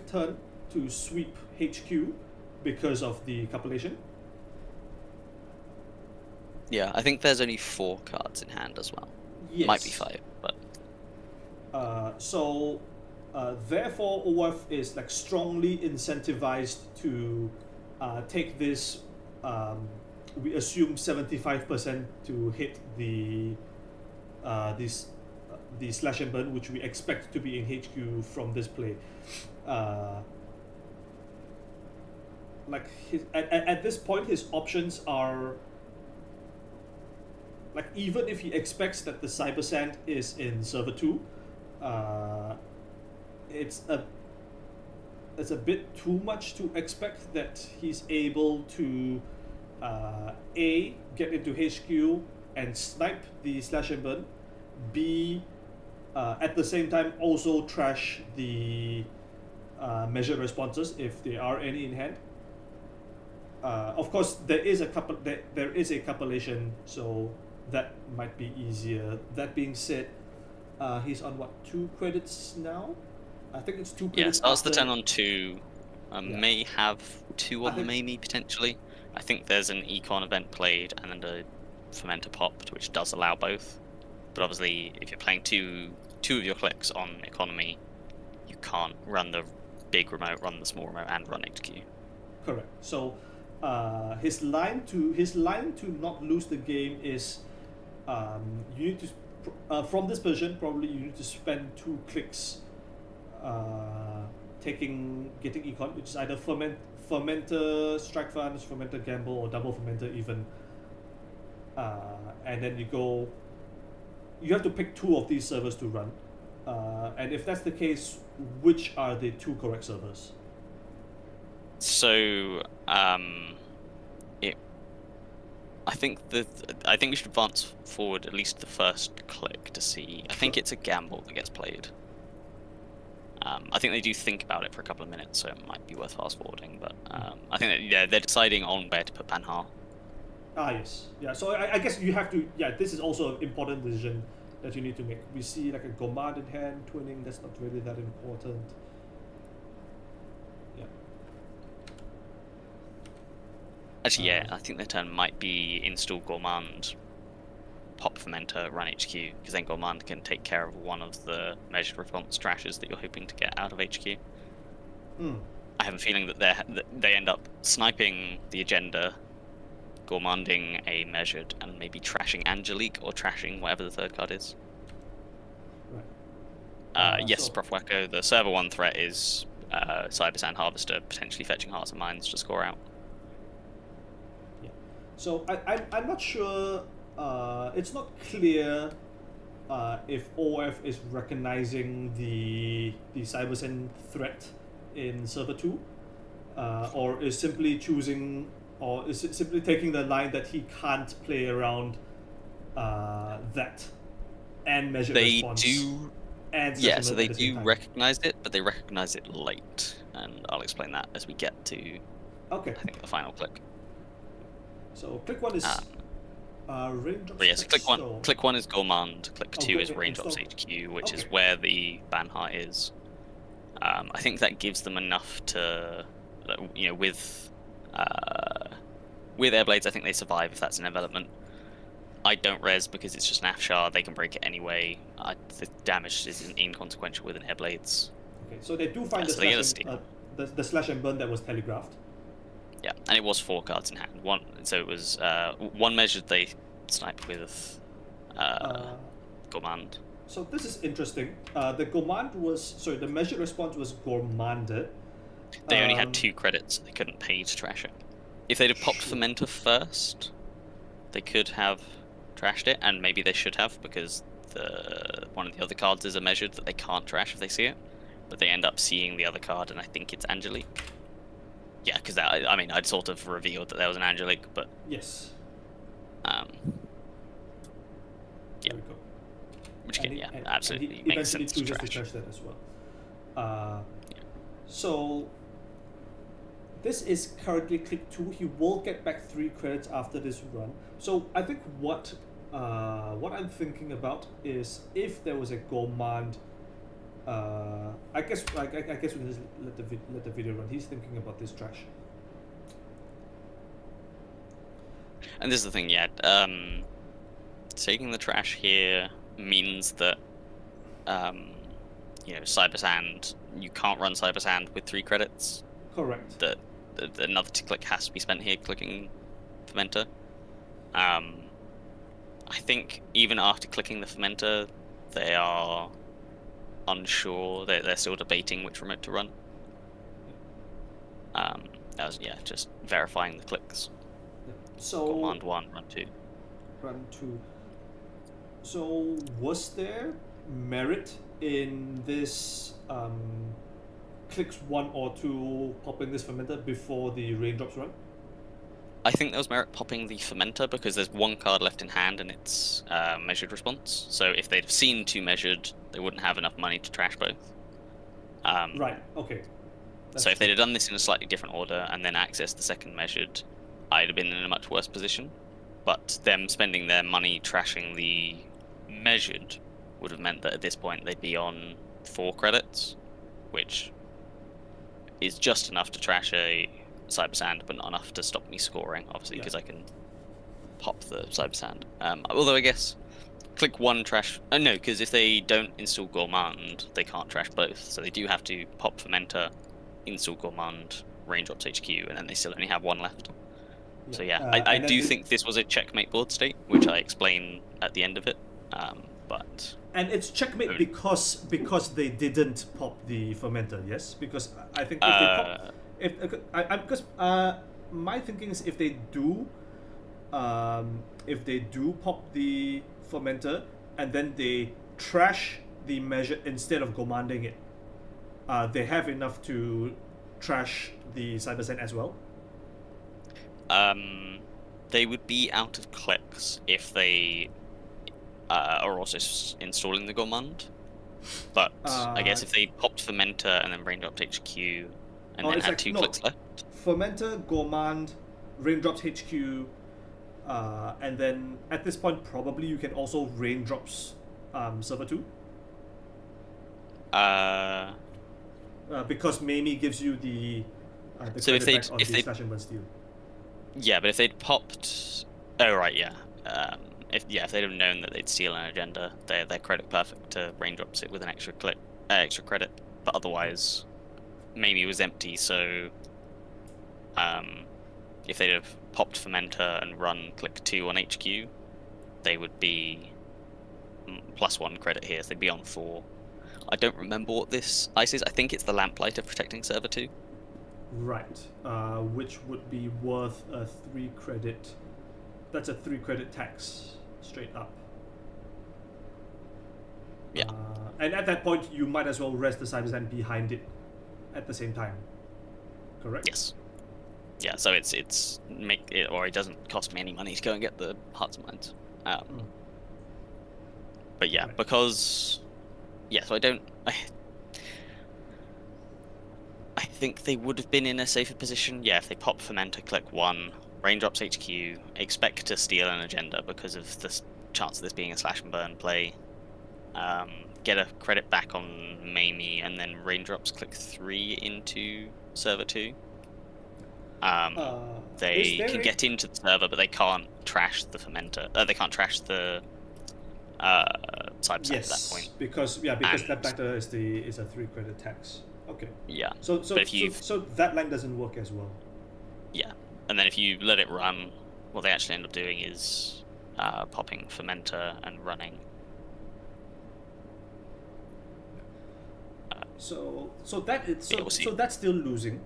turn to sweep HQ because of the copulation. Yeah, I think there's only 4 cards in hand as well. Yes. Might be 5, but therefore OF is like strongly incentivized to take this. We assume 75% to hit the slash and burn, which we expect to be in HQ from this play. Like at this point, his options are like, even if he expects that the Cyber Sand is in server 2, it's a bit too much to expect that he's able to A, get into HQ and snipe the slash and burn, B, at the same time also trash the measured responses if there are any in hand. Of course, there is a copulation, so that might be easier. That being said, he's on what, 2 credits now? I think it's 2 credits. Yeah, starts the turn on 2. May have 2 on the Mamie potentially. I think there's an econ event played and then a fermenter popped, which does allow both. But obviously, if you're playing two of your clicks on economy, you can't run the big remote, run the small remote, and run HQ. Correct. So his line to not lose the game is you need to from this version probably you need to spend 2 clicks getting econ, which is either fermenter strike funds, fermenter gamble, or double fermenter even, and then you have to pick 2 of these servers to run, and if that's the case, which are the 2 correct servers? So I think we should advance forward at least the first click to see. I think it's a gamble that gets played. I think they do think about it for a couple of minutes, so it might be worth fast forwarding. But I think that, they're deciding on where to put Banhar. Yes. Yeah. So I guess you have to. Yeah, this is also an important decision that you need to make. We see like a Gomad in hand twinning. That's not really that important. Yeah. Actually, yeah, I think their turn might be install Gourmand, pop Fermenter, run HQ, because then Gourmand can take care of one of the measured response trashes that you're hoping to get out of HQ. I have a feeling that they end up sniping the agenda, Gourmanding a measured, and maybe trashing Angelique or trashing whatever the third card is. Right. Yes, Prof. Wacko, the server 1 threat is Cyber Sand Harvester, potentially fetching Hearts and Minds to score out. So I'm not sure. It's not clear if OF is recognizing the Cybersend threat in server 2, or is simply choosing, or is it simply taking the line that he can't play around that and measure response. So they do recognize it, but they recognize it late, and I'll explain that as we get to I think the final click. So click 1 is raindrops. Yes, click one is Gourmand. Click 2 is raindrops HQ, which is where the Banhar is. I think that gives them enough to, with Airblades, I think they survive if that's an envelopment. I don't res because it's just an Afshar. They can break it anyway. The damage is inconsequential with an Airblades. Okay, so they do find So they get a steal. the slash and burn that was telegraphed. Yeah, and it was 4 cards in hand. So it was one measured they sniped with Gourmand. So this is interesting. The measured response was gourmanded. They only had 2 credits. They couldn't pay to trash it. If they'd have popped Fermenter first, they could have trashed it, and maybe they should have, because one of the other cards is a measured that they can't trash if they see it. But they end up seeing the other card, and I think it's Angelique. Yeah, because I'd sort of revealed that there was an Angelique, but yes. Yeah. There we go. Which and absolutely he makes sense to chooses trash. to trash that as well. So this is currently click 2. He will get back 3 credits after this run. So I think what I'm thinking about is if there was a gourmand. I guess we can just let the video run. He's thinking about this trash. And this is the thing, taking the trash here means that Cyber Sand, you can't run Cyber Sand with 3 credits. Correct. That another click has to be spent here clicking Fermenter. I think even after clicking the Fermenter, they are unsure. They're still debating which remote to run. Just verifying the clicks. So command 1, run 2. Run 2. So was there merit in this clicks 1 or 2 popping this fermenter before the raindrops run? I think there was merit popping the Fermenter because there's 1 card left in hand and it's measured response. So if they'd have seen 2 measured, they wouldn't have enough money to trash both. Right, okay. So if they'd have done this in a slightly different order and then accessed the second measured, I'd have been in a much worse position. But them spending their money trashing the measured would have meant that at this point they'd be on 4 credits, which is just enough to trash a Cyber Sand, but not enough to stop me scoring, obviously, because I can pop the Cyber Sand. Although I guess click 1 trash. Oh no, because if they don't install Gourmand, they can't trash both. So they do have to pop Fermenter, install Gourmand, Raindrops HQ, and then they still only have 1 left. So I do think this was a checkmate board state, which I explain at the end of it. And it's checkmate because they didn't pop the fermenter, yes? Because I think my thinking is if they do pop the fermenter and then they trash the measure instead of commanding it, they have enough to trash the Cyber Sand as well. They would be out of clicks if they are also installing the Gourmand. But I guess if they popped Fermenter and then Raindrops HQ and then had 2 clicks left. Fermenter, Gourmand, Raindrops HQ, and then at this point probably you can also Raindrops Server 2. Because Mamie gives you the so if they slash and burn steal. Yeah, but if they'd popped, if they'd have known that they'd steal an agenda, they're credit perfect to Raindrops it with an extra credit. But otherwise, Mamie was empty. So if they'd have popped Fermenter and run click 2 on HQ, they would be +1 credit here. So they'd be on 4. I don't remember what this ice is. I think it's the Lamplighter protecting server 2. Right, which would be worth a 3 credit. That's a 3 credit tax straight up. Yeah. And at that point, you might as well rest the Cyber Sand behind it at the same time. Correct? Yes. Yeah. So it doesn't cost me any money to go and get the Hearts and Minds. But yeah, right. Because so I think they would have been in a safer position, if they pop Fermenter, click 1, Raindrops HQ, expect to steal an agenda because of the chance of this being a slash and burn play, get a credit back on Mamie, and then Raindrops click 3 into server 2. They can get into the server, but they can't trash the fermenter. They can't trash the cyber at that point. because that factor is a 3 credit tax. Okay. Yeah. So but that line doesn't work as well. Yeah, and then if you let it run, what they actually end up doing is popping fermenter and running. So that's still losing.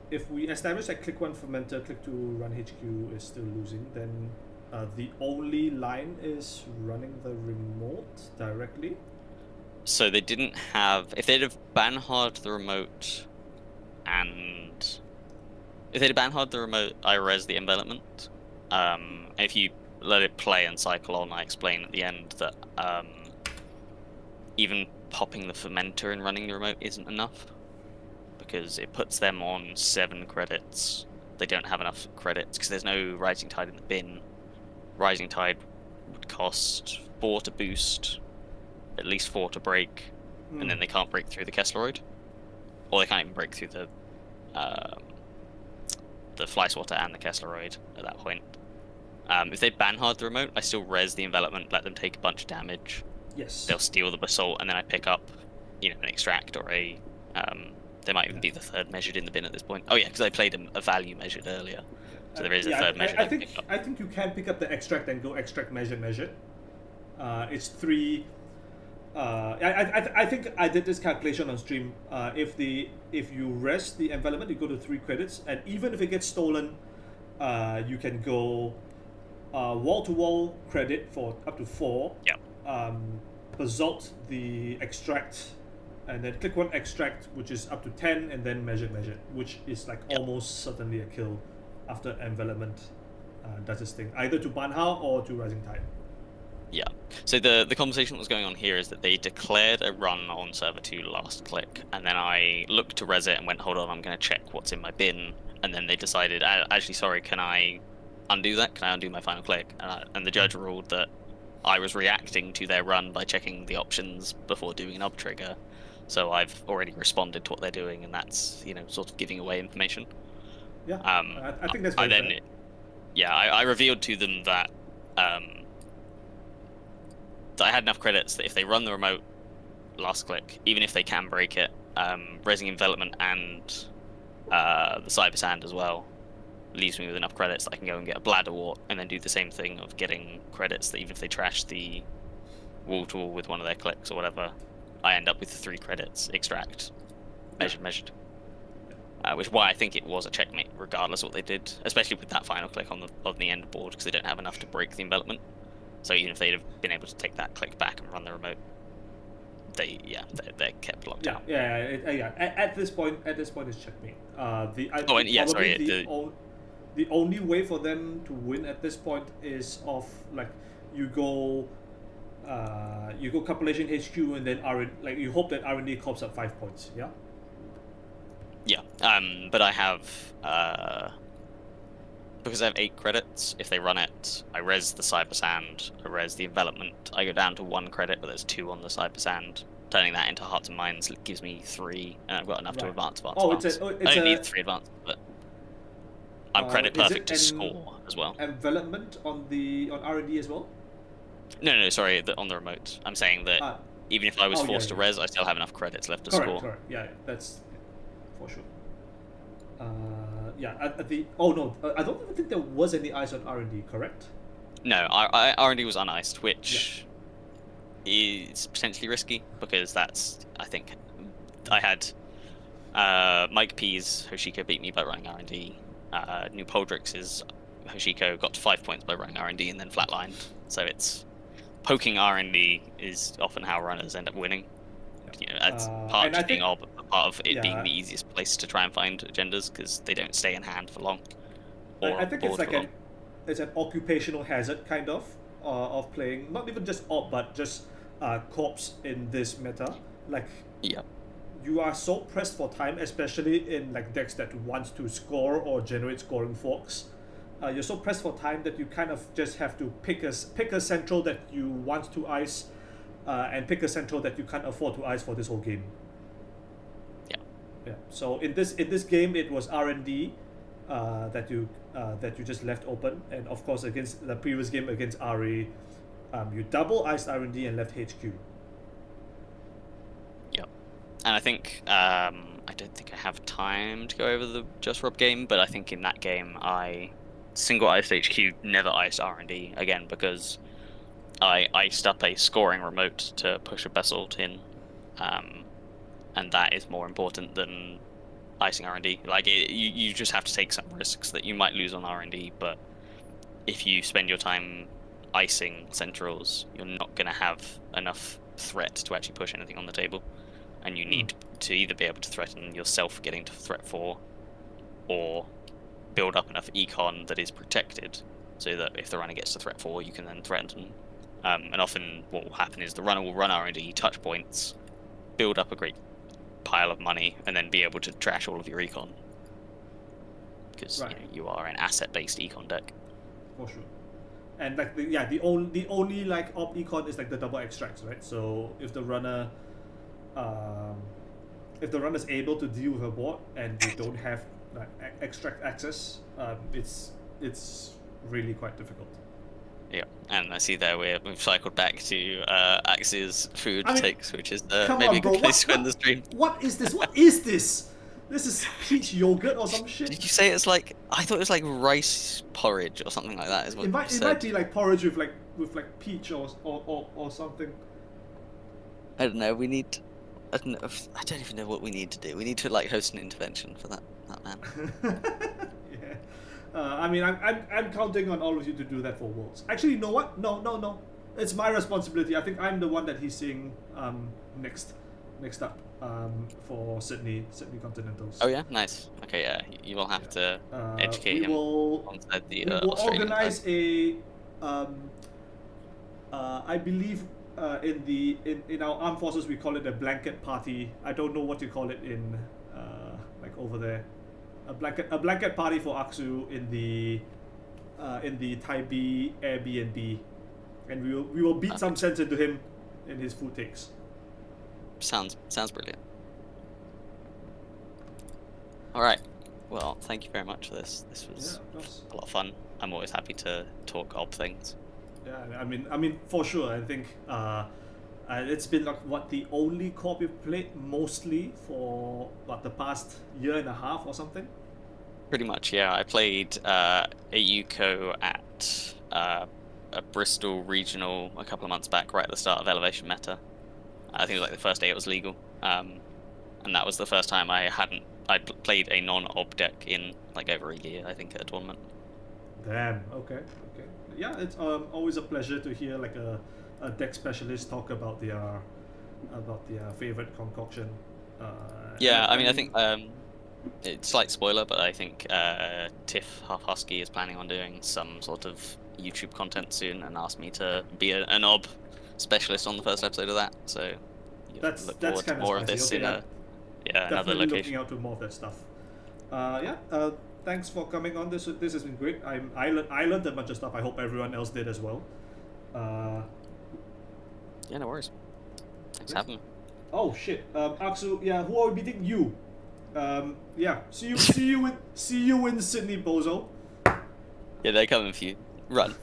If we establish that click 1 fermenter, click 2 run HQ is still losing, then the only line is running the remote directly. So they didn't have. If they'd have ban-hard the remote, and if they'd have ban-hard the remote, I res the envelopment. If you let it play and cycle on, I explain at the end that even popping the fermenter and running the remote isn't enough, because it puts them on 7 credits. They don't have enough credits because there's no Rising Tide in the bin. Rising Tide would cost 4 to boost, at least 4 to break, and then they can't break through the Kessleroid, or they can't even break through the Fly Swatter and the Kessleroid at that point. If they ban-hard the remote, I still res the envelopment, let them take a bunch of damage. Yes. They'll steal the basalt, and then I pick up, an extract or a. They might even be the third measured in the bin at this point. Oh yeah, because I played a value measured earlier, so there is a third measured. I think you can pick up the extract and go extract measured. It's 3. I think I did this calculation on stream. If you rest the envelopment, you go to 3 credits, and even if it gets stolen, you can go wall-to-wall credit for up to 4. Yeah. Basalt the extract, and then click 1 extract, which is up to 10, and then measured, which is like almost certainly a kill after envelopment does its thing, either to Banhao or to Rising Tide. Yeah. So the conversation that was going on here is that they declared a run on server 2 last click, and then I looked to res it and went, hold on, I'm going to check what's in my bin, and then they decided, actually, sorry, can I undo that? Can I undo my final click? And the judge ruled that I was reacting to their run by checking the options before doing an up trigger. So I've already responded to what they're doing, and that's, sort of giving away information. Yeah, I think that's very fair. Yeah, I revealed to them that I had enough credits that if they run the remote last click, even if they can break it, resing envelopment and the cyber sand as well leaves me with enough credits that I can go and get a bladder wart, and then do the same thing of getting credits that even if they trash the wall to wall with one of their clicks or whatever, I end up with 3 credits extract measured. Which is why I think it was a checkmate regardless of what they did, especially with that final click on the end board, because they don't have enough to break the envelopment. So even if they'd have been able to take that click back and run the remote, they're kept locked out. Yeah. At this point, it's checkmate. The only way for them to win at this point is you go compilation HQ, and then you hope that R&D cops up 5 points. Yeah. Yeah. But I have because I have 8 credits. If they run it, I res the cyber sand, I res the envelopment. I go down to 1 credit, but there's 2 on the cyber sand. Turning that into hearts and minds gives me 3, and I've got enough to advance. I don't need 3 advance, but I'm credit perfect to score as well. Envelopment on R&D as well? No, sorry, on the remote. I'm saying that even if I was forced to res, I still have enough credits left to score. Correct. Yeah, that's for sure. I don't even think there was any ice on R&D, correct? No, R&D was uniced, which is potentially risky, because I think I had Mike P's Hoshiko beat me by running R&D. New Poldrix's Hoshiko got to 5 points by running R&D and then flatlined. So it's poking R&D is often how runners end up winning. As part of being part of it being the easiest place to try and find agendas, because they don't stay in hand for long. I think it's like it's an occupational hazard kind of playing, not even just op, but just corps in this meta. You are so pressed for time, especially in decks that want to score or generate scoring forks. You're so pressed for time that you kind of just have to pick a central that you want to ice, and pick a central that you can't afford to ice for this whole game. Yeah. So in this game, it was R&D, that you just left open, and of course against the previous game against Ari, you double iced R&D and left HQ. Yep. And I think I don't think I have time to go over the Just Rob game, but I think in that game I single iced HQ, never iced R&D again, because I iced up a scoring remote to push a basalt in, and that is more important than icing R&D. Like you just have to take some risks that you might lose on R&D, but if you spend your time icing centrals, you're not going to have enough threat to actually push anything on the table, and you need to either be able to threaten yourself getting to threat 4, or build up enough econ that is protected, so that if the runner gets to threat 4, you can then threaten. And often what will happen is the runner will run R&D, touch points, build up a great pile of money, and then be able to trash all of your econ, because Right. you are an asset-based econ deck. For sure. And like the only like op econ is like the double extracts, right? So if the runner is able to deal with a board and they don't have like extract access, it's really quite difficult. Yeah, and I see there we've cycled back to Axe's food I mean, takes, which is come maybe on, a bro, good place to what- end the stream. What is this? What is this? This is peach yogurt or some shit. Did you say it's like? I thought it was like rice porridge or something like that. Is what It might you it said. might be like porridge with peach or something. I don't know. We need. I don't know. I don't even know what we need to do. We need to like host an intervention for that man. Yeah. I mean, I'm counting on all of you to do that for Worlds. Actually, you know what? No. It's my responsibility. I think I'm the one that he's seeing next up for Sydney Continentals. Oh yeah, nice. Okay, yeah, you will have to educate him alongside the we will Australian organize side. I believe in our armed forces we call it a blanket party. I don't know what you call it in like over there. A blanket party for Aksu in the Taibi Airbnb, and we will beat some sense into him in his food takes. Sounds brilliant. All right. Well, thank you very much for this. This was Yeah, of course. a lot of fun. I'm always happy to talk ob things. Yeah, I mean for sure. I think it's been like the only co-op we've played mostly for the past year and a half or something. Pretty much, yeah. I played a UCO at a Bristol regional a couple of months back, right at the start of Elevation Meta. I think it was like the first day it was legal, and that was the first time I'd played a non-ob deck in like over a year, I think, at a tournament. Damn. Okay. Yeah, it's always a pleasure to hear like a deck specialist talk about their favorite concoction. Yeah, I mean, I think it's slight spoiler, but I think Tiff Half Husky is planning on doing some sort of YouTube content soon, and asked me to be an ob specialist on the first episode of that. So That's look forward to kinda more of spicy. this Okay, in yeah. another Definitely looking location. out to more of that stuff. Thanks for coming on. This has been great. I learned a bunch of stuff. I hope everyone else did as well. Yeah, no worries. Thanks for having me. Oh shit. Aksu, yeah, who are we beating? You. Yeah. See you in Sydney, bozo. Yeah, they're coming for you. Run.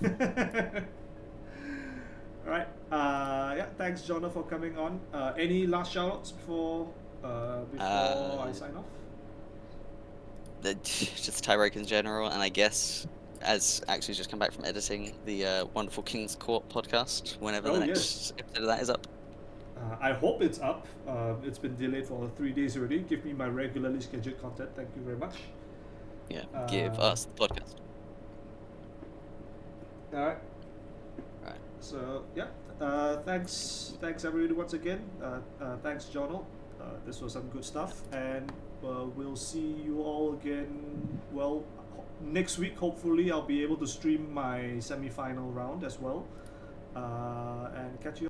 Alright. Yeah, thanks Jonah for coming on. Any last shoutouts before I sign off? Just tiebreak in general, and I guess as actually just come back from editing the wonderful King's Court podcast, whenever the next episode of that is up. I hope it's up. It's been delayed for 3 days already. Give me my regularly scheduled content. Thank you very much. Yeah, give us the podcast. Alright. Right. So yeah, thanks everybody once again. Thanks Jonah. This was some good stuff, and we'll see you all again. Well, next week hopefully I'll be able to stream my semi-final round as well, and catch you.